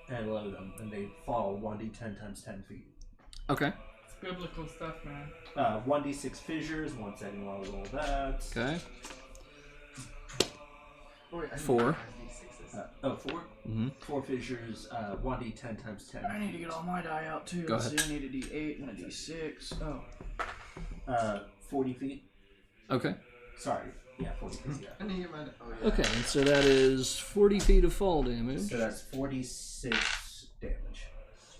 and below them, and they fall 1d10 times 10 feet. okay. biblical stuff, man. 1d6 fissures, 1 second while we roll that. Okay. Oh, wait, I need 4. 4? Mm-hmm. 4 fissures, 1d10 times 10. I need to get all my die out too. Go Let's ahead. see, I need a D8 and a D6. Oh. 40 feet. Okay. Sorry. Yeah, 40 feet. Yeah. I need to get my. Oh, yeah. Okay, so that is 40 feet of fall damage. So that's 46 damage.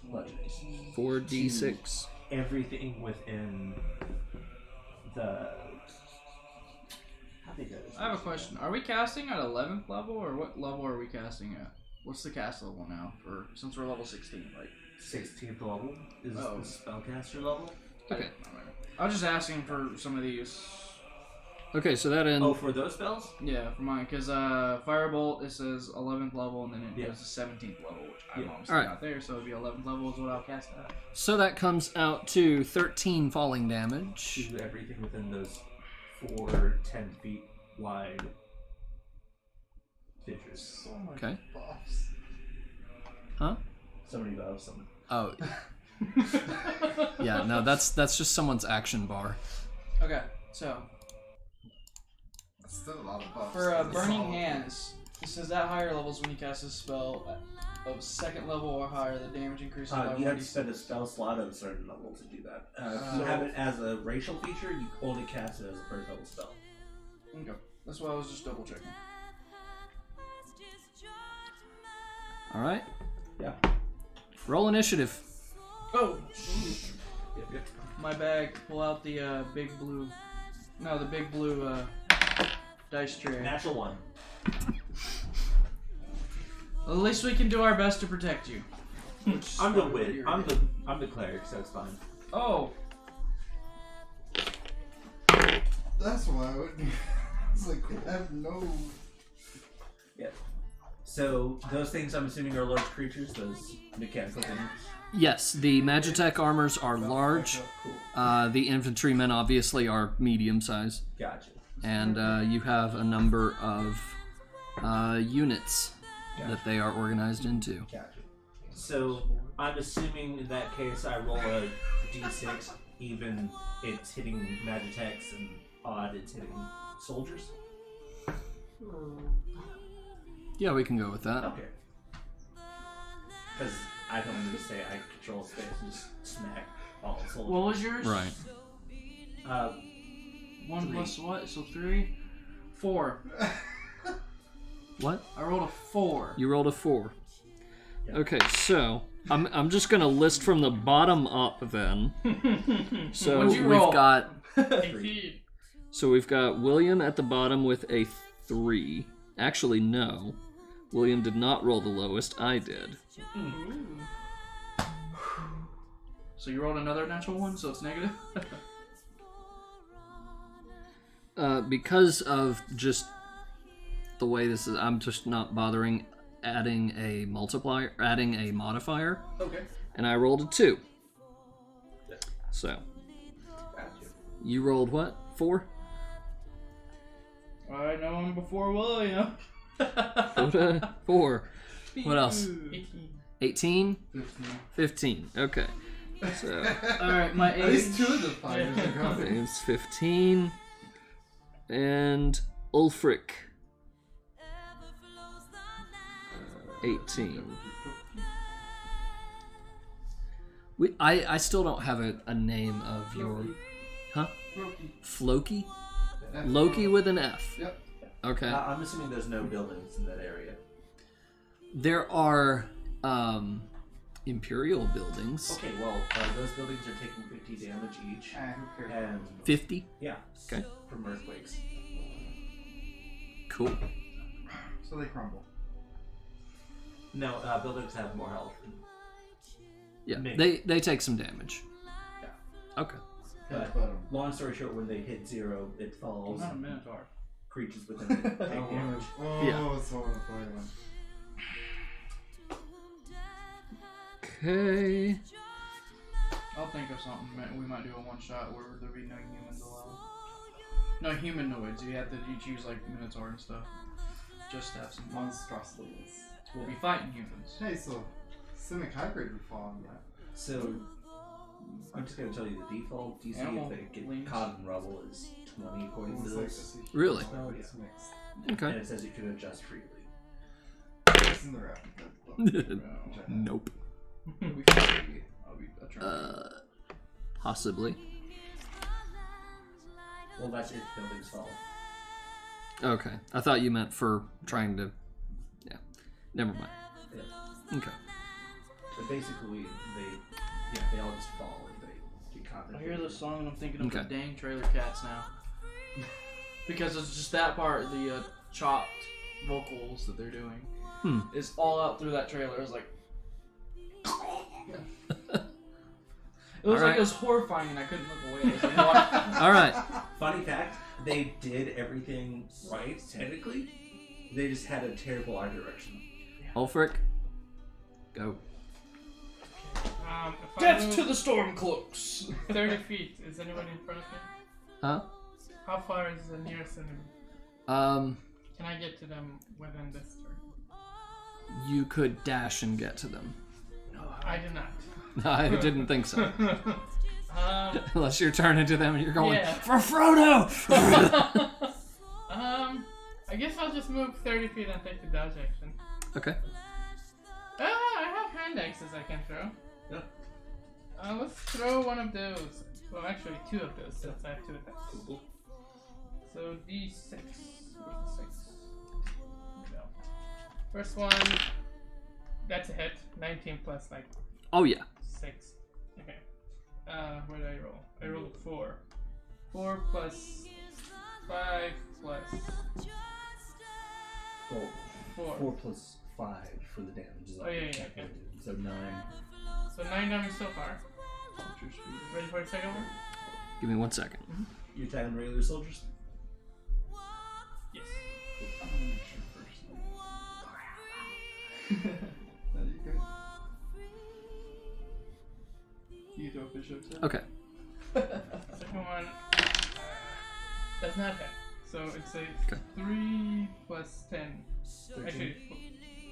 Bludgeoning. 4d6. Everything within the. How big is I have a question. Are we casting at 11th level, or what level are we casting at? What's the cast level now? For since we're level 16, like 16th level is the Oh. spellcaster level. Okay. I was just asking for some of these. Okay, so that ends. Oh, for those spells? Yeah, for mine, because Firebolt it says 11th level, and then it Yeah. goes to 17th level, which I'm Yeah. obviously Alright. not there, so it'd be 11th level is what I'll cast at. So that comes out to 13 falling damage. To everything within those 4 10 feet wide fissures. So much Okay. buffs. Huh? Somebody above someone. Oh. Yeah, no, that's just someone's action bar. Okay, so That's still a lot of buffs. for That's Burning all. Hands, it says at higher levels when you cast a spell of 2nd level or higher, the damage increases by You have to 1d6. spend a spell slot of a certain level to do that. If you have it as a racial feature, you only cast it as a first level spell. Okay, that's why I was just double checking. Alright. Yeah. Roll initiative. Oh, Yep. my bag. Pull out the big blue. No, the big blue dice tray. Natural 1. Well, at least we can do our best to protect you. Which I'm the probably what wit. you're I'm doing. the cleric, so it's fine. Oh, That's why I would. It's like I have no. Yeah. So those things I'm assuming are large creatures, those mechanical things. Yes, the Magitech armors are large. Cool. The infantrymen obviously are medium size. Gotcha. And you have a number of units that they are organized into. Gotcha. So I'm assuming in that case I roll a d6, even it's hitting Magitechs, and odd it's hitting soldiers. Yeah, we can go with that. Okay. Because I don't need to say I control space and just smack all the soldiers. what was yours? Right. 1 3. plus what? So 3? 4. What? I rolled a 4. You rolled a 4. Yeah. Okay, so I'm just gonna list from the bottom up then. So What'd you we've roll? got 18. we've got William at the bottom with a 3. Actually, no. William did not roll the lowest. I did. So you rolled another natural 1, so it's negative? Because of just the way this is, I'm just not bothering adding a modifier, Okay. and I rolled a 2. So Gotcha. you rolled what? 4? I know him before William. 4. What else? 18. 18? 15. Okay. So Alright, my At least age. 2 of the fighters are going. it's 15. And Ulfric. 18. I still don't have a name of your... Huh? Floki? Loki with an F. Yep. Okay. I'm assuming there's no buildings in that area. There are Imperial buildings. Okay, well, those buildings are taking 50 damage each. Who cares? And 50? yeah, Okay. from earthquakes. Cool. So they crumble. No, buildings have more health. Yeah, Maybe. they take some damage. Yeah. Okay. But long story short, when they hit 0, it I'm falls. not a Minotaur. Creatures within it take damage. Oh, Yeah. it's one of the funny ones. Okay. I'll think of something. We might do a one shot where there be no humans allowed. No humanoids. You have to choose like Minotaur and stuff. Just to have some fun. Monstrosities. We'll be fighting humans. Hey, so Cynic Hybrid would fall on that. So I'm just gonna tell you the default DC Animal if they get links. caught in rubble is 20 coin bills. Really? Oh, It's yeah. mixed. Okay. And it says you can adjust freely. It's in the wrap. Nope. I'll try. Possibly. Well, that's if buildings fall. Okay. I thought you meant for trying to. Yeah. Never mind. Yeah. Okay. But basically, they all just fall if they get caught. I hear this song and I'm thinking of Okay. the dang Trailer Cats now. Because it's just that part, the chopped vocals that they're doing, is all out through that trailer. It was like. It was like it was horrifying and I couldn't look away. It was like, what? All right. Funny fact, they did everything right, technically. They just had a terrible art direction. Ulfric, go. If I Death move to the Stormcloaks! 30 feet, is anyone in front of me? Huh? How far is the nearest enemy? Um, Can I get to them within this turn? you could dash and get to them. I do not. I didn't think so. Unless you're turning to them and you're going, Yeah. for Frodo! I guess I'll just move 30 feet and take the dodge action. Okay. I have hand axes I can throw. Yeah. Let's throw one of those. Well, actually, two of those since I have two attacks. So D6. Where's the 6? No. First one. That's a hit. 19 plus like Oh, yeah. 6. Okay. Where did I roll? I rolled 4. 4 plus 5 plus Well, 4. 4 plus 5 for the damage. Is all Oh, yeah, you yeah, can okay. do. So 9. So 9 damage so far. Ready for the second one? Give me 1 second. You attacking regular soldiers? Yes. You throw fish hooks in? Okay. Second one does not hit. So it's a Okay. 3 plus 10. Actually,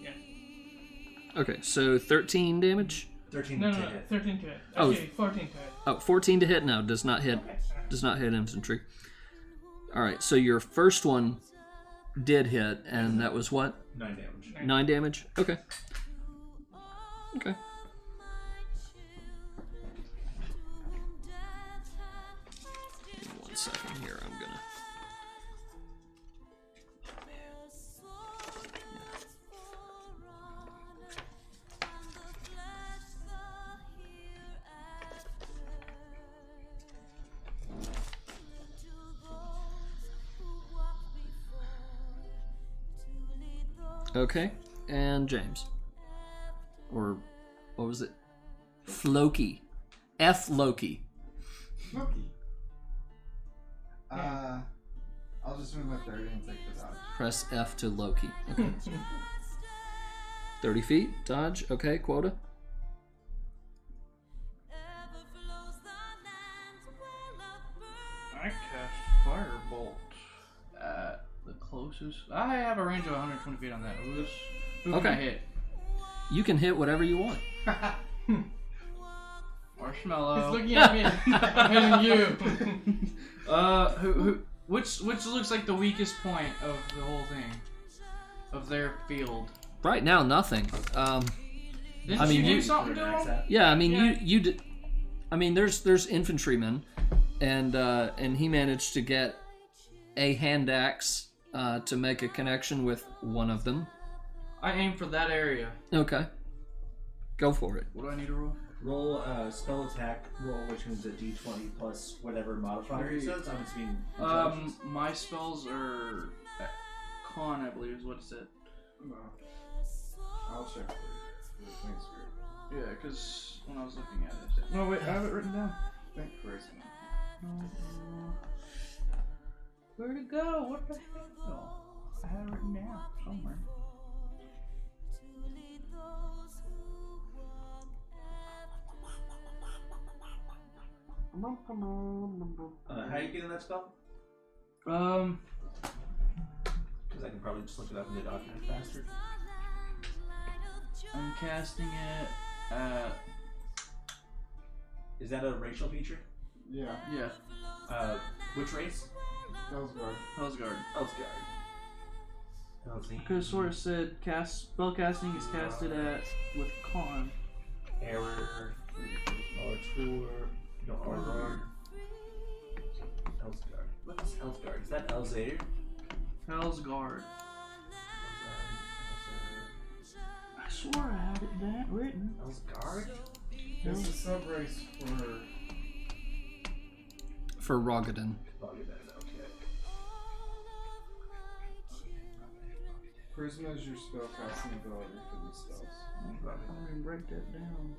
yeah. Okay, so 13 damage. 13 No, to no, no, hit. 13 to hit. Oh. Actually, 14 to hit. Oh, 14 to hit now. Does not hit. Does not hit infantry. All right, so your first one did hit, and that was what? 9 damage. 9 damage? Okay. Okay. Give me 1 second here. I'm gonna. Okay, and James. Or what was it? Floki. F Loki. Loki. I'll just move my 30 and take the dodge. Press F to Loki. Okay. 30 feet, dodge. Okay, quota. I cast Firebolt at the closest. I have a range of 120 feet on that. Who can Okay. I hit? You can hit whatever you want. Marshmallow. He's looking at me. I'm hitting you. Which looks like the weakest point of the whole thing, of their field. Right now, nothing. Didn't I mean, you do you- something to him? Yeah, I mean, Yeah. you did. I mean, there's infantrymen, and he managed to get a hand axe to make a connection with one of them. I aim for that area. Okay, go for it. What do I need to roll? Roll a spell attack roll, which means a d20 plus whatever modifier it says. I'm assuming intelligence. My spells are con, I believe is what it said. No. I'll check for you. Thanks, Spirit. Yeah, because when I was looking at it, it said, no wait, I have it written down. Thank charisma. Where'd it go? What the hell? I had it written down somewhere. How you getting that spell? Um, Because I can probably just look it up in the document faster. I'm casting it at Is that a racial feature? Yeah. Yeah. Which race? Hellsguard. Hellsguard. Elsgard. I could have sort of said spellcasting is casted at with con. Error. Tour. No, Aurora. Elsgard. What is Elsgard? Is that Elzair? Hellsguard. I swore I had it that written. Elsgard? It's a sub-race For Rogadin. Okay. Charisma is your spellcasting ability for these spells. I'm gonna break that down.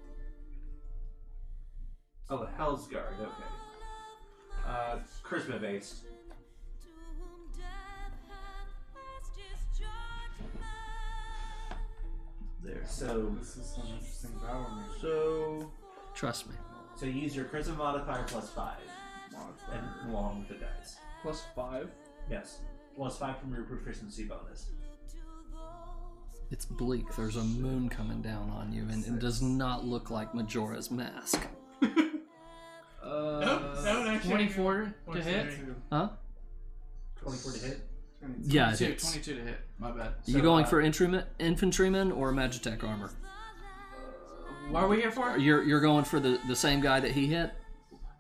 Oh, Hellsguard, okay. Charisma based. There. So This is some interesting battle music. So Trust me. you use your charisma modifier plus 5 and along with the dice. +5. Yes. Plus 5 from your proficiency bonus. It's bleak. There's a moon coming down on you, and it does not look like Majora's Mask. That would actually 24 be to hit. Huh? 24 to hit. Yeah, it 22, hits. 22 to hit. My bad. You going for infantryman or Magitech armor? What are we here for? You're going for the same guy that he hit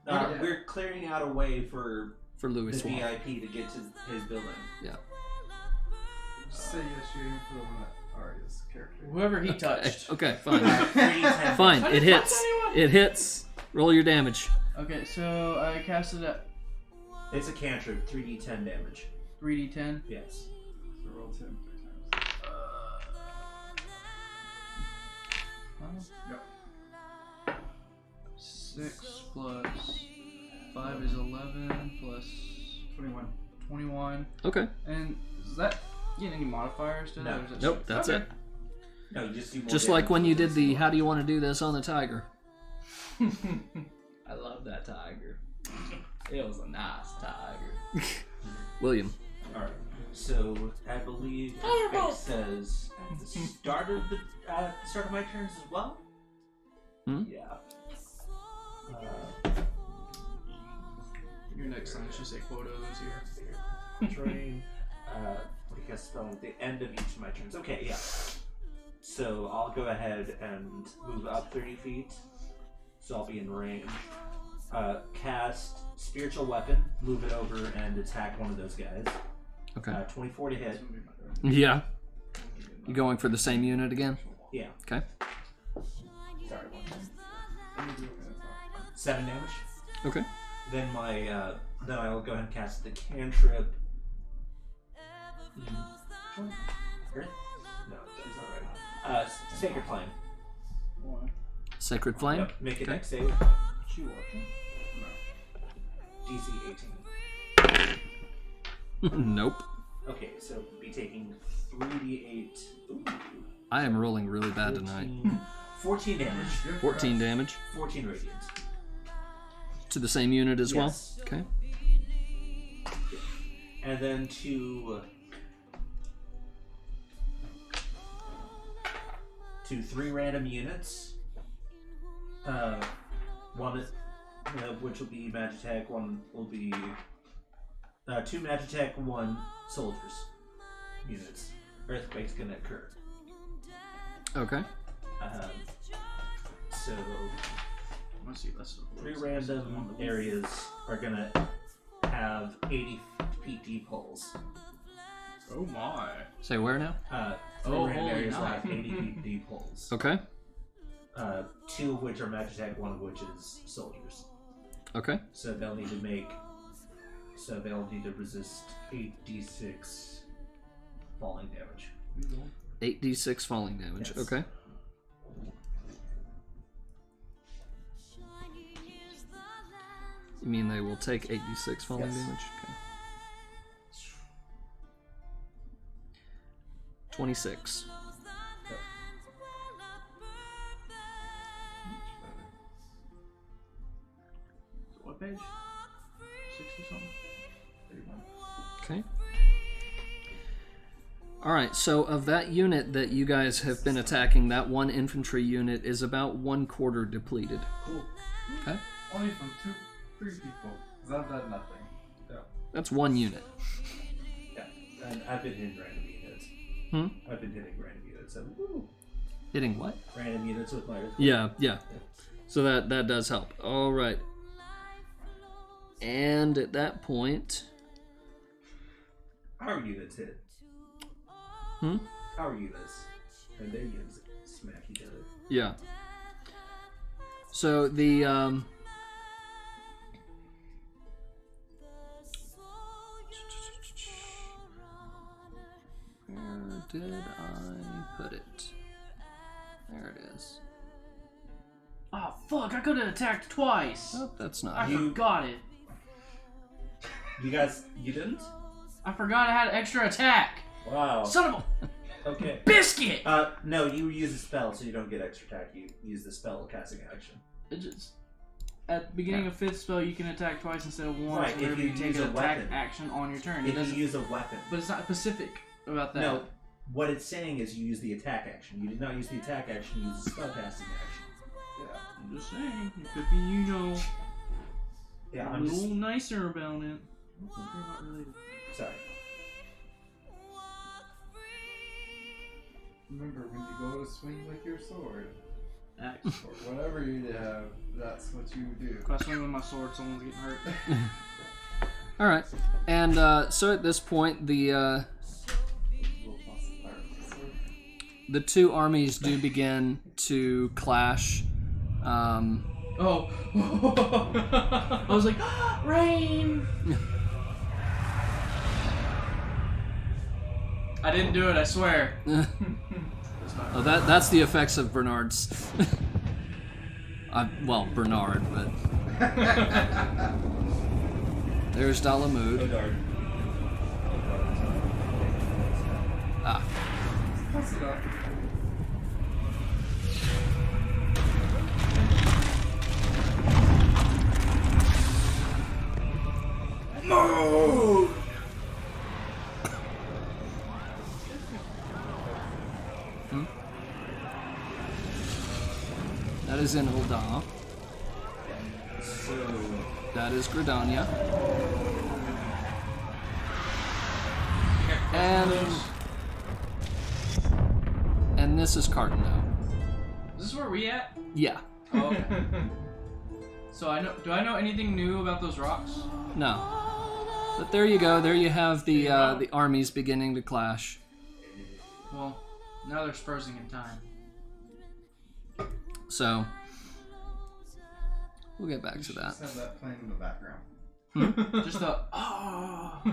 Yeah. We're clearing out a way for for Louis the Swan. VIP to get to his building. Yeah. Just say yes, you're aiming for the one that Arya's character. Whoever he touched. Okay, fine. 3d10. Fine. I It didn't touch hits. anyone. It hits. Roll your damage. Okay, so I casted at It's a cantrip, 3d10 damage. 3d10. Yes. So roll 10 3 times. Yep. 6 plus 5 is 11 plus 21. 21. Okay. And is that getting any modifiers to that? No. or is it Nope. That's okay. it. No, you just do more Just damage like when with you this did the one. "How do you want to do this" on the tiger. I love that tiger. It was a nice tiger. William. Alright. So I believe it says at the start of start of my turns as well. Hmm? Yeah. Your next time should say quotas here. Train. What do you guys spell at the end of each of my turns? Okay, yeah. So I'll go ahead and move up 30 feet. So I'll be in range. Cast Spiritual Weapon, move it over and attack one of those guys. Okay. 24 to hit. Yeah. You going for the same unit again? Yeah. Okay. Sorry. 7 damage. Okay. Then then I'll go ahead and cast the cantrip. Earth? No, that's alright. Sacred Flame. Sacred Flame. Yep. Make a Okay. dex save. She watching? DC 18. Nope. Okay, so be taking 3d8. Ooh, I am rolling really bad tonight. 14 damage. 14 damage 14 radiant. to the same unit as well. Yes. Okay. And then to 3 random units. One, which will be Magitech. One will be 2 Magitech, 1 soldiers units. Earthquake's gonna occur. Okay. So Let's see. That's 3 random areas are gonna have 80 feet deep holes. Oh my. Say where now? 3 Oh, random holy areas will night. have 80 feet deep holes. Okay. 2 of which are Magitech, 1 of which is soldiers. Okay. So they'll need to resist 8d6 falling damage. 8d6 falling damage. Yes. Okay. You mean they will take 8d6 falling Yes. damage? Okay. 26. What page? 60 something? 31. Okay. Alright, so of that unit that you guys have been attacking, that one infantry unit is about 1/4 depleted. Cool. Okay. Only from 3 people. Because I've done nothing. Yeah. That's 1 unit. Yeah, and I've been hitting random units. I've been hitting random units. So, woo, Hitting what? random units with my. Yeah. So that does help. All right. And at that point, Our units hit. Our units. And their units smack each other. yeah. So the where did I put it? There it is. Oh fuck! I could have attacked twice. Oh, that's not. I forgot it. You guys, you didn't? I forgot I had extra attack. Wow. Son of a Okay. biscuit! No, you use a spell, so you don't get extra attack. You use the spell casting action. It just at the beginning of 5th spell, you can attack twice instead of once. Right, if whenever you you take use an a attack weapon. action on your turn. If you use a weapon. But it's not specific about that. No, what it's saying is you use the attack action. You did not use the attack action, you use the spell casting action. Yeah, I'm just saying. It could be, you know, Yeah, a I'm little just. nicer about it. They're not related. Sorry. Remember, when you go to swing with your sword, Axe. or whatever you have, that's what you do. If I swing with my sword, someone's getting hurt. All right. And so at this point, the 2 armies do begin to clash. Oh. I was like, rain! I didn't do it, I swear. Oh, that's the effects of Bernard's. Well, Bernard, but there's Dalamud. Ah. Close enough. No! That is in Ulda. That is Gridania. And this is Cartano. Is this where we at? Yeah. Oh, okay. So do I know anything new about those rocks? No. But there you go. There you have the armies beginning to clash. Well, now they're spursing in time. So we'll get back to that. Just have that playing in the background. Just the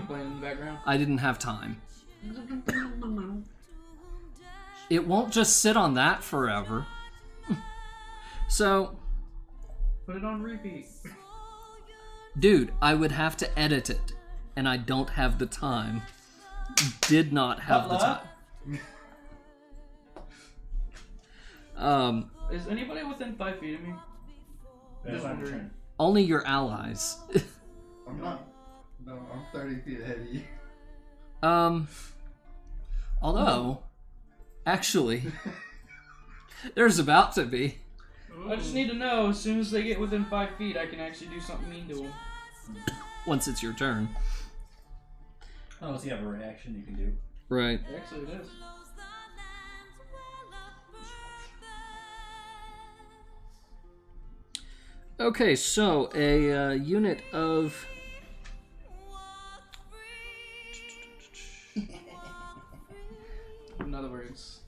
playing in the background. I didn't have time. It won't just sit on that forever. So, put it on repeat. Dude, I would have to edit it, and I don't have the time. Did not have the time. Is anybody within 5 feet of me? Just wondering. Only your allies. I'm not. No, I'm 30 feet ahead of you. Although, actually, there's about to be. I just need to know as soon as they get within 5 feet, I can actually do something mean to them. Once it's your turn. Unless you have a reaction you can do. Right. Actually, it is. Okay, so a unit of... In other words.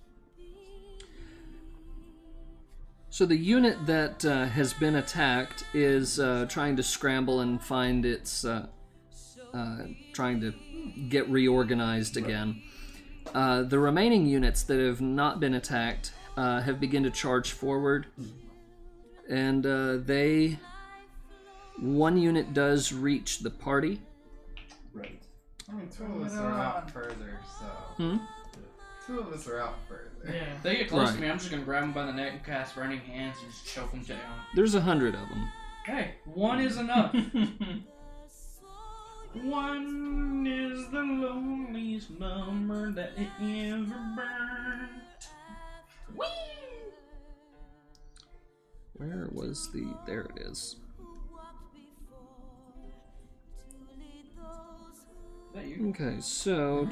So the unit that has been attacked is trying to scramble and find its... trying to get reorganized again. The remaining units that have not been attacked have begun to charge forward. And one unit does reach the party. Right. I mean, 2 of us are out further, so... 2 of us are out further. Yeah. If they get close Right. to me, I'm just gonna grab them by the neck and cast Burning Hands and just choke them down. There's 100 of them. Hey, 1 is enough. 1 is the loneliest number that it ever burnt. Whee! Where was the... There it is. Is that you? Okay, so...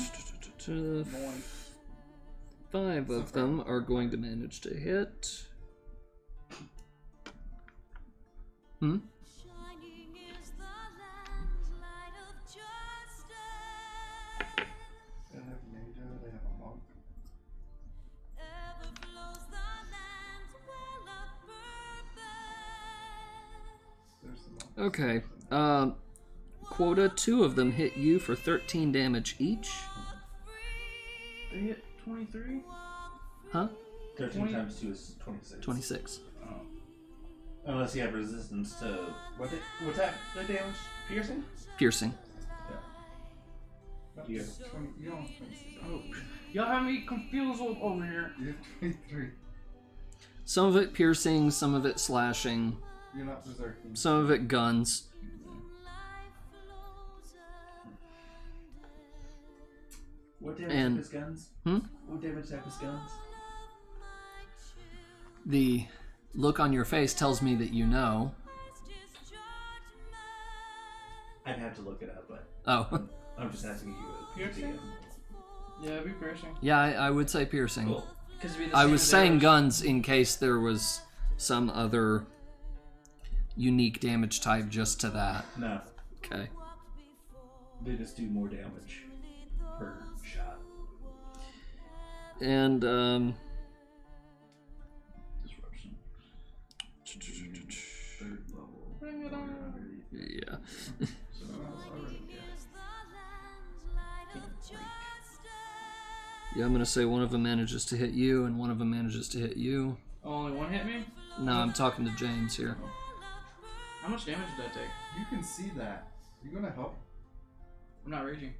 5 of them are going to manage to hit. Hmm? They have ninja, they have a monk. There's the monk. Okay. Quota, 2 of them hit you for 13 damage each. They hit 23? Huh? 13 20? times 2 is 26. 26. Unless you have resistance to... What's that? The damage? Piercing? Piercing. No, You- 20, you don't have 26. Oh, y'all have me confused over here. You have 23. Some of it piercing, some of it slashing, You're not berserking. some of it guns. What damage And- type is guns? Hmm? What damage type is guns? The look on your face tells me that you know. I'd have to look it up, but Oh. I'm just asking you. Piercing? Yeah, it'd be piercing. Yeah, I would say piercing. Cool. Cause it'd be the I same was as saying arrows. guns in case there was some other unique damage type just to that. No, Okay. they just do more damage per shot. And, Disruption. Third level. Bring it on. yeah. So I already get Yeah, I'm gonna say one of them manages to hit you and one of them manages to hit you. Oh, only one hit me? No, I'm talking to James here. How much damage did that take? You can see that. You gonna help? I'm not raging.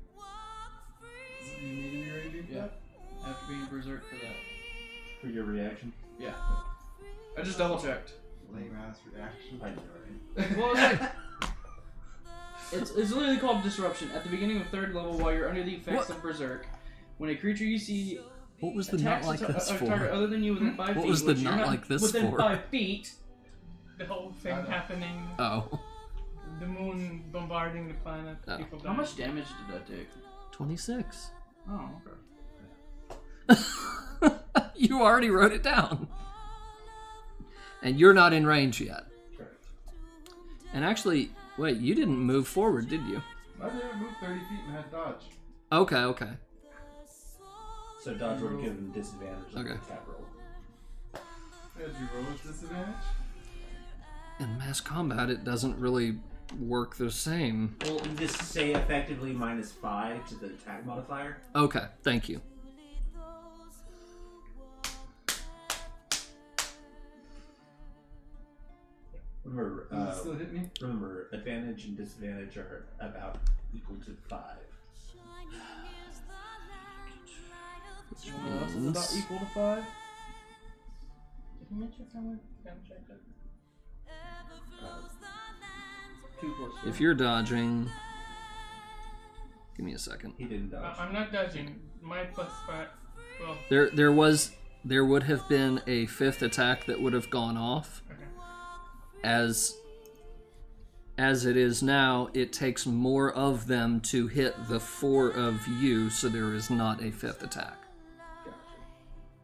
You need to be ready? Yeah. I have to be in berserk for that. For your reaction? Yeah. I just double checked. Lame ass reaction. I know, right? Well, it's like... It's literally called disruption. At the beginning of 3rd level, while you're under the effects of berserk, when a creature you see What was the attacks not like a this target for? other than you within 5 feet. What was the which you're not like this within for? 5 feet. The whole thing I know. happening, Oh. the moon bombarding the planet, Oh. people How dying. much damage did that take? 26. Oh, okay. You already wrote it down. And you're not in range yet. Correct. And actually, wait, you didn't move forward, did you? I didn't move 30 feet and had dodge. Okay. So dodge would give him disadvantage on Okay. the attack roll. Did you roll with disadvantage? In mass combat, it doesn't really work the same. Well, just say effectively -5 to the attack modifier. Okay, thank you. Remember, Does it still hit me? remember, advantage and disadvantage are about equal to 5. What else is about equal to 5? Did you mention someone? Can check it. 2 plus 4. If you're dodging... Give me a second. He didn't dodge. I'm not dodging. My +5. Well, There would have been a 5th attack that would have gone off. okay. As it is now, it takes more of them to hit the 4 of you, so there is not a 5th attack. Gotcha.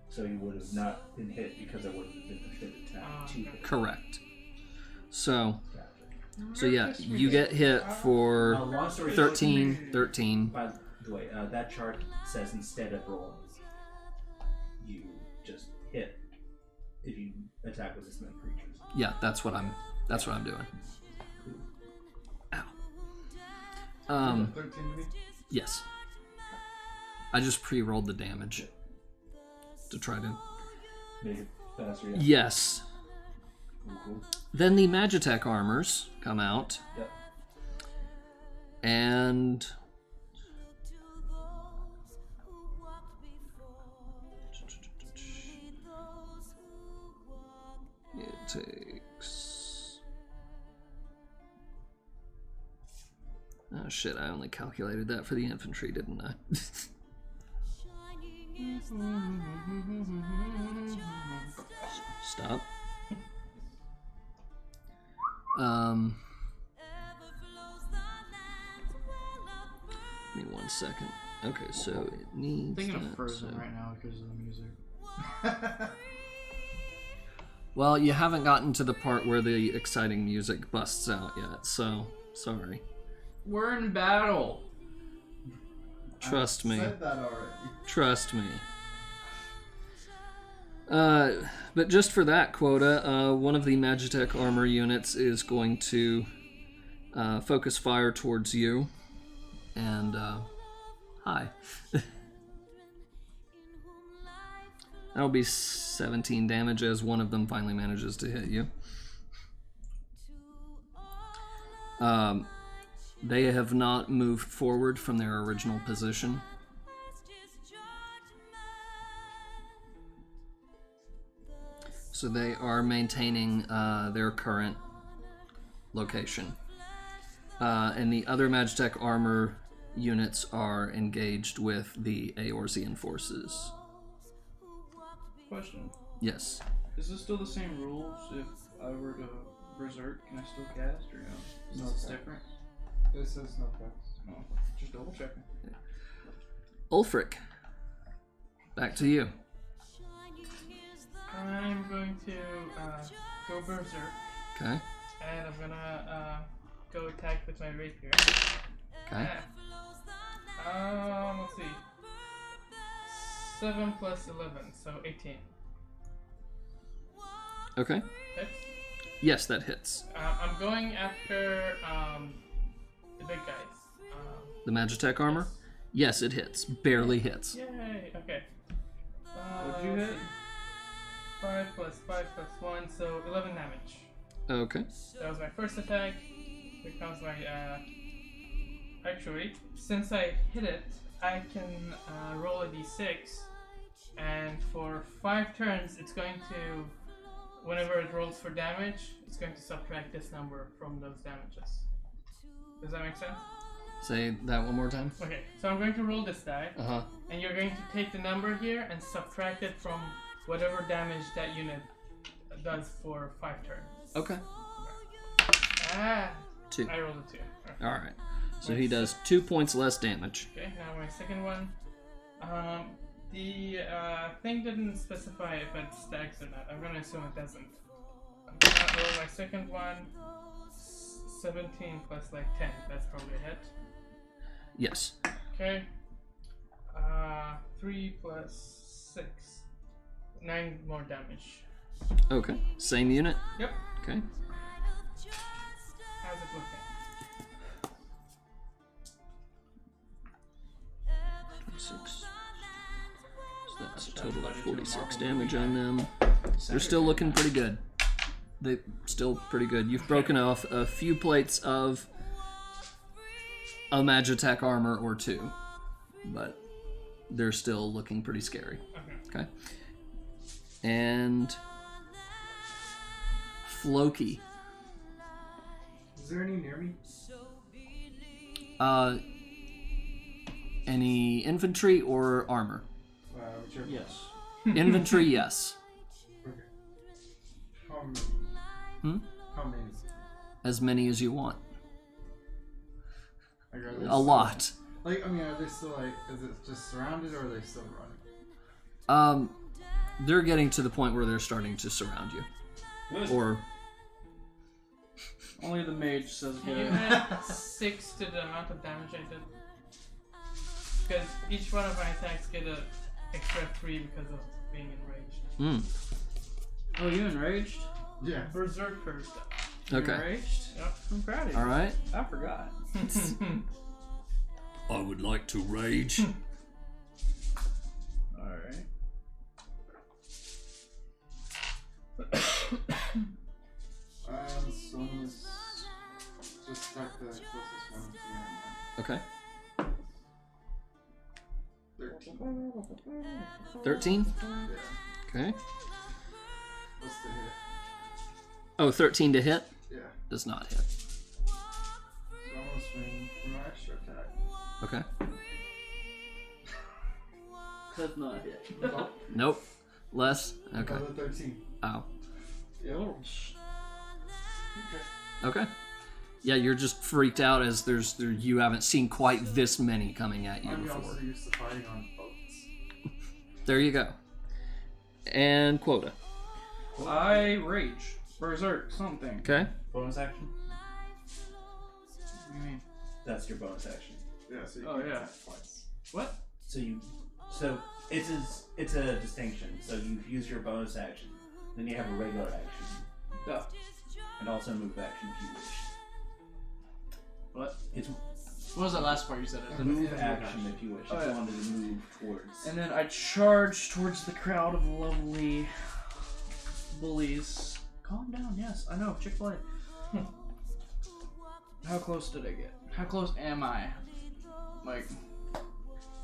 So he would have not been hit because there would have been a 5th attack to hit. Correct. So Gotcha. yeah, you get hit for Long story 13. By the way, that chart says instead of rolling, you just hit if you attack with this many creatures. Yeah, that's what I'm doing. Ow. 13 to me? Yes. I just pre-rolled the damage to try to. Make it faster. Yeah. Yes. Cool. Then the Magitech armors come out, Yep. and it takes. Oh shit! I only calculated that for the infantry, didn't I? Stop. Give me 1 second. Okay, so it needs. I'm thinking that, of Frozen so- right now because of the music. Well, you haven't gotten to the part where the exciting music busts out yet, so sorry. We're in battle. Trust me. Said that already. Trust me. But just for that quota, one of the Magitech armor units is going to focus fire towards you. And, hi. That'll be 17 damage as one of them finally manages to hit you. They have not moved forward from their original position. So they are maintaining their current location. And the other Magitech armor units are engaged with the Eorzean forces. Question. Yes. Is this still the same rules if I were to berserk? Can I still cast or no? No, it's different. It says no cast. Oh, just double checking. Ulfric, back to you. I'm going to go berserk, Okay. and I'm gonna go attack with my rapier. Okay. Let's see. 7 plus 11, so 18. Okay. Hits. Yes, that hits. I'm going after the big guys. The Magitech armor? Yes, it hits. Barely hits. Yay! Okay. What'd you hit? 5 plus 5 plus 1, so 11 damage. Okay. That was my first attack. Here comes my, actually, since I hit it, I can roll a d6, and for 5 turns, it's going to, whenever it rolls for damage, it's going to subtract this number from those damages. Does that make sense? Say that one more time. Okay, so I'm going to roll this die, Uh-huh. and you're going to take the number here and subtract it from whatever damage that unit does for 5 turns. Okay. Ah! 2. I rolled a 2. Okay. Alright. So he does 2 points less damage. Okay, now my second one. The thing didn't specify if it stacks or not. I'm gonna assume it doesn't. I'm gonna roll my second one. 17 plus like 10. That's probably a hit. Yes. Okay. 3 plus 6. 9 more damage. Okay. Same unit? Yep. Okay. How's it looking? 6. So that's a total of 46 damage on them. They're still looking pretty good. They're still pretty good. You've broken off a few plates of a Magitech armor or 2, but they're still looking pretty scary. Okay. And Floki. Is there any near me? Any infantry or armor? Whichever. Yes. Infantry, yes. Okay. How many? Hmm? How many? As many as you want. Like, are they A still- lot. Like, I mean, are they still like? Is it just surrounded, or are they still running? They're getting to the point where they're starting to surround you. Or Only the mage says Can you add 6 to the amount of damage I did? Because each one of my attacks get an extra 3 because of being enraged. Oh, you enraged? Yeah. Berserker stuff. You Okay. enraged? Yep. I'm proud of you. All right. I forgot. I would like to rage. Alright. So let's just start the closest one to the Okay. 13. 13? Yeah. Okay. What's the hit? Oh, 13 to hit? Yeah. Does not hit. So I'm gonna swing for my extra attack. Okay. Does not hit. Nope. Nope. Less? Okay. Another 13. Ow. Yep. Oh. Okay. Okay. Yeah, you're just freaked out as you haven't seen quite this many coming at you I'm before. also used to fighting on boats. There you go. And quota. I rage. Berserk, something. Okay. Bonus action? What do you mean? That's your bonus action. Yeah, so you Oh, can yeah. attack twice. What? So it's a distinction. So you use your bonus action, then you have a regular action, Duh. and also a move action if you wish. What? It's What was that last part you said? a move action if you wish. Oh, if you yeah. wanted to move towards. And then I charge towards the crowd of lovely bullies. Calm down, yes, I know, Chick-fil-A. How close did I get? How close am I? Like,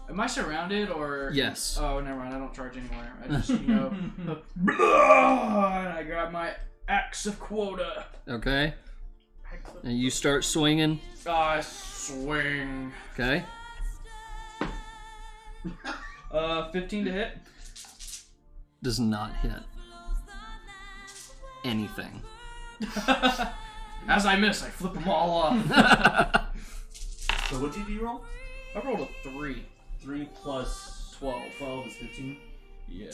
am I surrounded or? Yes. Oh, never mind. I don't charge anywhere. I just, and I grab my axe of quota. Okay. And you start swinging. I swing. Okay. 15 to hit. Does not hit anything. As I miss, I flip them all off. So what did you roll? I rolled a 3. 3 plus 12. 12 is 15. Yeah.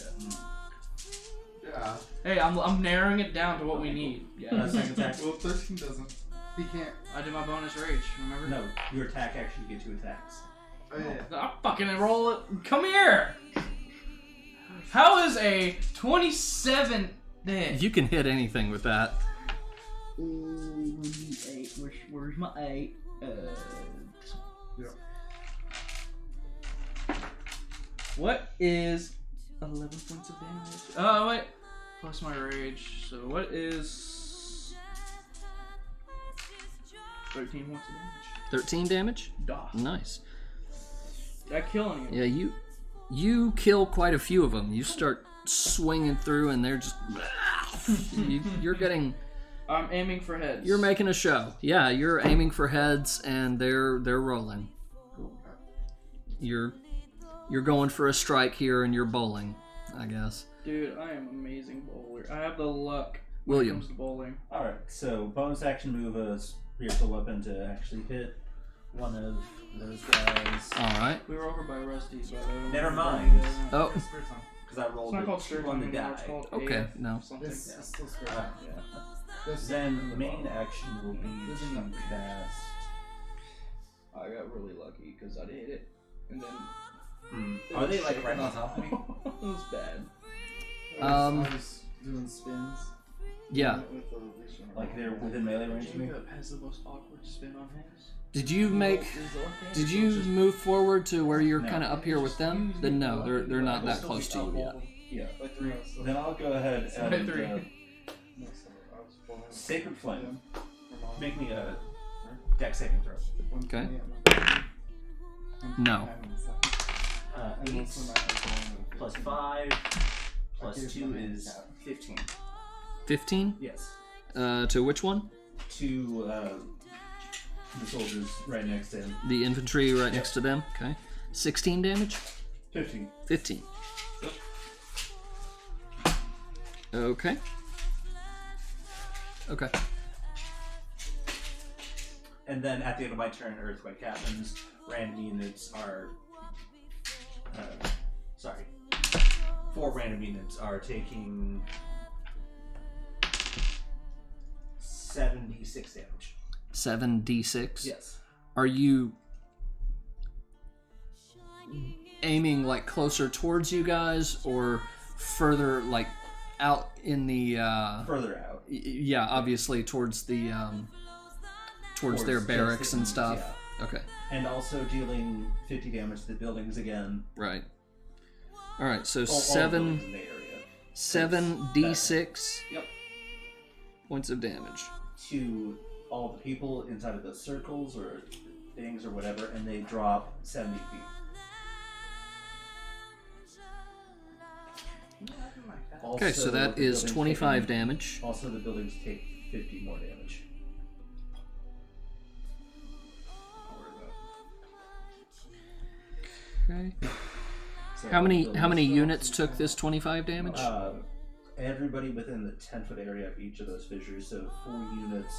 Yeah. Hey, I'm narrowing it down to what we need. Yeah. Second attack. Well, 13 doesn't. He can't. I did my bonus rage. Remember? No, your attack actually get 2 attacks. Oh, yeah. I'll fucking roll it. Come here. How is a 27 hit? You can hit anything with that. Ooh, 8. Where's my 8? Yeah. What is 11 points of damage? Oh, wait. Plus my rage. So what is 13 points of damage? 13 damage? Duh. Nice. Did I kill any of them? Yeah, you kill quite a few of them. You start swinging through and they're just... you're getting... I'm aiming for heads. You're making a show. Yeah, you're aiming for heads and they're rolling. You're going for a strike here and you're bowling, I guess. Dude, I am amazing bowler. I have the luck when William. it comes to bowling. Alright, so bonus action move a spiritual weapon to actually hit one of those guys. Alright. We were over by Rusty's, by the way. Never mind. Oh, Because I rolled It's not called it Spirit on the Time anymore, it's die. called Okay, AF no. something. It's still Uh, square. Yeah. This Then in the main bottom. action will be Isn't to that- cast. I got really lucky because I hit it. And then Are they like right on top of me? it was bad. I was doing spins. yeah. With the vision. Like they're within melee range of me? Jacob has the most awkward spin on his. Did you move forward to where you're No. kind of up here with them? Then no, they're not that close to you yet. Yeah. Like 3 Then I'll go ahead Sorry, and 3. Sacred Flame. Make me a dex saving throw. Okay. No. 8 plus 5 plus 2 is 15. 15? Yes. To which one? To the soldiers right next to him. The infantry right next to them. Okay. 16 damage? 15. 15. Okay. Okay. And then at the end of my turn, Earthquake happens. Random units are. Sorry. 4 random units are taking 76 damage. 7d6? Yes. Are you aiming like closer towards you guys or further like out in the Further out. yeah, obviously towards the towards their Towards barracks and just stuff. yeah. Okay. And also dealing 50 damage to the buildings again. Right. All right. So All the 7 buildings in the area. 7d6 Yep. points of damage. To all the people inside of those circles or things or whatever, and they drop 70 feet. Okay, so that the is buildings 25 take- damage. Also, the buildings take 50 more damage. Okay. So How many the how many buildings- units took this 25 damage? Everybody within the 10-foot area of each of those fissures, so 4 units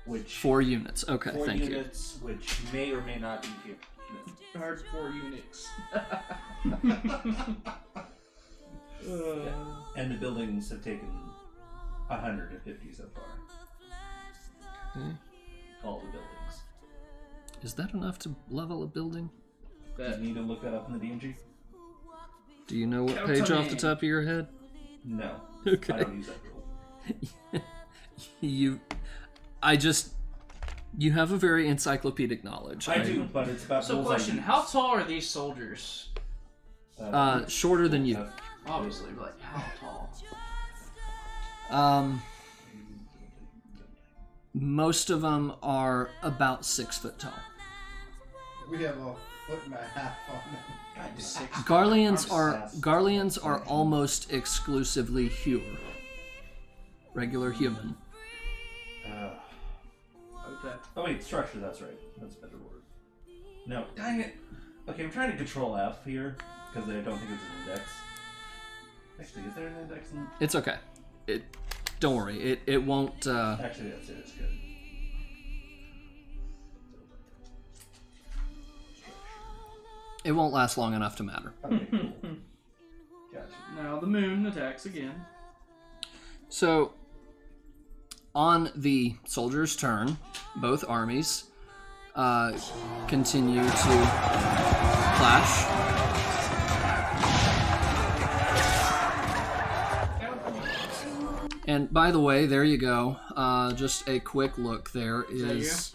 which 4 units. Okay, 4 thank units, which may or may not be here. Hard 4 units. And the buildings have taken 150 so far. you. All the buildings. Is that enough to level a building? Do you need to look that up in the DMG? Do you know what page off the top of your head? No. Okay. I don't use that rule. You have a very encyclopedic knowledge. I do, but it's about So rules question, I use. how tall are these soldiers? Shorter than you. Obviously, but like, how tall? Most of them are about 6 foot tall. We have a foot and a half on them. Garleans are almost exclusively Hur. Regular human. Okay. Oh wait, structure, that's right. That's a better word. No, dang it. Okay, I'm trying to control F here, because I don't think it's an index. Actually, is there an index in... It's okay. Don't worry. It won't. Actually, that's it. It's good. It won't last long enough to matter. Okay, cool. Gotcha. Now the moon attacks again. So, on the soldier's turn, both armies continue to clash. And by the way, there you go. Just a quick look. There is.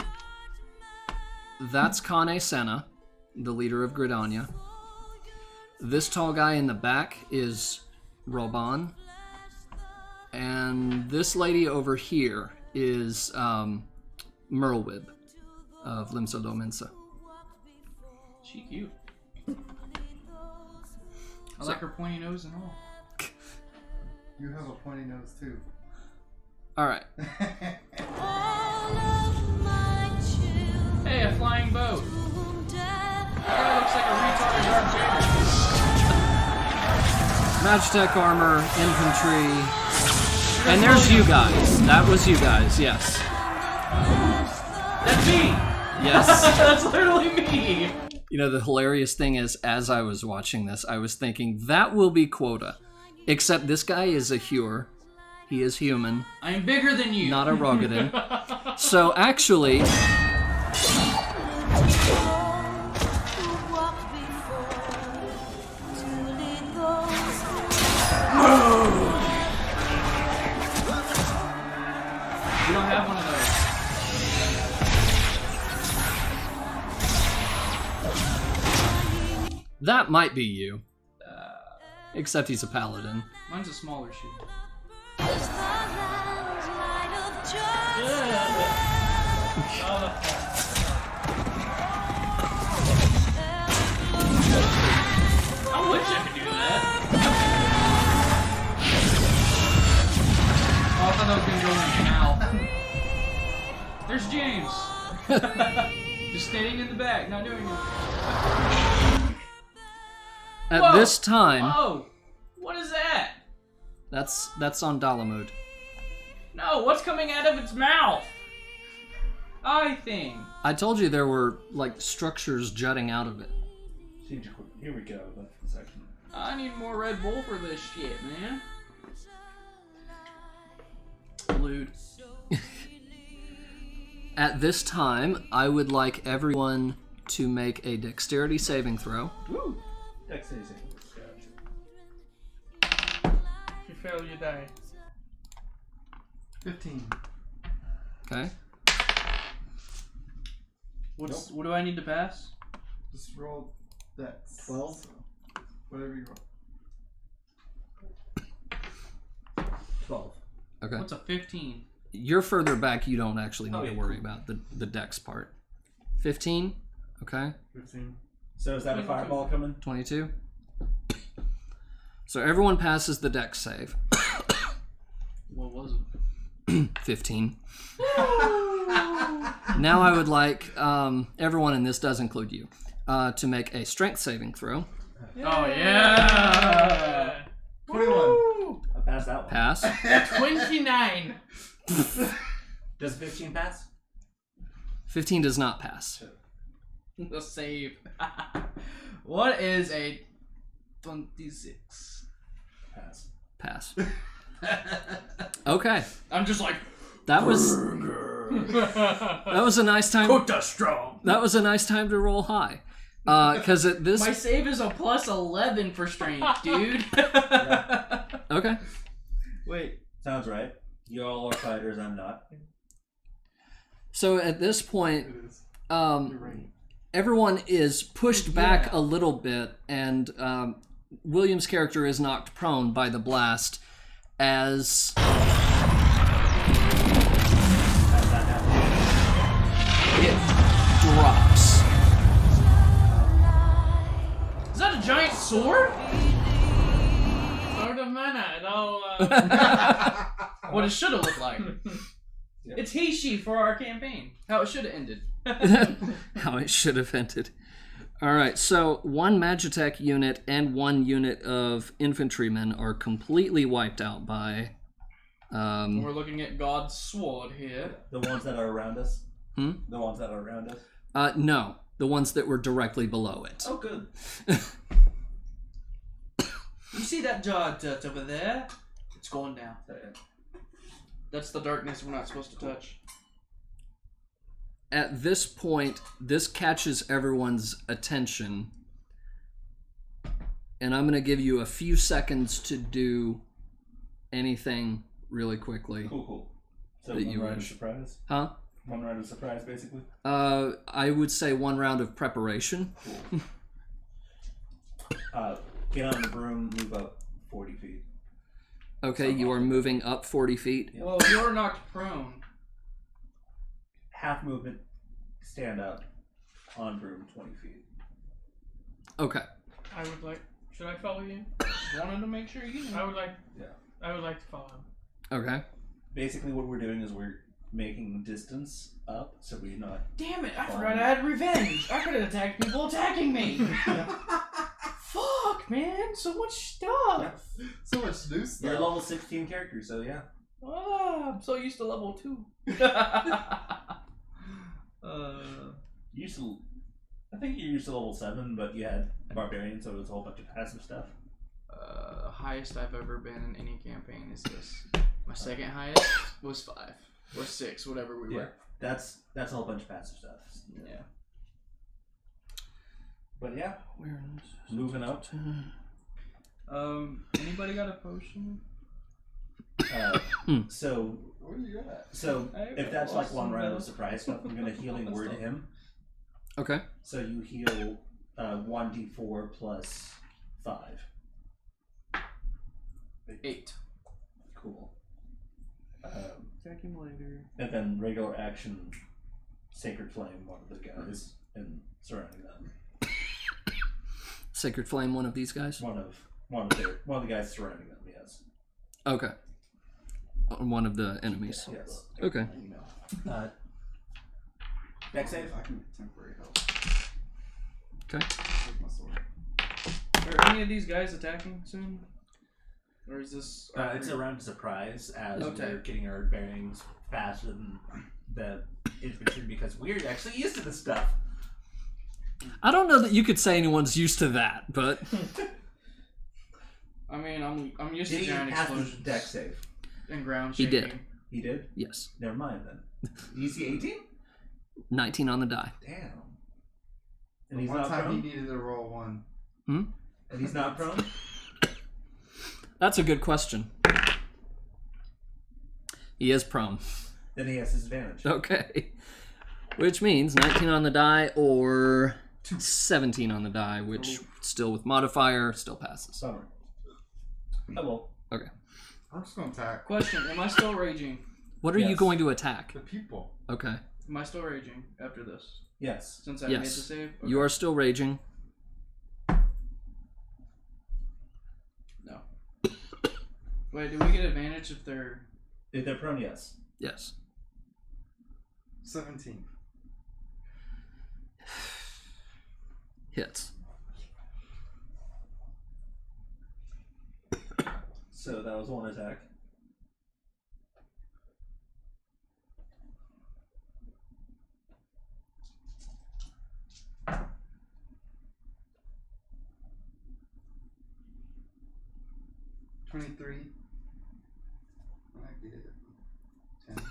That's Kane Senna, the leader of Gridania. This tall guy in the back is Roban. And this lady over here is Merlwib of Limso Domensa. She cute. I like her pointy nose and all. You have a pointy nose too. Alright. Hey, a flying boat. That guy looks like a retarded Darth Vader. Magitech armor, infantry. And there's you guys. That was you guys, yes. That's me! Yes. That's literally me! You know, the hilarious thing is, as I was watching this, I was thinking, that will be quota. Except this guy is a Hur. He is human, I am bigger than you! not a Rogadin. So actually... We don't have one of those. That might be you. Except he's a paladin. Mine's a smaller shield. I wish I could do that. Oh, I thought that was gonna go in now. There's James. Just standing in the back, not doing it. At Whoa! this time, Oh, what is that? that's on Dalamud. No, what's coming out of its mouth? Eye thing. I told you there were, like, structures jutting out of it. Here we go. That's the section. I need more Red Bull for this shit, man. Lewd. At this time, I would like everyone to make a dexterity saving throw. Woo! Dex saving. If you fail, you die. 15. Okay? What do I need to pass? Just roll that. 12? So, whatever you roll. 12. Okay. What's a 15? You're further back, you don't actually need Oh, to yeah, worry cool. about the dex part. 15? Okay. 15. So is that a fireball coming? 22? So everyone passes the dex save. What was it? 15. Now I would like everyone, and this does include you, to make a strength saving throw. Oh, yeah! 21. I passed that one. Pass. 29. Does 15 pass? 15 does not pass. The save. What is a 26? Pass. Pass. Okay. I'm just like, That was a nice time. cooked us strong. That was a nice time to roll high. Because at this... My save is a plus 11 for strength, dude. Okay. Wait. Sounds right. You all are fighters, I'm not. So at this point, It is. everyone is pushed back a little bit, and William's character is knocked prone by the blast as it drops. Is that a giant sword? Sword of mana. It all. What it should have looked like. Yep. It's Heishi for our campaign. How it should have ended. How it should have ended. Alright, so one Magitech unit and one unit of infantrymen are completely wiped out by... We're looking at God's sword here. The ones that are around us? Hmm? The ones that are around us? No, the ones that were directly below it. Oh, good. You see that jar of dirt over there? It's going down. That's the darkness we're not supposed to touch. At this point, this catches everyone's attention. And I'm going to give you a few seconds to do anything really quickly. Cool. So That one you round of wish. surprise? Huh? One round of surprise, basically? I would say one round of preparation. Cool. Get on the broom, move up 40 feet. Okay, you are moving up 40 feet. Yep. Well, you're knocked prone. Half movement, stand up, on broom 20 feet. Okay. I would like. Should I follow you? Wanted to make sure you I would like. Yeah. I would like to follow him. Okay. Basically, what we're doing is we're making distance up, so we're not. Damn it, I forgot I had revenge. I could have attacked people attacking me. Fuck, man, so much stuff. So much new You're a stuff. level 16 character, so yeah. Ah, I'm so used to level 2. You used to, I think you used to level 7, but you had barbarian, so it was a whole bunch of passive stuff. Highest I've ever been in any campaign is this. My second highest was 5 or 6, whatever we Yeah, were. that's a whole bunch of passive stuff. Yeah. But yeah, moving up. Anybody got a potion? So Where are you at? So I if that's like lost one some round of health. surprise stuff, I'm gonna healing word him. Okay. So you heal 1d4 plus 5. 8. Cool. Attack him later. And then regular action, Sacred Flame, one of the guys, and surrounding them. Sacred Flame, one of these guys? One of the guys surrounding them. Yes. Okay. One of the enemies. Yes. Okay. Dex save. I can get temporary help. Okay. Take my sword. Are any of these guys attacking soon? Or is this... It's a round of surprise as Okay. we're getting our bearings faster than the infantry because we're actually used to this stuff. I don't know that you could say anyone's used to that, but I mean, I'm used Did to he giant pass the explosions dex save? and ground He shaking. did. He did? yes. Never mind then. Easy 18? 19 on the die. Damn. And But he's one not time prone? he needed to roll 1. And he's not prone? That's a good question. He is prone. Then he has disadvantage. Okay. Which means 19 on the die or 17 on the die, which still with modifier still passes. Bummer. Oh well. Okay. I'm just gonna attack Question, am I still raging? What are you Yes. going to attack? the people. Okay. Am I still raging after this? Yes. Since I Yes. made the save? Okay. You are still raging. No. Wait, do we get advantage if they're... If they're prone, yes. Yes. 17. Hits. So that was one attack. 23. I get 10.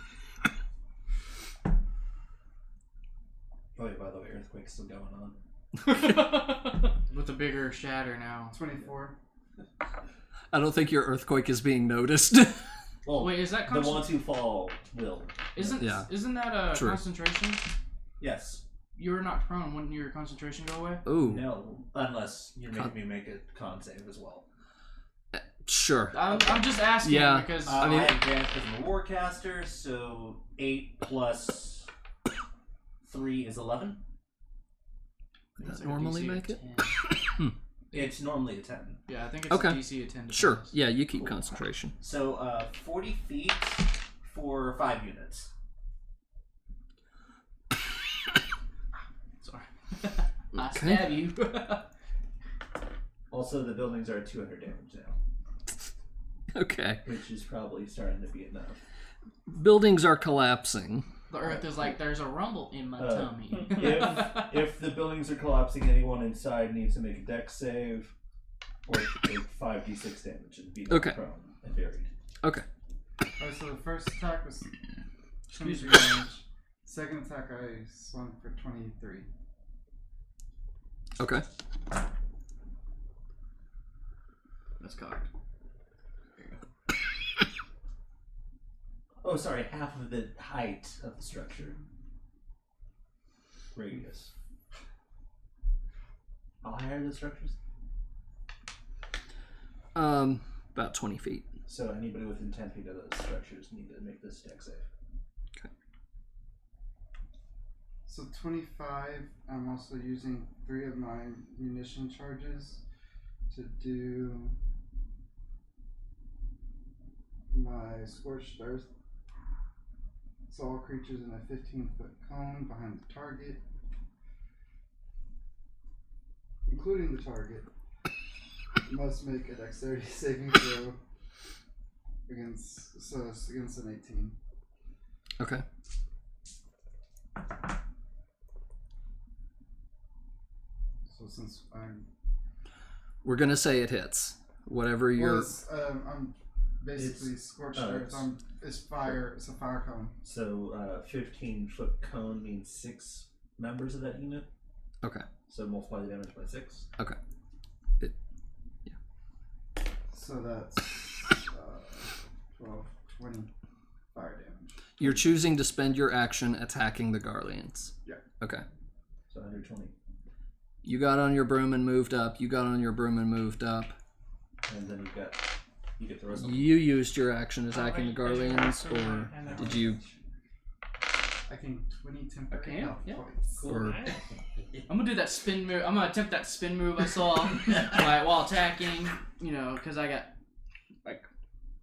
Oh, yeah, by the way, earthquake's still going on. With a bigger shatter now. 24. I don't think your earthquake is being noticed. Well, Wait, is that the ones who fall will. Isn't that a True. concentration? Yes. You were knocked prone. Wouldn't your concentration go away? Ooh, No, unless you're making me make a con save as well. sure. I'm just asking Yeah. because I mean, I advanced because I'm a warcaster, so 8 plus 3 is 11. it's Does that like a normally DC of make it? 10. It's normally a 10. Yeah, I think it's Okay. a DC of 10. Sure. Yeah, you keep concentration. So 40 feet for 5 units. Sorry. I Okay. stab you. Also, the buildings are at 200 damage now, Okay. which is probably starting to be enough. Buildings are collapsing. The earth is like, there's a rumble in my tummy. If the buildings are collapsing, anyone inside needs to make a dex save or take 5d6 damage and be knocked Okay. prone and buried. Okay. Alright, so the first attack was Excuse 23 me. damage. Second attack I swung for 23. Okay. That's cocked. Oh, sorry, half of the height of the structure. Radius. How high are the structures? About 20 feet. So anybody within 10 feet of those structures need to make this dex save. So 25, I'm also using 3 of my munition charges to do my Scorched Earth. So all creatures in a 15-foot cone behind the target, including the target, must make a dexterity saving throw against an 18. Okay. So since We're gonna say it hits. Whatever you're. I'm basically Scorched Earth. It's fire. It's a fire cone. So 15-foot cone means 6 members of that unit. Okay. So multiply the damage by 6. Okay. So that's 12, 20 fire damage. You're choosing to spend your action attacking the Garleans. Yeah. Okay. So 120. You got on your broom and moved up. You got on your broom and moved up. And then you get the rest of them. You used your action attacking the Garleans, or did you? I can 20 temporary Okay, health yeah. points. Or I'm gonna do that spin move. I'm gonna attempt that spin move I saw while attacking. You know, because I got like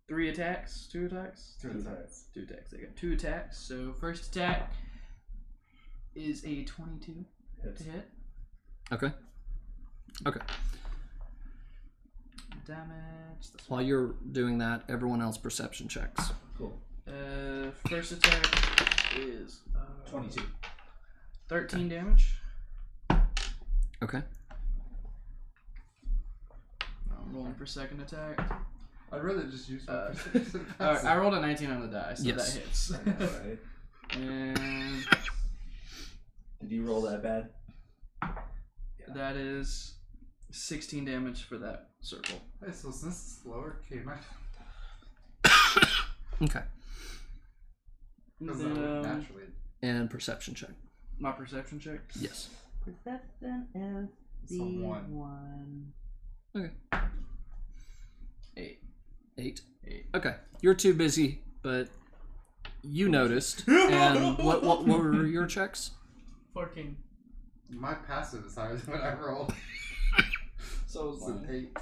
2 attacks. 2 attacks. 2 attacks. I got 2 attacks. So first attack is a 22 Hits. to hit. okay. Okay. Damage. That's While you're doing that, everyone else perception checks. Cool. First attack is 22. 13 damage. Okay. I'm rolling for second attack. I'd rather just use my Alright, I rolled a 19 on the die, so Yes. that hits. Alright. And Did you roll that bad? that is 16 damage for that circle. Hey, so since it's lower, Okay. does Then, that work naturally? And perception check. my perception check. Yes. Perception is It's a 1. D1. Okay. 8. 8. 8. Okay. You're too busy, but you noticed. And what were your checks? 14. My passive is higher than what I rolled. So It's an 8.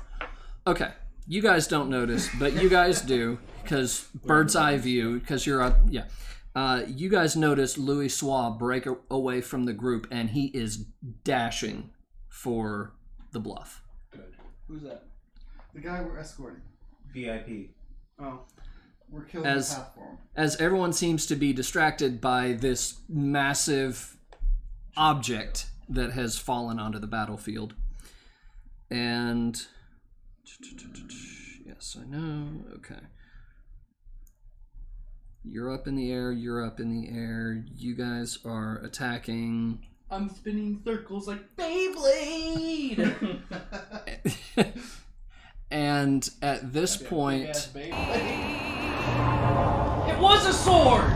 Okay. You guys don't notice, but you guys do, because bird's eye view, because you're up. Yeah. You guys notice Louis Soir break away from the group, and he is dashing for the bluff. Good. Who's that? The guy we're escorting. VIP. Oh. We're killing As- the path for him. As everyone seems to be distracted by this massive object that has fallen onto the battlefield. And Yes, I know. Okay. You're up in the air. You're up in the air. You guys are attacking. I'm spinning circles like Beyblade! And at this point, It was a sword!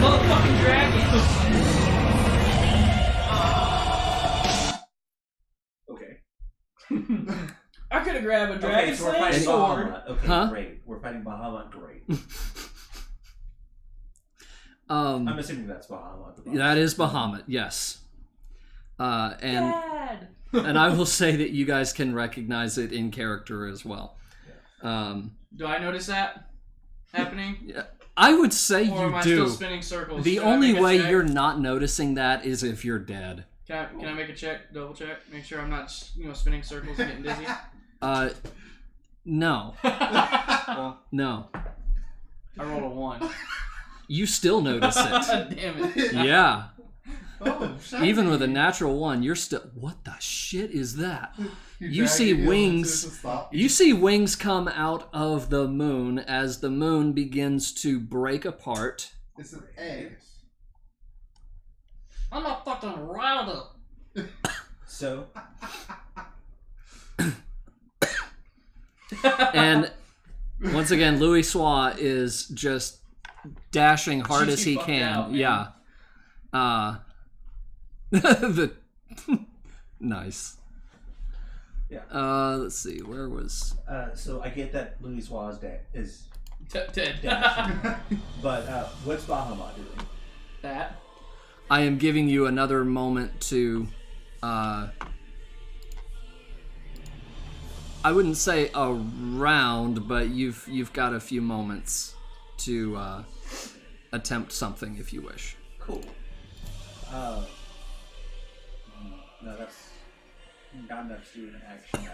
Motherfucking dragon! Okay. I could have grabbed a dragon Okay, so we're slaying fighting sword. Bahamut. Okay, Huh? great. We're fighting Bahamut. Great. um, I'm assuming that's Bahamut. that is Bahamut. Yes. And Dad! and I will say that you guys can recognize it in character as well. Do I notice that happening? Yeah, I would say Or am you I still do. spinning circles? The Should I only make a way check? you're not noticing that is if you're dead. Can I make a check, double check, make sure I'm not spinning circles and getting dizzy? No. Well, No. I rolled a 1. You still notice it. Damn it. Yeah. Oh, Even with a natural 1, you're still. What the shit is that? You You drag see your heels wings. into the stop. You see wings come out of the moon as the moon begins to break apart. It's an egg. I'm a fucking router. So, And once again, Louis Sois is just dashing hard as he fucked can. out, man. Yeah. The nice. Yeah. Let's see. Where was? so I get that Louis Suarez is Dead. dashing, but what's Bahamut doing? That. I am giving you another moment to. I wouldn't say a round, but you've got a few moments to attempt something if you wish. Cool. No, that's not enough to do an action.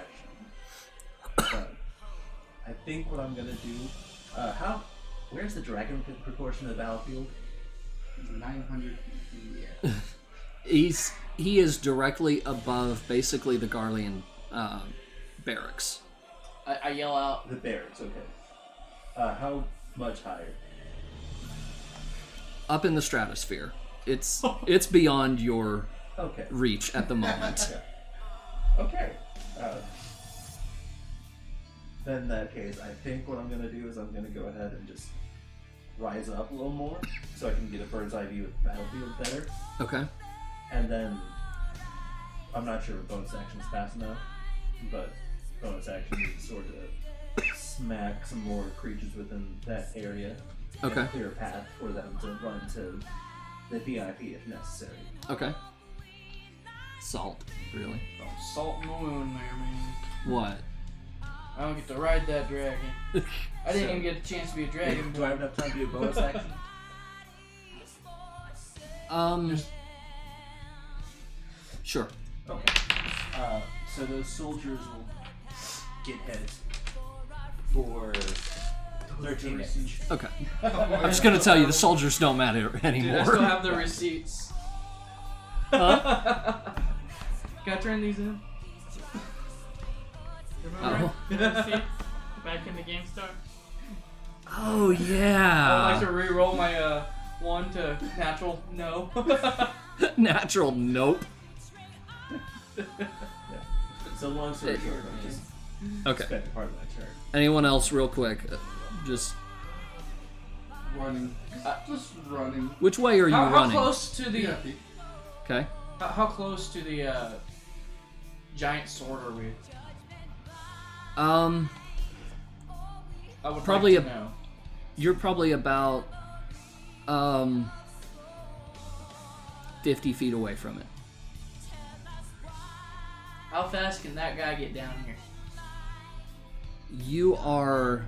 But I think what I'm gonna do. Where's the dragon proportion of the battlefield? 900 feet in the air. He is directly above basically the Garlean barracks. I yell out. The barracks. Okay. How much higher? Up in the stratosphere. It's beyond your Okay. reach at the moment. Okay. Then in that case, I think what I'm going to do is I'm going to go ahead and just rise up a little more so I can get a bird's eye view of the battlefield better. Okay. And then, I'm not sure if bonus action is fast enough, but bonus action is sort of smack some more creatures within that area. Okay. And clear a path for them to run to the VIP if necessary. Okay. Salt, really? Salt in the wound there, man. What? I don't get to ride that dragon. I didn't even get the chance to be a dragon. Do I have enough time to do a bonus action? Sure. Okay. So those soldiers will get hit for 13 damage. Okay. I'm just gonna tell you the soldiers don't matter Dude, I anymore. still have the receipts. Huh? Can I turn these in? Remember? The seats back in the game store? Oh I would yeah. like to re-roll my 1 to natural no. Natural nope. So long story short, I just Okay. spent part of my turn. Anyone else, real quick? Just Running. Just running. which way are you How running? close to the Yeah. Okay. how close to the giant sword are we? Um, I would Probably like to know. you're probably about 50 feet away from it. How fast can that guy get down here? You are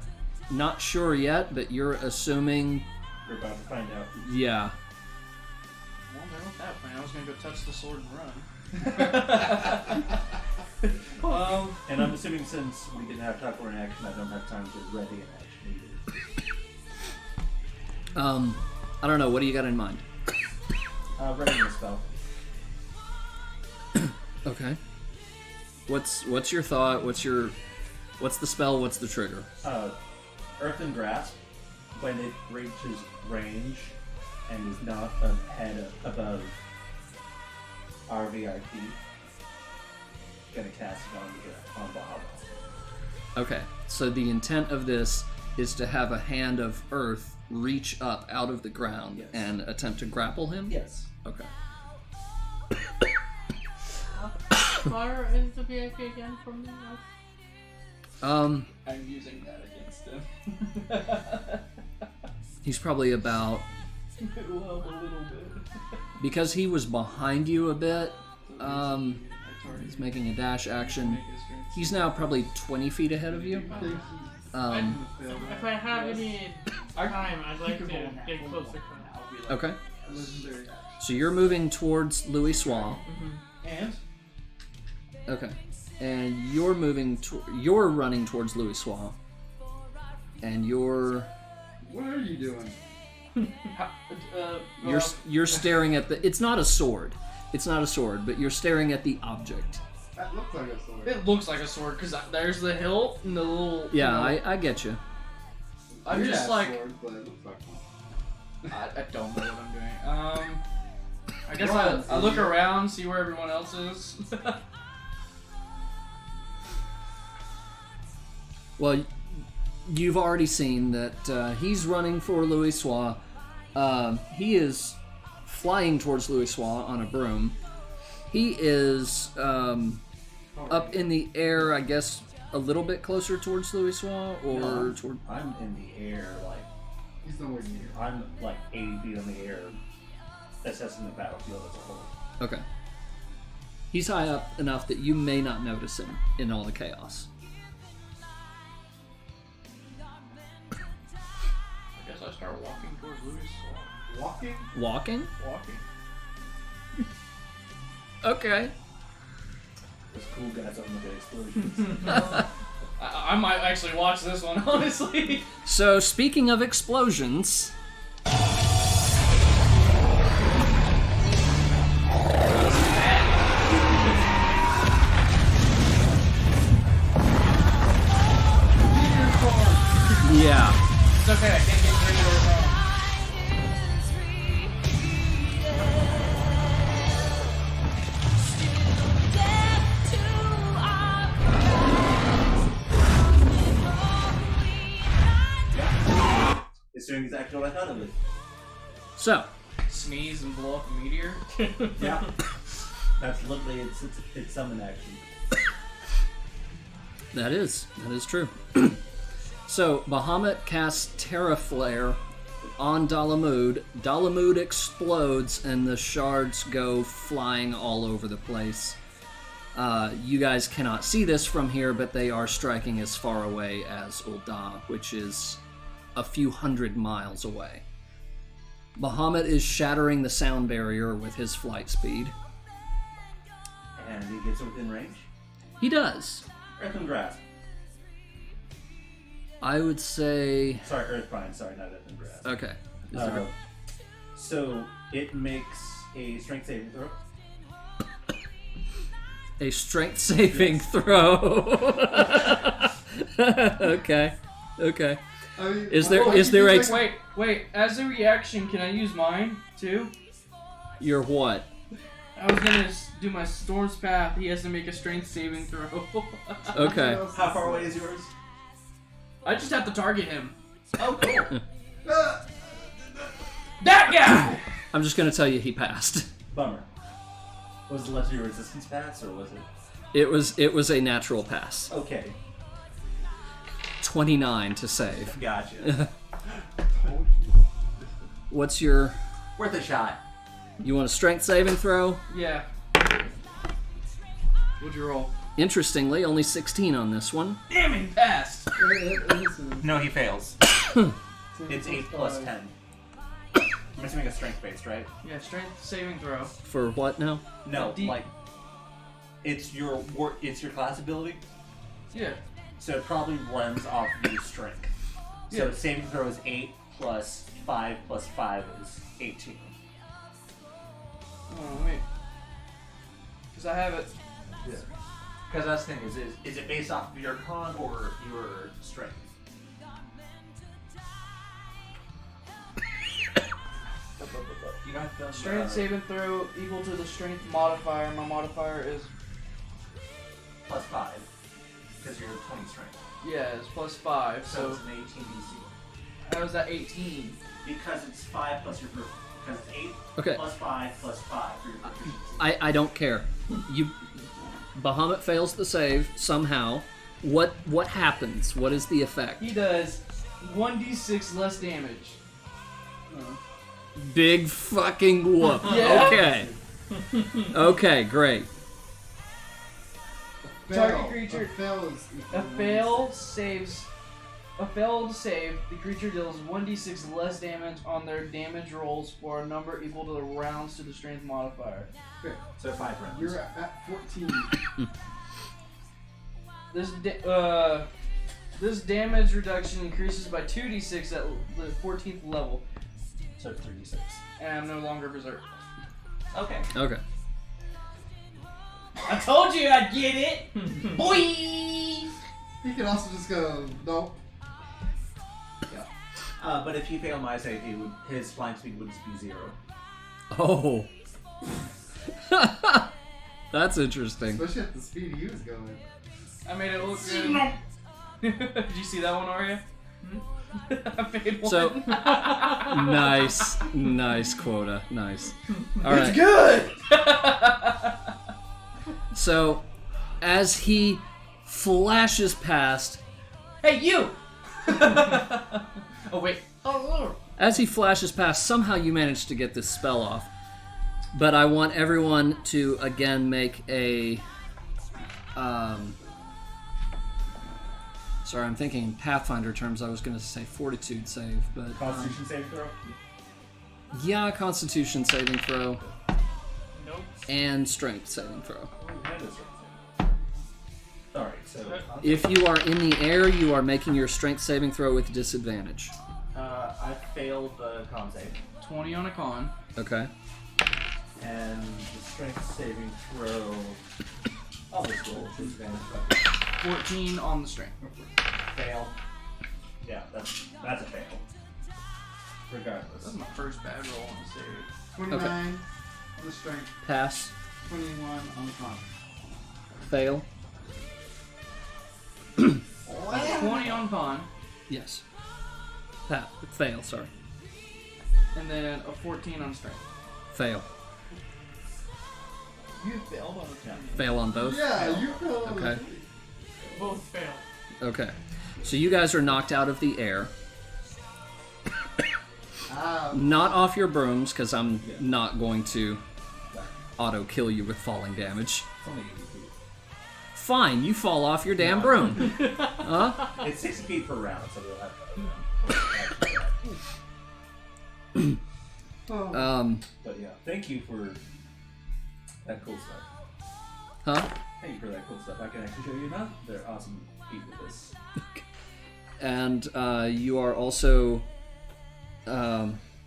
not sure yet, but you're assuming. We're about to find out. Yeah. Well, there with that plan. I was gonna go touch the sword and run. And I'm assuming since we didn't have time for an action, I don't have time to ready an action either. I don't know. What do you got in mind? Running the spell. Okay. What's your thought? What's the spell? What's the trigger? Earthen Grasp, when it reaches range and is not above RVRP, gonna cast it on Bahamut. Okay. So the intent of this is to have a hand of earth reach up out of the ground and attempt to grapple him? Yes. Okay. How far is the VIP again from us? I'm using that against him. He's probably about... Well, a little bit. Because he was behind you a bit, he's making a dash action. He's now probably 20 feet ahead of you. If I have any time, I'd like to get closer to him. Okay. So you're moving towards Louis Soir. And? Okay. And you're moving you're running towards Louis Soir. And you're... What are you doing? You're staring at the... It's not a sword. It's not a sword, but you're staring at the object. That looks like a sword. It looks like a sword because there's the hilt and the little. Yeah, I get you. I'm You're just that like. sword, but it looks like one. I don't know what I'm doing. I guess I look around, see where everyone else is. Well, you've already seen that he's running for Louis Soir. He is flying towards Louis Soir on a broom. He is up in the air, I guess, a little bit closer towards Louis Soir, or toward... I'm in the air, like... He's nowhere near. I'm like 80 feet in the air, assessing the battlefield as a whole. Okay. He's high up enough that you may not notice him in all the chaos. I guess I start walking towards Louis. Walking? Walking? Walking. Okay. Those cool guys on the explosions. I might actually watch this one, honestly. So, speaking of explosions... Yeah. It's okay, I can't get rid of it wrong. It's doing exactly what I thought it would. So. Sneeze and blow up a meteor? Yeah. That's literally it's summon action. That is true. So, Bahamut casts Terra Flare on Dalamud. Dalamud explodes and the shards go flying all over the place. You guys cannot see this from here, but they are striking as far away as Ul'dah, which is a few hundred miles away. Bahamut is shattering the sound barrier with his flight speed. And he gets within range? He does. Earthen Grasp. I would say... Sorry, Earthbind. Sorry, not Earthen Grasp. Okay. Is there... So, it makes a strength saving throw. A strength saving throw. Okay. I mean, Is there a... Wait, as a reaction, can I use mine, too? Your what? I was gonna do my Storm's Path, he has to make a strength saving throw. Okay. How far away is yours? I just have to target him. Oh, cool. That guy! I'm just gonna tell you he passed. Bummer. Was it legendary resistance pass, or was it? It was a natural pass. Okay. 29 to save. Gotcha. What's your... Worth a shot. You want a strength saving throw? Yeah. What'd you roll? Interestingly, only 16 on this one. Damn, he passed! No, he fails. It's 8 plus 10. I'm assuming a strength based, right? Yeah, strength saving throw. For what now? No, like it's your class ability. Yeah. So it probably runs off your strength. So Yeah. saving throw is 8 plus 5 plus 5 is 18. Oh, wait. Because I have it. Yeah. Because that's the thing, is it based off of your con or your strength? You got them, Strength saving throw equal to the strength modifier. My modifier is plus 5. Because you're 20 strength. yeah, it's plus 5. So So it's an 18 DC. how is that 18? Because it's 5 plus your because it's 8 Okay. plus 5 plus 5 for your proficiency. I don't care. Bahamut fails the save somehow. What happens? What is the effect? He does 1d6 less damage. Big fucking whoop. Yeah. Okay. Okay, great. Target creature- A fail is A failed save, the creature deals 1d6 less damage on their damage rolls for a number equal to the rounds to the strength modifier. Okay. So 5 rounds. You're at 14. This damage reduction increases by 2d6 at the 14th level, So 36. and I'm no longer berserk. Okay. Okay. I told you I'd get it! Boy! He can also just go, nope. But if he failed my save, his flying speed would just be 0. Oh. That's interesting. Especially at the speed he was going. I made it look good. Did you see that one, Arya? I made one. So nice quota, nice. All right. good! So as he flashes past, Hey, you! Oh, wait. as he flashes past, somehow you manage to get this spell off. But I want everyone to again make a. Sorry, I'm thinking in Pathfinder terms. I was going to say Fortitude save, but Constitution save throw? yeah, Constitution saving throw Nope. and Strength saving throw. Alright, so. If you are in the air, you are making your Strength saving throw with disadvantage. I failed the con save. 20 on a con. Okay. And the strength saving throw. I'll just roll disadvantage. 14 on the strength. Fail. Yeah, that's a fail. Regardless. This is my first bad roll on the save. 29 Okay. on the strength, Pass. 21 on the con. Fail. 20 on con, Yes. Fail, sorry. and then a 14 on strength. Fail. You failed on the 20. Fail on both? Yeah, you feel Okay. Both fail. Okay. So you guys are knocked out of the air. Not off your brooms, because I'm not going to auto-kill you with falling damage. Fine, you fall off your damn broom. Huh? It's 60 feet per round, so we'll have But yeah, thank you for that cool stuff. Huh? Thank you for that cool stuff. I can actually show you now. They're awesome feat with this. And you are also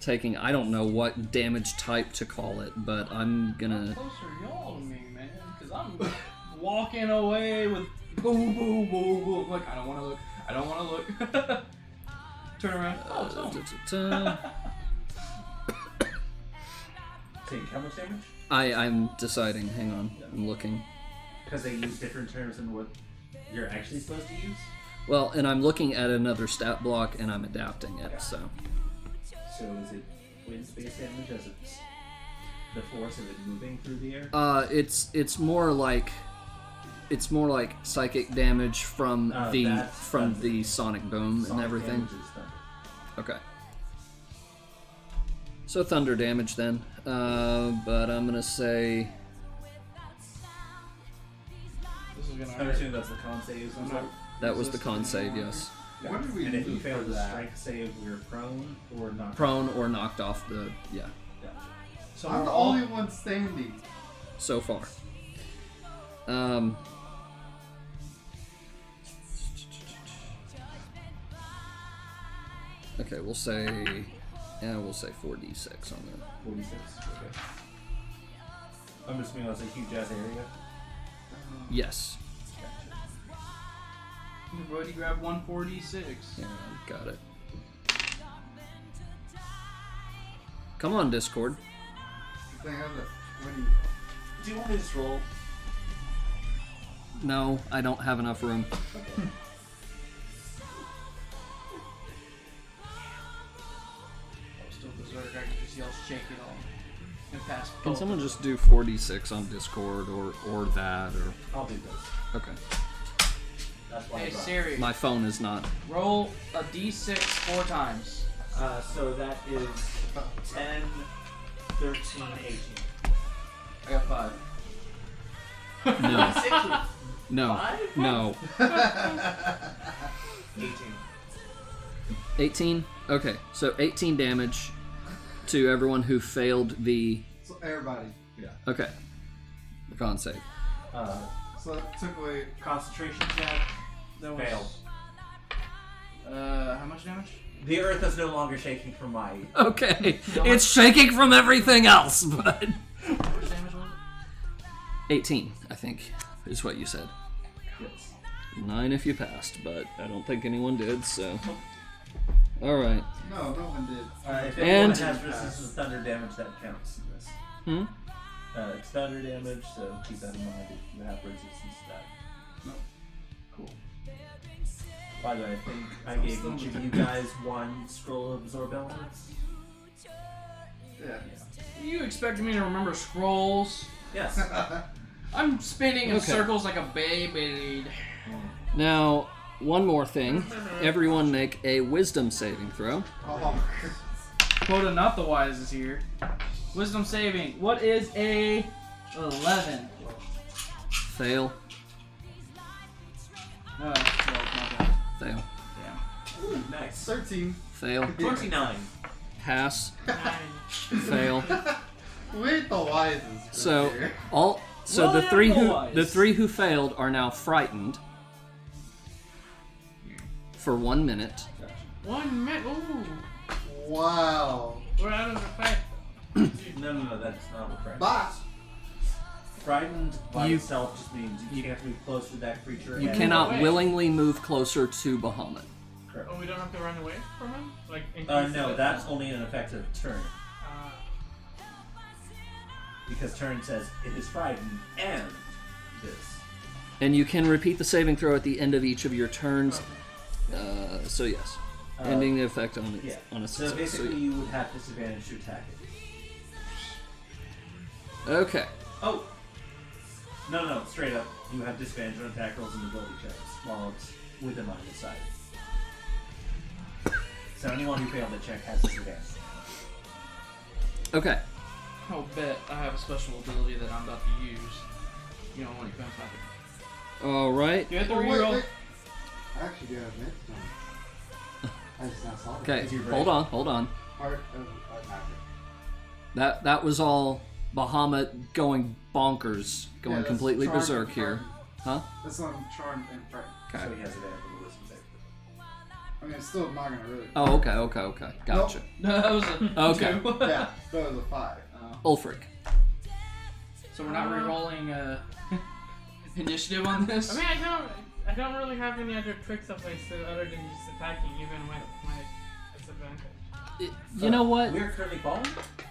taking, I don't know what damage type to call it, but I'm gonna... Closer y'all to me, man, because I'm walking away with boom, boom, boom, boom. Like, I don't want to look. I don't want to look. Turn around. Oh, it's on. Say, how much damage? I'm deciding, hang on, I'm looking. Because they use different terms than what you're actually supposed to use? Well, and I'm looking at another stat block and I'm adapting it, so... So is it wind space damage as it's the force of it moving through the air? It's more like psychic damage from the sonic boom and Sonic everything. damage is thunder. Okay. So thunder damage then, but I'm gonna say This is gonna I'm hurt. assuming that's the con saves and stuff. that was the con save, yes. Yeah. What did we And if do you fail for the that? strength save, we're prone or not. Prone or knocked off the Gotcha. So I'm we're the all only one standing. so far. Okay, we'll say 4d6 on that. 46. Okay. I'm assuming that's a huge ass area. Yes. You've already grabbed 146. Yeah, got it. Come on, Discord. The thing is that when you Do you want me to just roll? No, I don't have enough room. Still berserk, I can just yell shake it all. And pass. Can someone just do 4d6 on Discord or that or? I'll do this. Okay. That's why Hey I brought it. Siri, My phone is not. roll a d6 4 times. So that is 10, 13, 18. I got 5. No. No. Five? No. 18. 18? Okay, so 18 damage to everyone who failed the. so everybody. Yeah. Okay. The con save. So that took away. Concentration check. That was, Failed. How much damage? The earth is no longer shaking from my. Okay. It's shaking from everything else, but. How much damage was 18, I think, is what you said. Yes. 9 if you passed, but I don't think anyone did, so. Alright. No one did. If And- anyone has resistance to thunder damage, that counts in this. Hmm? It's thunder damage, so keep that in mind if you have resistance to that. Cool. By the way, I think I gave each of you guys 1 scroll of absorb elements. Yeah. it? You expect me to remember scrolls? Yes. I'm spinning in Okay. circles like a Beyblade. Now, one more thing. Everyone make a wisdom saving throw. Oh. Quota not the wise is here. Wisdom saving. What is a 11? Fail. Well, not bad. Fail. Damn. Ooh, nice. 13. Fail. 29. Pass. 9. Fail. Wait, the wisest. So here. all so Well, the they're three who wise. the 3 who failed are now frightened for 1 minute. 1 minute. Ooh. Wow. We're out of the fight. No, that's not what frightened. But Frightened by You- itself just means you can't move close to that creature. You and- cannot away. willingly move closer to Bahamut. Correct. Oh, we don't have to run away from him? Like, in No, case of- that's only an effective turn. Uh, Because turn says it is frightened and this. And you can repeat the saving throw at the end of each of your turns. So yes, ending the effect on it Yeah. on a So success. basically, you would have disadvantage to attack it. Okay. Oh! No, straight up. You have disadvantage on attack rolls and ability checks while it's within line of sight. So anyone who failed the check has disadvantage. Okay. I'll bet I have a special ability that I'm about to use. You know, when it comes back. All right. Do you have to Oh, wait, reroll? wait. I actually do have next time. I just now saw it. Okay. Is your Hold break? on. Part of attacker. That was all Bahamut going bonkers, going Yeah, that's completely charmed berserk and here. Huh? That's on charmed and frightened. Okay. So he has advantage on the wisdom save. I mean, it's still not gonna really. Oh, okay. Gotcha. No, that was a Okay. 2. Yeah, that was a 5. Ulfric. So we're not re-rolling initiative on this? I mean, I don't really have any other tricks up my sleeve other than just attacking, even with my disadvantage. You know what? We're currently falling?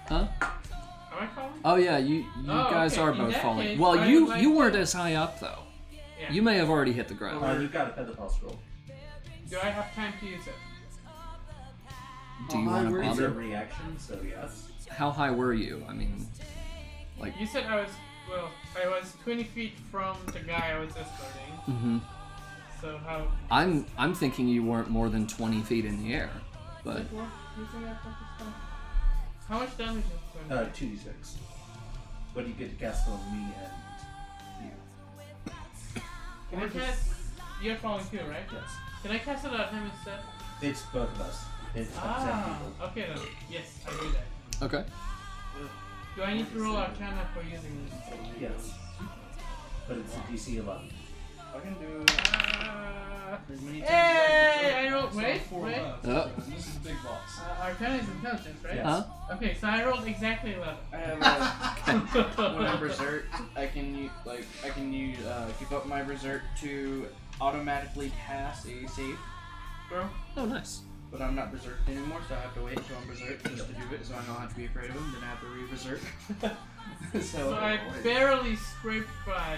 Huh? Am I falling? Oh yeah, you Oh, guys okay. are In both that falling. case, Well, I you would like weren't to- as high up though. Yeah. You may have already hit the ground. You've got a feather ball scroll. Do I have time to use it? Do you Oh, want to where is It's a bother? reaction, so yes. How high were you? I mean, You said I was 20 feet from the guy I was escorting. hmm So how? I'm thinking you weren't more than 20 feet in the air, but Like what? You think I have this stuff? How much damage is it? 2d6. But you get to cast it on me and you. Can I cast? You're falling too, right? Yes. Can I cast it on him instead? It's both of us. It's 10 people. Okay then. Yes, I do that. okay. Do I need to roll Arcana for using this? Yes. But it's a DC 11. I can do as many times as I Hey! can. I rolled wait. Oh. This is big boss. Arcana is intelligence, right? Yes. Huh? Okay, so I rolled exactly 11. I have when I'm berserk, I can keep up my berserk to automatically pass a save throw. Oh, nice. But I'm not berserked anymore, so I have to wait until I'm berserk just to do it, so I don't have to be afraid of him. Then I have to re-berserk. So I barely scraped by,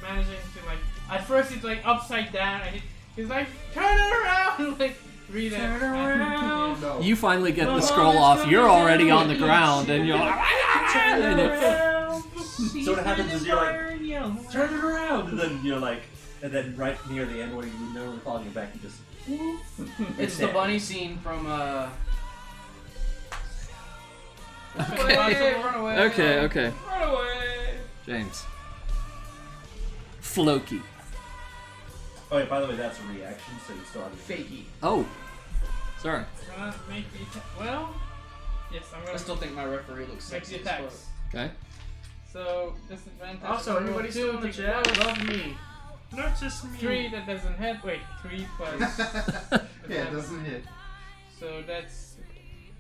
managing to like. At first it's like upside down, and he's like, turn it around, like read it. Turn around. No. You finally get the scroll off. You're already on the ground, and you're like, and it- So what happens is you're like, turn it around, and then you're like, and then right near the end where you know we're falling back, you just. It's the bunny scene from Okay. Run away. Okay. Run away. James. Floki. Oh, yeah, by the way, that's a reaction, so you still have to Fakey. Oh. Sorry. Make the well. Yes, I'm I gonna still think my referee looks make sexy the as fuck. attacks. Okay. So disadvantage. Also, roll everybody 2 still in the to chat. close. Love me. Not just me. 3 that doesn't hit. Wait, 3 plus. Yeah, it doesn't hit. So that's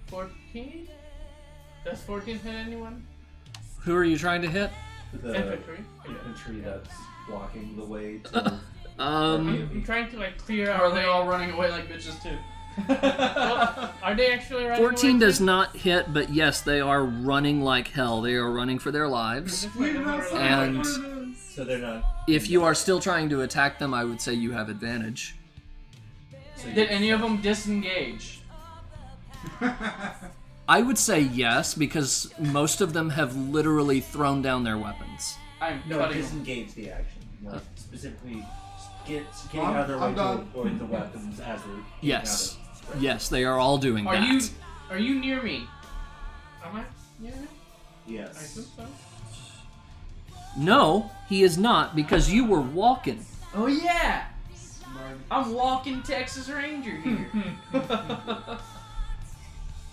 14. Does 14 hit anyone? Who are you trying to hit? the Infantry. infantry that's blocking the way to. I'm trying to like clear out. Are they all running away like bitches too? Well, are they actually running 14 away does too? not hit, but yes, they are running like hell. They are running for their lives. And So they're not. if you are still trying to attack them, I would say you have advantage. So Did any of them disengage? I would say yes, because most of them have literally thrown down their weapons. I'm No, cutting them. disengage the action. Like, specifically, getting I'm- out of their I'm way done. to avoid the weapons as they're. Yes. getting out of- Yes, they are all doing Are that. you near me? Am I? Yeah, I Yes. think so. No, he is not, because you were walking. Oh yeah! I'm walking Texas Ranger here.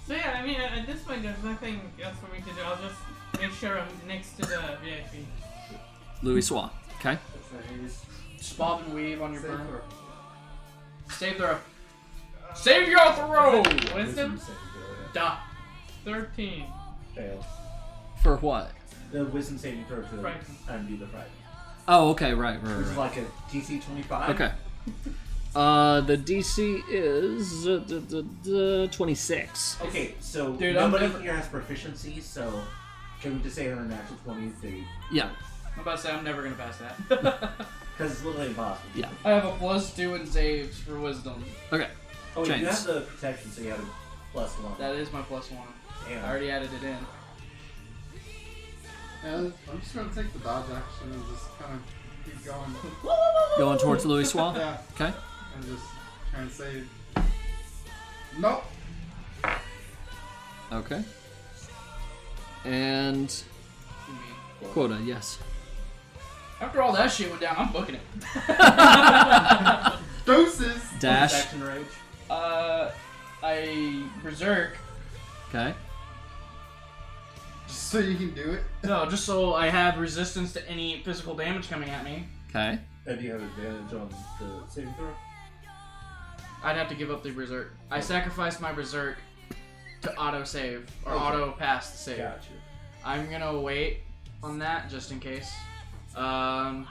So yeah, I mean, at this point, there's nothing else for me to do. I'll just make sure I'm next to the VIP. Louis Swa. Okay. Just bob and weave on your Save burn. throw. Save throw. Save your throw! Wisdom? saving throw, Duh. 13. yeah. Fail. For what? The wisdom saving throw to Frighten. undo the fright. Oh, okay, right. Which is like a DC 25. Okay. The DC is 26. Okay, so Dude, I'm nobody never- here has proficiency, so can we just say on a natural 20 they. Yeah. I'm about to say I'm never gonna pass that. Because it's literally impossible. Yeah. I have a +2 in saves for wisdom. Okay. Oh, you James. have the protection, so you have a +1. That is my +1. Damn. I already added it in. And I'm just gonna take the dodge action and just kind of keep going. Going towards Louis Swa? Yeah, Okay. and just try and save. Nope. Okay. And quota, yes. After all that shit went down, I'm booking it. Doses. Dash. Action rage. I berserk. Okay. Just so you can do it. No, just so I have resistance to any physical damage coming at me. Okay. And do you have advantage on the saving throw? I'd have to give up the berserk. I sacrificed my berserk to auto save or Okay. auto pass the save. Gotcha. I'm gonna wait on that just in case. You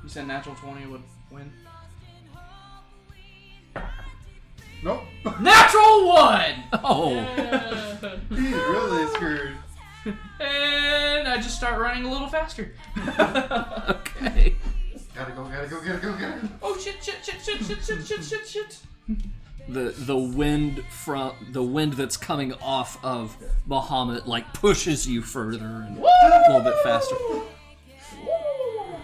said natural 20 would win. Nope. Natural 1! Oh. Yeah. He's really screwed. And I just start running a little faster. Okay. Gotta go, gotta go, gotta go, gotta go. Oh shit! The wind that's coming off of Bahamut like pushes you further and a little bit faster.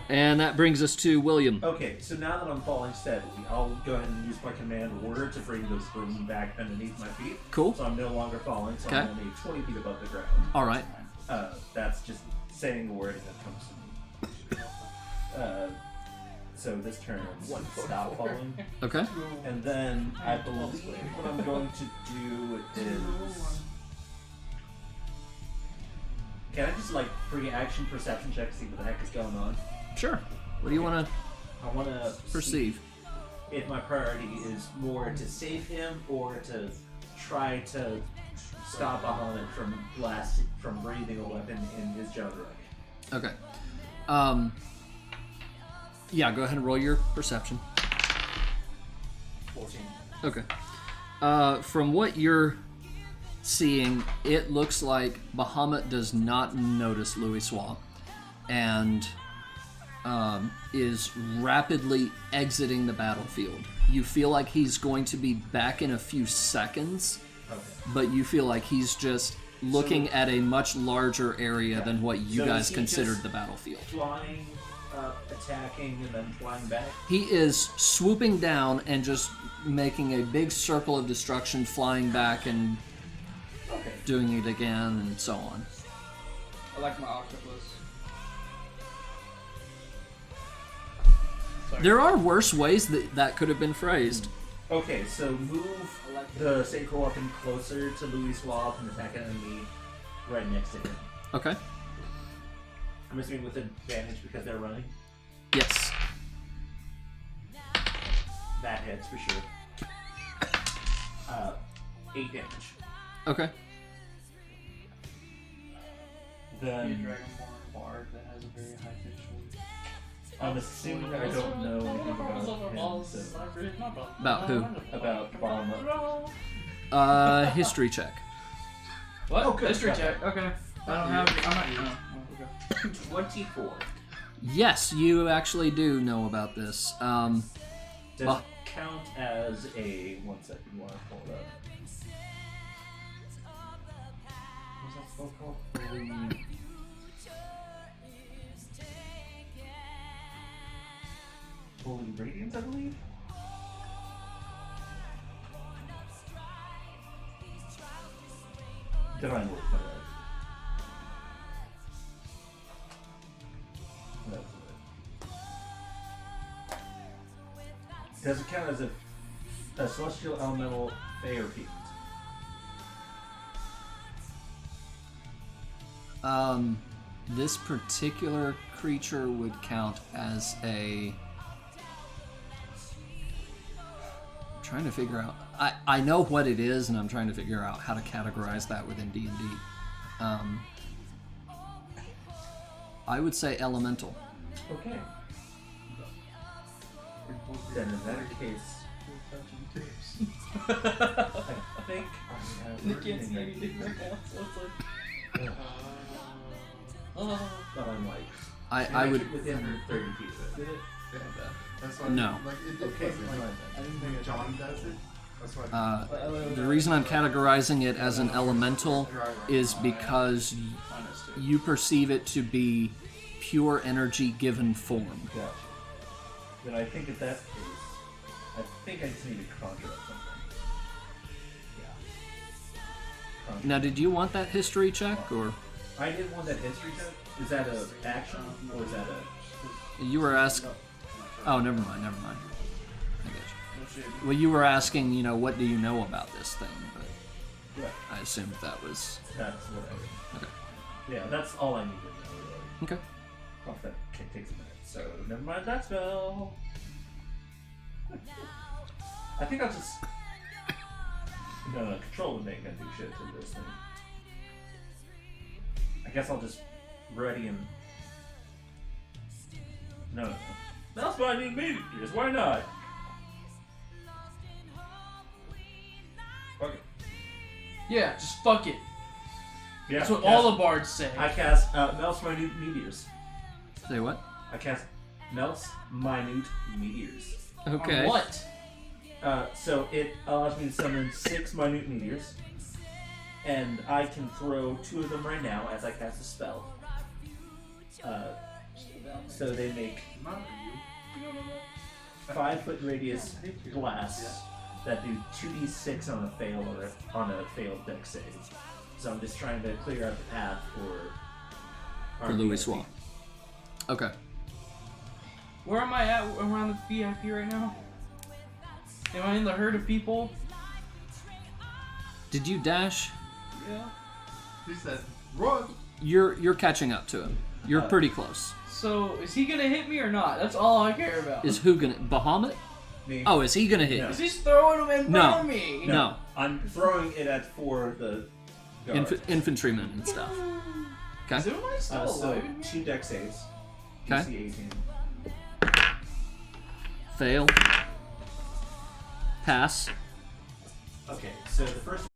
And that brings us to William. Okay, so now that I'm falling steadily, I'll go ahead and use my command word to bring the spoon back underneath my feet. Cool. So I'm no longer falling, so Okay. I'm only 20 feet above the ground. All right. That's just saying the word that comes to me. So this turn, I'll stop falling. Okay. And then I believe what I'm going to do is... Can I just like free action perception check to see what the heck is going on? Sure. What do you want to I want to perceive? if my priority is more to save him or to try to stop Bahamut from breathing a weapon in his general direction. Okay. Yeah, go ahead and roll your perception. 14. Okay. From what you're seeing, it looks like Bahamut does not notice Louis Swab and is rapidly exiting the battlefield. You feel like he's going to be back in a few seconds, but you feel like he's just looking at a much larger area than what you guys considered the battlefield. Flying, attacking, and then flying back? He is swooping down and just making a big circle of destruction, flying back and doing it again, and so on. I like my octopus. There are worse ways that could have been phrased. Okay, so move the sacred weapon closer to Louis Swab and attack an enemy right next to him. Okay. I'm assuming with advantage because they're running? Yes. That hits for sure. 8 damage. Okay. Then Dragonborn bard that has a very high pitch voice. I'm assuming I don't know anything about him, so... About who? About Bahamut. History check. What? Oh, good. History check. Okay. I don't have. I'm not. Okay. 24. Yes, you actually do know about this. Does it count as a... 1 second, while I pull it up. What's that spell called? Holy Radiance, I believe? Divine Word, my bad. That's it. Does it count as a celestial elemental fey or fiend? This particular creature would count as a... I'm trying to figure out... I know what it is, and I'm trying to figure out how to categorize that within D&D. I would say elemental. Okay. Then in that case... I think I have... You can't see anything right now, so it's like... But I'm like... I would... within 30 feet of it. Yeah. That's why. No. Like it wasn't like I didn't think John does it. That's why. The reason I'm categorizing it as an elemental is because you perceive it to be pure energy given form. Gotcha. Then I think in that case, I think I just need to conjure up something. Yeah. Conjure. Now, did you want that history check, or I didn't want that history check. Is that an action, or is that a... you were asking? Oh, never mind. I get you. Well, you were asking, what do you know about this thing? But Yeah, I assumed that was that's what I... okay. Yeah, that's all I need to know, really. Okay. Fuck, that takes a minute, so never mind that spell. I think I'll just... No, control would make me do shit to this thing. I guess I'll just ready and... No. That's why I need meters, why not? Fuck it. Yeah, just fuck it. Yeah, That's what all the bards say. I cast Melts Minute Meteors. Say what? I cast Melts Minute Meteors. Okay. On what? So it allows me to summon 6 minute meteors, and I can throw 2 of them right now as I cast a spell. So they make 5-foot radius blasts that do 2d6 on a failed dex save. So I'm just trying to clear out the path for Louis Swamp. Okay. Where am I at around the VIP right now? Am I in the herd of people? Did you dash? Yeah. He said, "Run." You're catching up to him. You're pretty close. So, is he gonna hit me or not? That's all I care about. Is who gonna Bahamut? Me? Oh, is he gonna hit No. you? He's throwing them in No. front of me. No. I'm throwing it at for the guard. Infantrymen and stuff. Okay. Is everybody still So alive? in here? 2 deck saves. Okay. DC 18. Fail. Pass. Okay, so the first